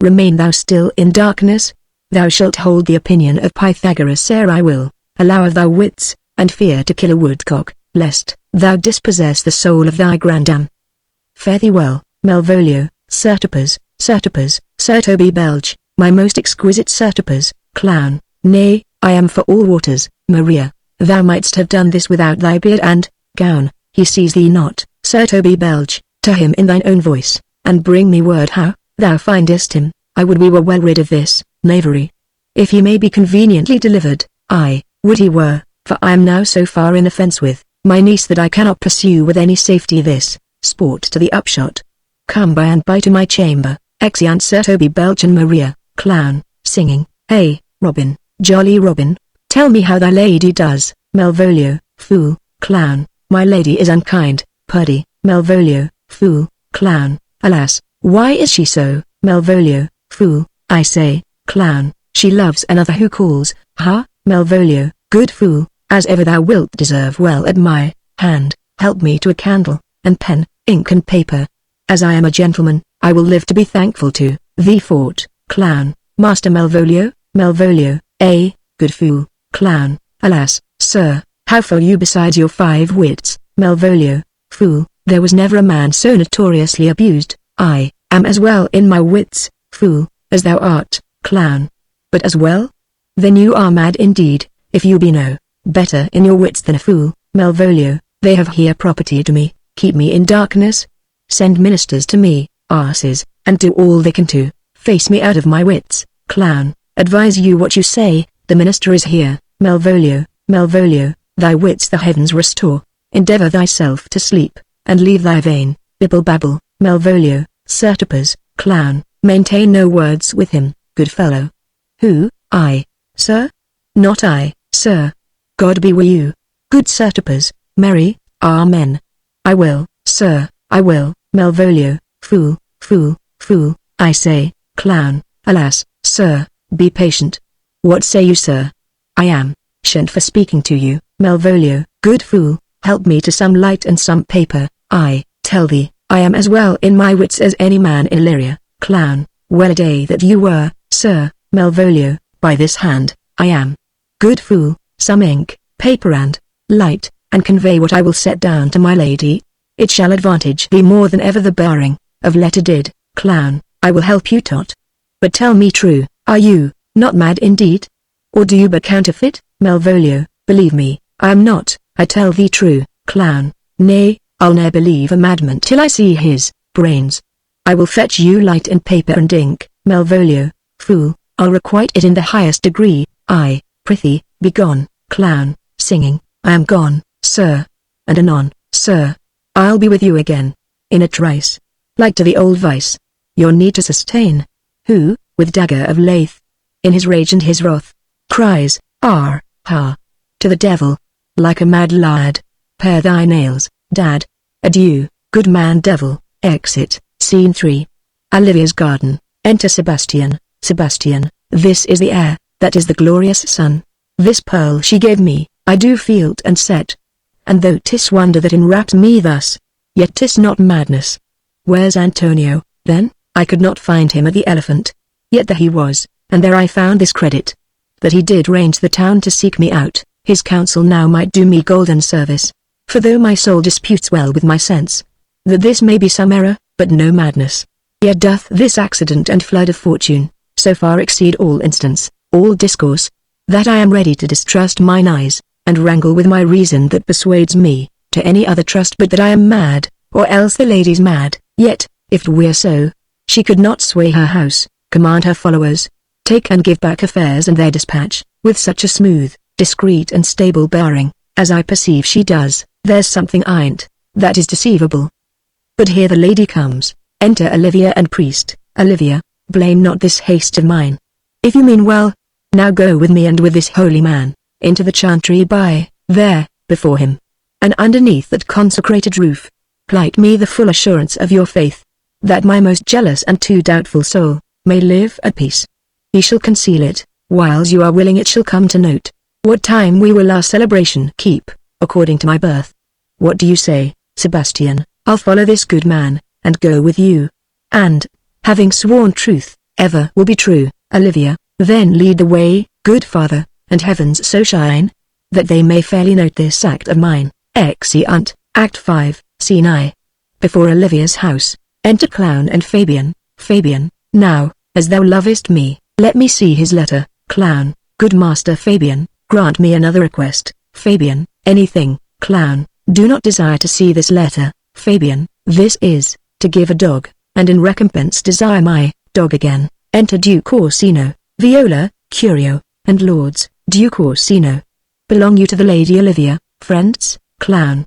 Remain thou still in darkness. Thou shalt hold the opinion of Pythagoras ere I will allow of thy wits, and fear to kill a woodcock, lest thou dispossess the soul of thy grandam. Fare thee well, Malvolio. Certipus, Sir Toby Belch, my most exquisite Sir Topers, clown, nay, I am for all waters, Maria, thou mightst have done this without thy beard and gown, he sees thee not, Sir Toby Belch, to him in thine own voice, and bring me word how thou findest him. I would we were well rid of this knavery. If he may be conveniently delivered, I would he were, for I am now so far in offence with my niece that I cannot pursue with any safety this sport to the upshot. Come by and by to my chamber. Exeunt Sir Toby Belch and Maria, clown, singing, hey, Robin, jolly Robin, tell me how thy lady does. Malvolio, fool, clown, my lady is unkind. Purdy, Malvolio, fool, clown, alas, why is she so? Malvolio, fool, I say, clown, she loves another who calls, ha, Malvolio, good fool, as ever thou wilt deserve well at my hand, help me to a candle, and pen, ink and paper. As I am a gentleman, I will live to be thankful to thee fort, clown, Master Malvolio, Malvolio, good fool, clown, alas, sir, how fare you besides your 5 wits? Malvolio, fool, there was never a man so notoriously abused. I am as well in my wits, fool, as thou art, clown. But as well? Then you are mad indeed, if you be no better in your wits than a fool. Malvolio, they have here property to me, keep me in darkness, send ministers to me, arses, and do all they can to face me out of my wits. Clown, advise you what you say, the minister is here. Malvolio, Malvolio, thy wits the heavens restore, endeavor thyself to sleep, and leave thy vain bibble-babble. Malvolio, Sir Topers, clown, maintain no words with him, good fellow. Who, I, sir? Not I, sir. God be with you. Good Sir Topers, merry, amen. I will, sir, I will. Malvolio, fool, fool, fool, I say, clown, alas, sir, be patient. What say you, sir? I am shan't for speaking to you. Malvolio, good fool, help me to some light and some paper. I tell thee, I am as well in my wits as any man in Illyria. Clown, well a day that you were, sir. Malvolio, by this hand, I am. Good fool, some ink, paper and light, and convey what I will set down to my lady. It shall advantage thee more than ever the bearing of letter did. Clown, I will help you tot. But tell me true, are you not mad indeed? Or do you but counterfeit? Malvolio, believe me, I am not, I tell thee true. Clown, nay, I'll ne'er believe a madman till I see his brains. I will fetch you light and paper and ink. Malvolio, fool, I'll requite it in the highest degree. I, prithee, be gone. Clown, singing, I am gone, sir. And anon, sir, I'll be with you again, in a trice. Like to the old vice, your need to sustain. Who, with dagger of Lath, in his rage and his wrath, cries, ha, to the devil, like a mad lad, pare thy nails, dad. Adieu, good man devil. Exit. Scene 3. Olivia's garden. Enter Sebastian. Sebastian, this is the air, that is the glorious sun. This pearl she gave me, I do feel and set. And though 'tis wonder that enwraps me thus, yet 'tis not madness. Where's Antonio, then? I could not find him at the Elephant. Yet there he was, and there I found this credit, that he did range the town to seek me out. His counsel now might do me golden service. For though my soul disputes well with my sense, that this may be some error, but no madness, yet doth this accident and flood of fortune so far exceed all instance, all discourse, that I am ready to distrust mine eyes, and wrangle with my reason that persuades me to any other trust but that I am mad, or else the lady's mad. Yet, if it were so, she could not sway her house, command her followers, take and give back affairs and their dispatch, with such a smooth, discreet and stable bearing, as I perceive she does. There's something in't that is deceivable. But here the lady comes. Enter Olivia and priest. Olivia, blame not this haste of mine. If you mean well, now go with me and with this holy man, into the chantry by, there, before him. And underneath that consecrated roof, plight me the full assurance of your faith, that my most jealous and too doubtful soul, may live at peace. He shall conceal it, whiles you are willing it shall come to note, what time we will our celebration keep, according to my birth. What do you say, Sebastian? I'll follow this good man, and go with you. And, having sworn truth, ever will be true. Olivia, then lead the way, good father, and heavens so shine, that they may fairly note this act of mine. Exeunt, Act 5, Scene I. Before Olivia's house, enter Clown and Fabian. Fabian, now, as thou lovest me. Let me see his letter. Clown. Good Master Fabian, grant me another request. Fabian, anything. Clown. Do not desire to see this letter, Fabian. This is, to give a dog, and in recompense desire my dog again. Enter Duke Orsino, Viola, Curio, and Lords. Duke Orsino. Belong you to the Lady Olivia, friends? Clown.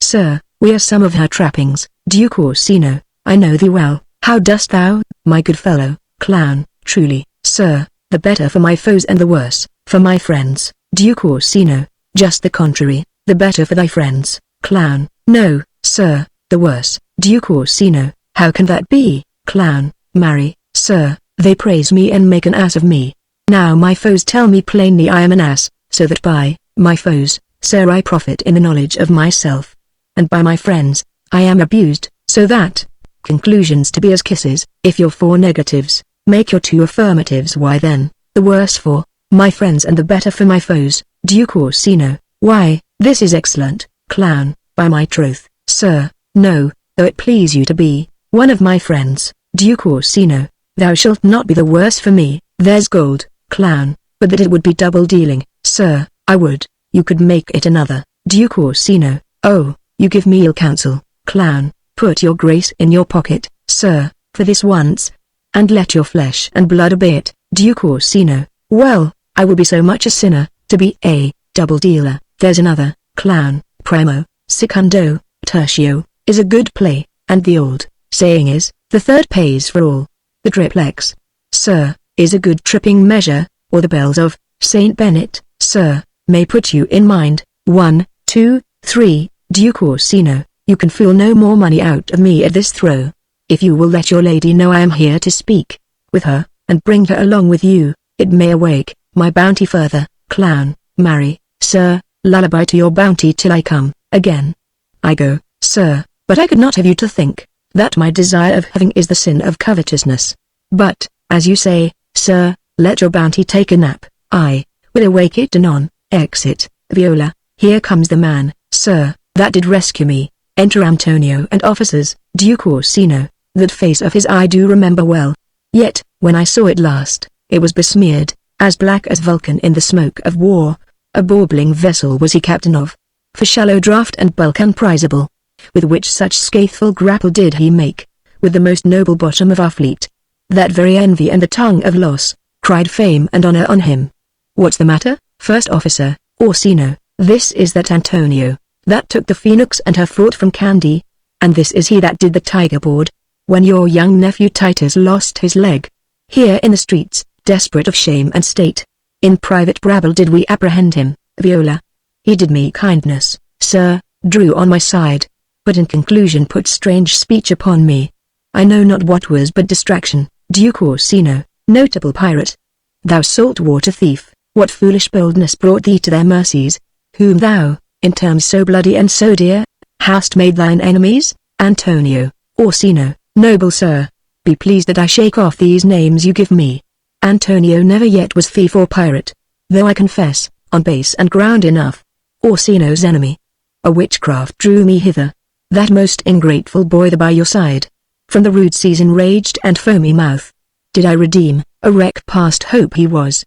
Sir, we are some of her trappings. Duke Orsino. I know thee well. How dost thou, my good fellow? Clown. Truly, sir, the better for my foes and the worse for my friends. Duke Orsino. Just the contrary, the better for thy friends. Clown. No, sir, the worse. Duke Orsino. How can that be? Clown. Marry, sir, they praise me and make an ass of me. Now my foes tell me plainly I am an ass, so that by my foes, sir, I profit in the knowledge of myself. And by my friends, I am abused, so that conclusions to be as kisses. If your 4 negatives make your 2 affirmatives, why then, the worse for my friends and the better for my foes. Duke Orsino. Why, this is excellent. Clown. By my troth, sir, no, though it please you to be one of my friends. Duke Orsino. Thou shalt not be the worse for me. There's gold. Clown. But that it would be double dealing, sir. I would, you could make it another. Duke Orsino. Oh, you give me ill counsel. Clown. Put your grace in your pocket, sir, for this once, and let your flesh and blood obey it. Duke Orsino. Well, I will be so much a sinner, to be a double dealer. There's another. Clown. Primo, secundo, tertio, is a good play, and the old saying is, the third pays for all. The triplex, sir, is a good tripping measure, or the bells of Saint Bennet, sir, may put you in mind. 1, 2, 3. Duke Orsino. You can fool no more money out of me at this throw. If you will let your lady know I am here to speak with her, and bring her along with you, it may awake my bounty further. Clown. Marry, sir, lullaby to your bounty till I come again. I go, sir, but I could not have you to think that my desire of having is the sin of covetousness. But, as you say, sir, let your bounty take a nap. I will awake it anon. Exit. Viola. Here comes the man, sir, that did rescue me. Enter Antonio and officers. Duke Orsino. That face of his I do remember well. Yet, when I saw it last, it was besmeared, as black as Vulcan in the smoke of war. A bawbling vessel was he captain of, for shallow draught and bulk unprizable, with which such scatheful grapple did he make, with the most noble bottom of our fleet. That very envy and the tongue of loss, cried fame and honor on him. What's the matter, first officer? Orsino. This is that Antonio, that took the Phoenix and her fraught from Candy, and this is he that did the tiger board, when your young nephew Titus lost his leg. Here in the streets, desperate of shame and state, in private brabble did we apprehend him. Viola. He did me kindness, sir, drew on my side, but in conclusion put strange speech upon me. I know not what was but distraction. Duke Orsino. Notable pirate. Thou salt-water thief, what foolish boldness brought thee to their mercies, whom thou, in terms so bloody and so dear, hast made thine enemies? Antonio. Orsino. Noble sir, be pleased that I shake off these names you give me. Antonio never yet was thief or pirate, though I confess, on base and ground enough. Orsino's enemy. A witchcraft drew me hither. That most ingrateful boy by your side. From the rude seas enraged and foamy mouth, did I redeem, a wreck past hope he was.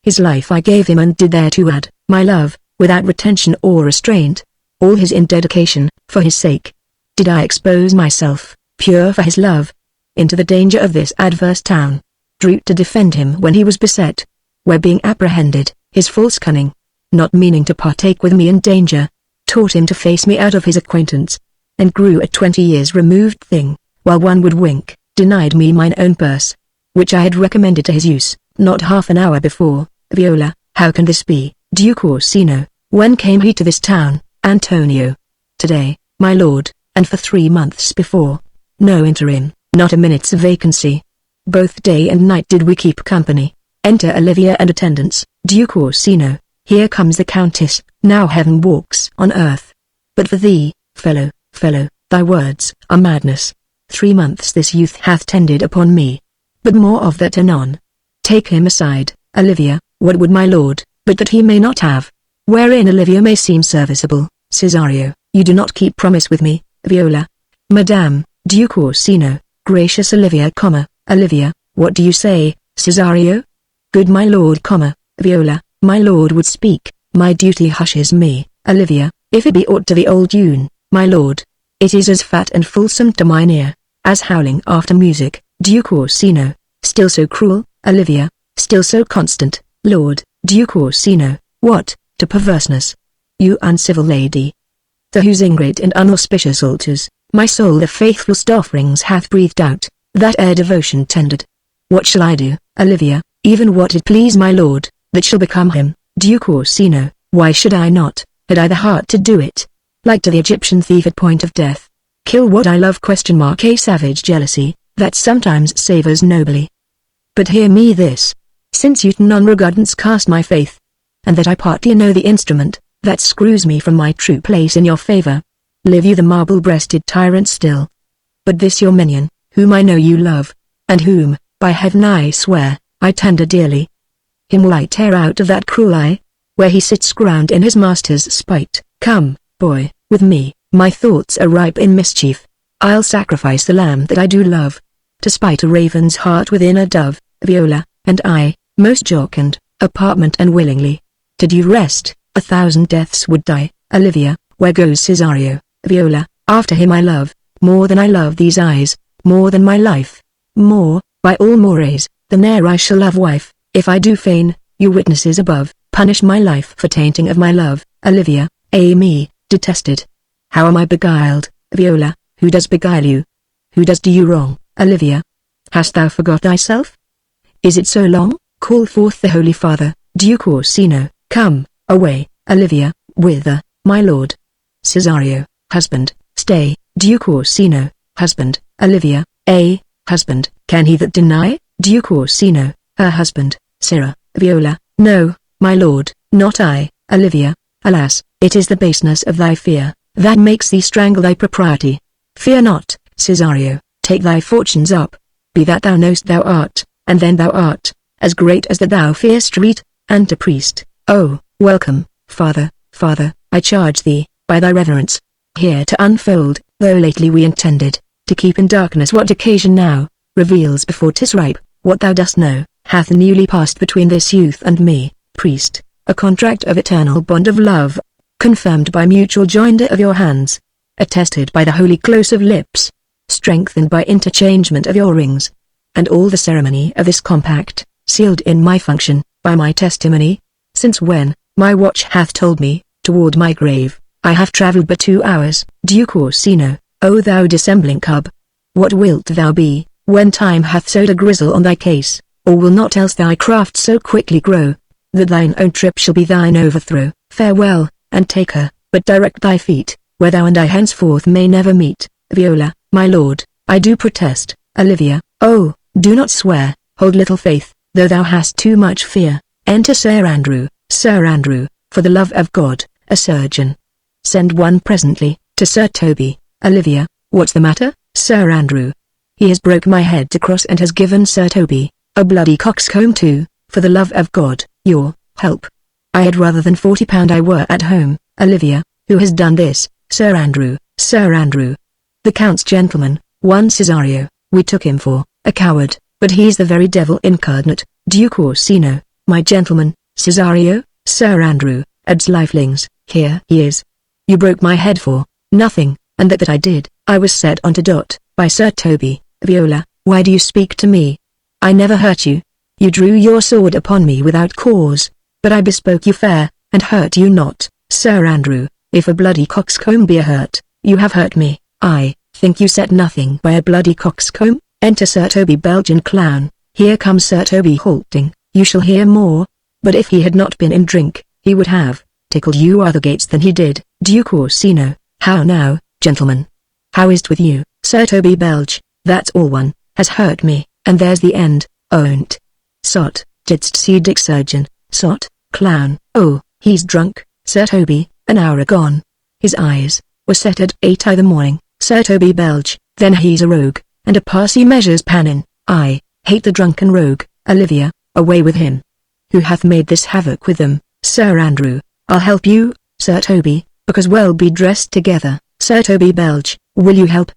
His life I gave him and did thereto add, my love, without retention or restraint, all his in dedication, for his sake. Did I expose myself, pure for his love, into the danger of this adverse town, drew to defend him when he was beset, where being apprehended, his false cunning, not meaning to partake with me in danger, taught him to face me out of his acquaintance, and grew a 20 years removed thing, while one would wink, denied me mine own purse, which I had recommended to his use, not half an hour before. Viola. How can this be? Duke Orsino. When came he to this town? Antonio. Today, my lord, and for 3 months before. No interim, not a minute's vacancy. Both day and night did we keep company. Enter Olivia and attendants. Duke Orsino. Here comes the Countess. Now heaven walks on earth. But for thee, fellow, thy words are madness. 3 months this youth hath tended upon me. But more of that anon. Take him aside, Olivia. What would my lord, but that he may not have? Wherein Olivia may seem serviceable. Cesario. You do not keep promise with me. Viola. Madame. Duke Orsino. Gracious Olivia, Olivia, What do you say, Cesario? Good my lord, Viola, my lord would speak, my duty hushes me, Olivia, if it be aught to the old tune, my lord. It is as fat and fulsome to mine ear, as howling after music, Duke Orsino, still so cruel, Olivia, still so constant, Lord, Duke Orsino, what, to perverseness? You uncivil lady, to whose ingrate and unauspicious altars, my soul the faithfulest offerings hath breathed out, that ere devotion tendered. What shall I do, Olivia, even what it please my lord, that shall become him, Duke Orsino? Why should I not, had I the heart to do it? Like to the Egyptian thief at point of death. Kill what I love? A savage jealousy, that sometimes savours nobly. But hear me this, since you non-regardance cast my faith, and that I partly know the instrument, that screws me from my true place in your favour. Live you the marble-breasted tyrant still. But this your minion, whom I know you love, and whom, by heaven I swear, I tender dearly. Him will I tear out of that cruel eye, where he sits ground in his master's spite. Come, boy, with me, my thoughts are ripe in mischief. I'll sacrifice the lamb that I do love, to spite a raven's heart within a dove, Viola, and I, most jocund, apartment and willingly. To do rest, 1,000 deaths would die, Olivia, where goes Cesario, Viola, after him I love, more than I love these eyes, more than my life, more, by all mores, than e'er I shall love wife, if I do feign, you witnesses above, punish my life for tainting of my love, Olivia, me, detested. How am I beguiled, Viola, who does beguile you? Who does do you wrong, Olivia? Hast thou forgot thyself? Is it so long? Call forth the Holy Father, Duke Orsino. Come, away, Olivia, whither, my lord? Cesario, husband, stay, Duke Orsino, husband, Olivia, husband, can he that deny? Duke Orsino, her husband, Sirrah, Viola, no, my lord, not I, Olivia, alas, it is the baseness of thy fear, that makes thee strangle thy propriety. Fear not, Cesario, take thy fortunes up, be that thou know'st thou art, and then thou art, as great as that thou fear'st reed, and to priest. Oh, welcome, father, I charge thee, by thy reverence, here to unfold, though lately we intended, to keep in darkness what occasion now, reveals before 'tis ripe, what thou dost know, hath newly passed between this youth and me, priest, a contract of eternal bond of love, confirmed by mutual joinder of your hands, attested by the holy close of lips, strengthened by interchangement of your rings, and all the ceremony of this compact, sealed in my function, by my testimony, since when, my watch hath told me, toward my grave, I have travelled but 2 hours. Duke Orsino, O thou dissembling cub! What wilt thou be, when time hath sowed a grizzle on thy case, or will not else thy craft so quickly grow, that thine own trip shall be thine overthrow? Farewell, and take her, but direct thy feet, where thou and I henceforth may never meet. Viola, my lord, I do protest. Olivia, oh, do not swear, hold little faith, though thou hast too much fear. Enter Sir Andrew, for the love of God, a surgeon. Send one presently, to Sir Toby. Olivia, what's the matter, Sir Andrew? He has broke my head to cross and has given Sir Toby, a bloody coxcomb too, for the love of God, your help. I had rather than £40 I were at home. Olivia, who has done this, Sir Andrew? The Count's gentleman, one Cesario. We took him for a coward, but he's the very devil incarnate. Duke Orsino, my gentleman, Cesario, Sir Andrew, adds lifelings, here he is. You broke my head for nothing, and that I did. I was set on to dot by Sir Toby. Viola, why do you speak to me? I never hurt you. You drew your sword upon me without cause, but I bespoke you fair, and hurt you not. Sir Andrew, if a bloody coxcomb be a hurt, you have hurt me. I think you set nothing by a bloody coxcomb. Enter Sir Toby Belgian clown. Here comes Sir Toby halting. You shall hear more. But if he had not been in drink, he would have tickled you other gates than he did. Duke Orsino, how now, gentlemen? How is't with you? Sir Toby Belge, that's all one, has hurt me, and there's the end, own't. Sot, didst see Dick Surgeon? Sot, clown. Oh, he's drunk, Sir Toby, an hour agone. His eyes were set at 8 i' the morning. Sir Toby Belge, then he's a rogue, and a parsy measures pannin. I hate the drunken rogue. Olivia, away with him. Who hath made this havoc with them? Sir Andrew, I'll help you, Sir Toby, because we'll be dressed together. Sir Toby Belge, will you help?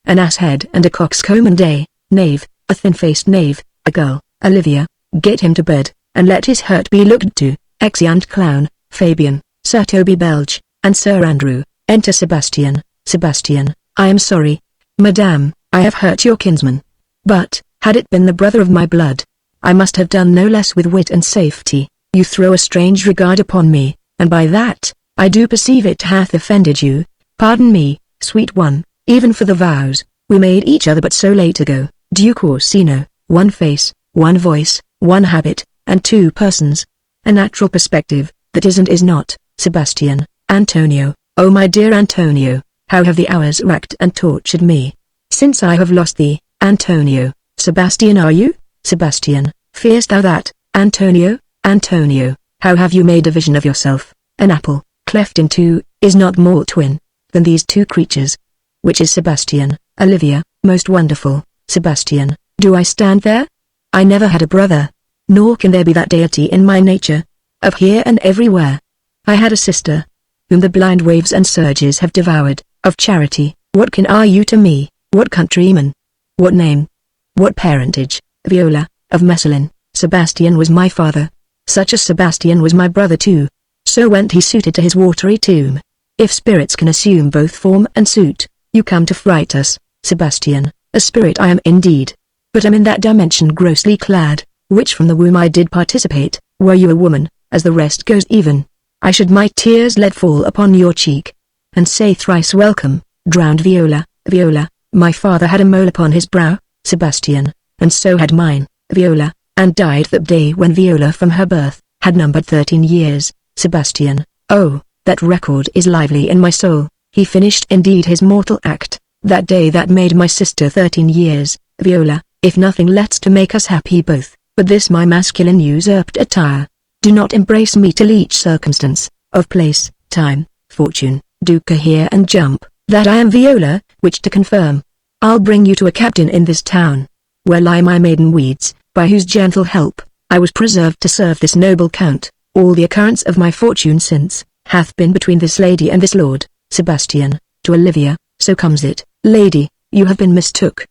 An ass head and a coxcomb and a knave, a thin-faced knave, A girl, Olivia, get him to bed, and let his hurt be looked to. Exeunt clown, Fabian, Sir Toby Belch, and Sir Andrew. Enter Sebastian. Sebastian, I am sorry. Madame, I have hurt your kinsman. But, had it been the brother of my blood, I must have done no less with wit and safety. You throw a strange regard upon me, and by that, I do perceive it hath offended you. Pardon me, sweet one, even for the vows we made each other but so late ago. Duke Orsino, one face, one voice, one habit, and two persons. A natural perspective, that is and is not. Sebastian, Antonio, oh my dear Antonio, how have the hours racked and tortured me, since I have lost thee. Antonio, Sebastian are you? Sebastian, fearest thou that? Antonio, Antonio, how have you made a vision of yourself? An apple, cleft in two, is not more twin than these two creatures. Which is Sebastian? Olivia, most wonderful. Sebastian, do I stand there? I never had a brother, nor can there be that deity in my nature, of here and everywhere. I had a sister, whom the blind waves and surges have devoured. Of charity, what kin are you to me? What countryman? What name? What parentage? Viola, of Messalin. Sebastian was my father. Such a Sebastian was my brother too. So went he suited to his watery tomb. If spirits can assume both form and suit, you come to fright us. Sebastian, a spirit I am indeed, but am in that dimension grossly clad, which from the womb I did participate. Were you a woman, as the rest goes even, I should my tears let fall upon your cheek, and say thrice welcome. Drowned Viola, Viola, my father had a mole upon his brow. Sebastian, and so had mine, Viola, and died that day when Viola from her birth had numbered 13 years. Sebastian, oh, that record is lively in my soul. He finished indeed his mortal act, that day that made my sister 13 years. Viola, if nothing lets to make us happy both, but this my masculine usurped attire, do not embrace me till each circumstance, of place, time, fortune, do cohere and jump, that I am Viola, which to confirm, I'll bring you to a captain in this town, where lie my maiden weeds, by whose gentle help, I was preserved to serve this noble count. All the occurrence of my fortune since, hath been between this lady and this lord. Sebastian, to Olivia, so comes it. Lady, you have been mistook,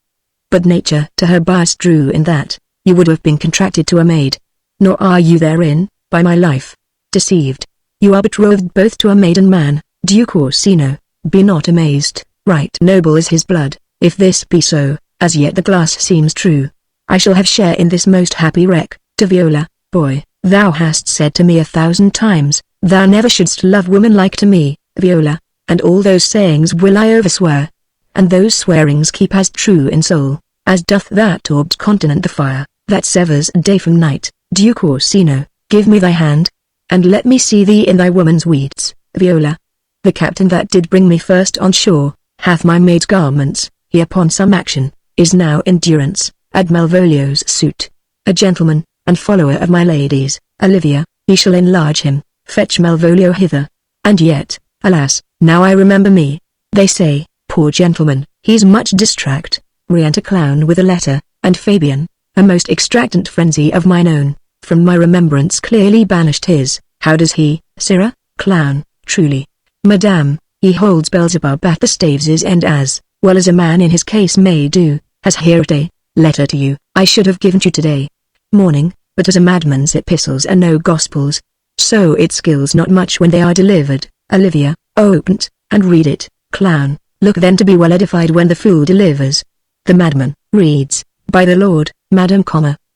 but nature to her bias drew in that, you would have been contracted to a maid. Nor are you therein, by my life, deceived. You are betrothed both to a maiden man. Duke Orsino, be not amazed, right noble is his blood. If this be so, as yet the glass seems true. I shall have share in this most happy wreck. To Viola, boy, thou hast said to me 1,000 times, thou never shouldst love woman like to me, Viola, and all those sayings will I overswear. And those swearings keep as true in soul, as doth that orbed continent the fire, that severs day from night. Duke Orsino, give me thy hand, and let me see thee in thy woman's weeds. Viola, the captain that did bring me first on shore, hath my maid's garments. He upon some action, is now in durance, at Malvolio's suit. A gentleman, and follower of my lady's, Olivia, he shall enlarge him, fetch Malvolio hither. And yet, alas, now I remember me, they say, poor gentleman, he's much distract. Re-enter clown with a letter, and Fabian, a most extravagant frenzy of mine own, from my remembrance clearly banished his. How does he, sirrah? Clown, truly, madame, he holds Beelzebub at the staves' end as well as a man in his case may do. Has here a letter to you, I should have given you today morning, but as a madman's epistles are no gospels, so it skills not much when they are delivered. Olivia, open it, and read it. Clown, look then to be well edified when the fool delivers. The madman reads, by the Lord, Madam,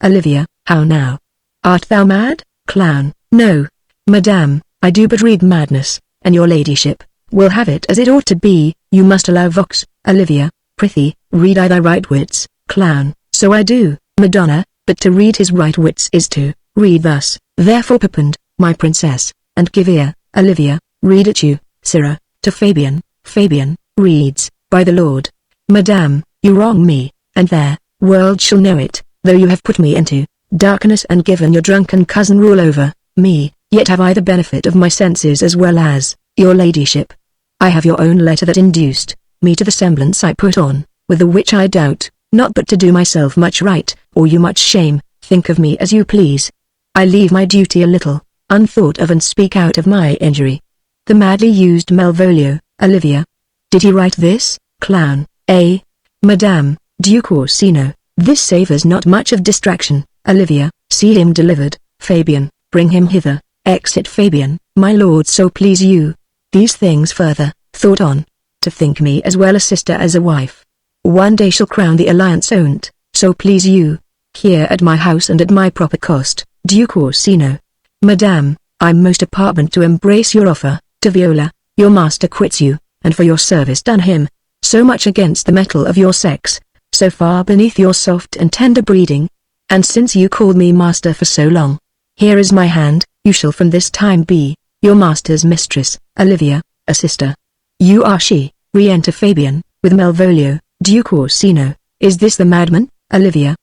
Olivia, how now? Art thou mad? Clown, no, madame, I do but read madness, and your ladyship will have it as it ought to be. You must allow vox. Olivia, prithee, read I thy right wits. Clown, so I do, Madonna, but to read his right wits is to read thus. Therefore perpend, my princess, and give ear. Olivia, read it you, sirrah, to Fabian. Fabian reads, by the Lord, madame, you wrong me, and their world shall know it, though you have put me into darkness and given your drunken cousin rule over me, yet have I the benefit of my senses as well as your ladyship. I have your own letter that induced me to the semblance I put on, with the which I doubt not but to do myself much right, or you much shame. Think of me as you please. I leave my duty a little unthought of and speak out of my injury. The madly used Malvolio. Olivia, did he write this? Clown, madame, Duke Orsino, This savours not much of distraction. Olivia, see him delivered. Fabian, bring him hither. Exit Fabian, my lord, so please you. These things further, thought on. To think me as well a sister as a wife. One day shall crown the alliance own't, so please you. Here at my house and at my proper cost, Duke Orsino. Madame, I'm most apartment to embrace your offer. To Viola, your master quits you, and for your service done him, so much against the metal of your sex, so far beneath your soft and tender breeding. And since you called me master for so long, here is my hand, you shall from this time be your master's mistress. Olivia, a sister. You are she. Re-enter Fabian, with Malvolio. Duke Orsino, is this the madman? Olivia,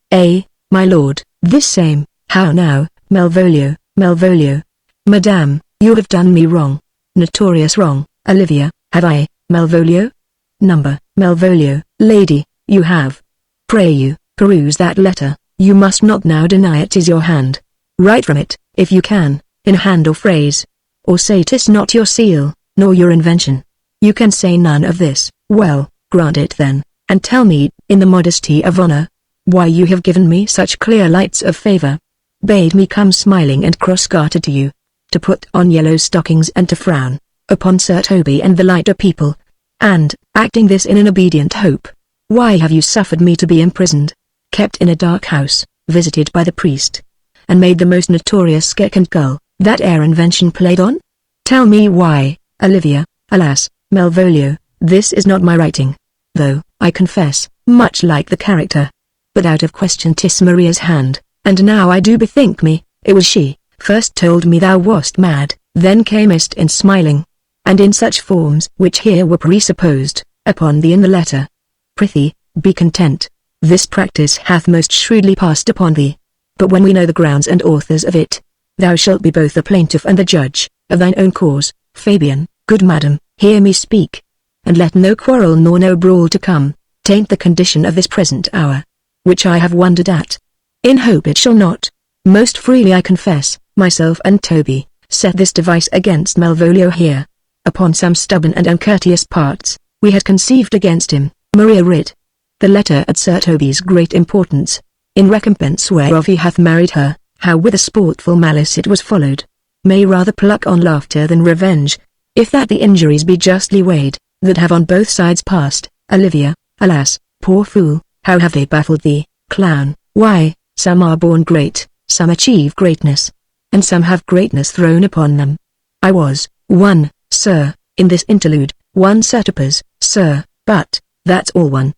my lord, this same. How now, Malvolio, Malvolio. Madame, you have done me wrong. Notorious wrong. Olivia, have I, Malvolio? Number, Malvolio, lady, you have. Pray you, peruse that letter, you must not now deny it is your hand. Write from it, if you can, in hand or phrase. Or say 'tis not your seal, nor your invention. You can say none of this. Well, grant it then, and tell me, in the modesty of honor, why you have given me such clear lights of favor. Bade me come smiling and cross-gartered to you, to put on yellow stockings and to frown upon Sir Toby and the lighter people. And, acting this in an obedient hope, why have you suffered me to be imprisoned, kept in a dark house, visited by the priest, and made the most notorious skek and gull, that air invention played on? Tell me why. Olivia, alas, Malvolio, this is not my writing, though, I confess, much like the character. But out of question 'tis Maria's hand, and now I do bethink me, it was she, first told me thou wast mad, then camest in smiling, and in such forms which here were presupposed, upon thee in the letter. Prithee, be content, this practice hath most shrewdly passed upon thee. But when we know the grounds and authors of it, thou shalt be both the plaintiff and the judge, of thine own cause. Fabian, good madam, hear me speak, and let no quarrel nor no brawl to come, taint the condition of this present hour, which I have wondered at. In hope it shall not. Most freely I confess, myself and Toby, set this device against Malvolio here. Upon some stubborn and uncourteous parts, we had conceived against him. Maria writ the letter at Sir Toby's great importance, in recompense whereof he hath married her, how with a sportful malice it was followed, may rather pluck on laughter than revenge, if that the injuries be justly weighed, that have on both sides passed. Olivia, alas, poor fool, how have they baffled thee, clown? Why, some are born great, some achieve greatness, and some have greatness thrown upon them. I was, one, sir, in this interlude, one Certipus, sir, but, that's all one.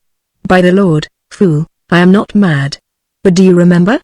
By the Lord, fool, I am not mad. But do you remember?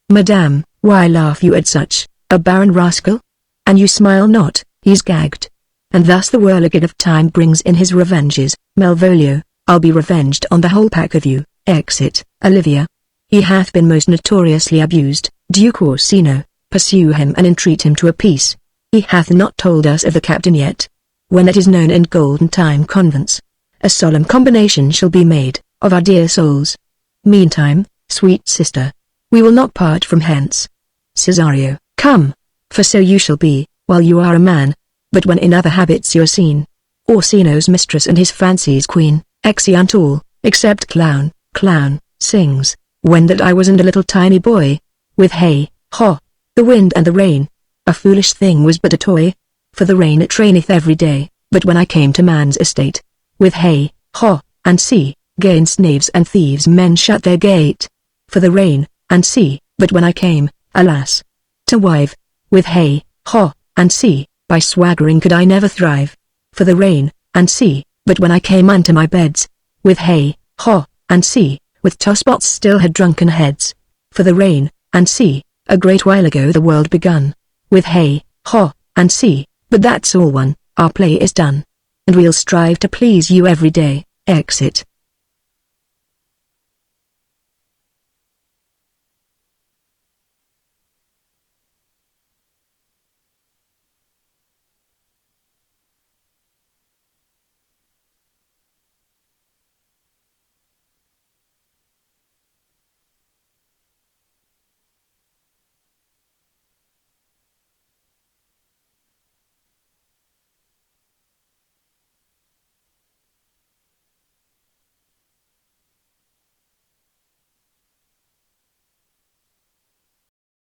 Madame, why laugh you at such a barren rascal? And you smile not, he's gagged. And thus the whirligig of time brings in his revenges. Malvolio, I'll be revenged on the whole pack of you. Exit. Olivia, he hath been most notoriously abused. Duke Orsino, pursue him and entreat him to a peace. He hath not told us of the captain yet. When it is known in golden time convents, a solemn combination shall be made, of our dear souls. Meantime, sweet sister, we will not part from hence. Cesario, come, for so you shall be, while you are a man, but when in other habits you're seen. Orsino's mistress and his fancy's queen, exeunt all, except clown, sings, when that I wasn't a little tiny boy, with hay, haw, the wind and the rain, a foolish thing was but a toy, for the rain it raineth every day, but when I came to man's estate, with hay, haw, and sea, gainst knaves and thieves men shut their gate, for the rain, and sea, but when I came, alas, to wive, with hay, haw, and sea, by swaggering could I never thrive, for the rain, and sea, but when I came unto my beds, with hay, haw, and sea, with tosspots still had drunken heads, for the rain, and sea, a great while ago the world begun, with hay, haw, and sea, but that's all one, our play is done, and we'll strive to please you every day. Exit.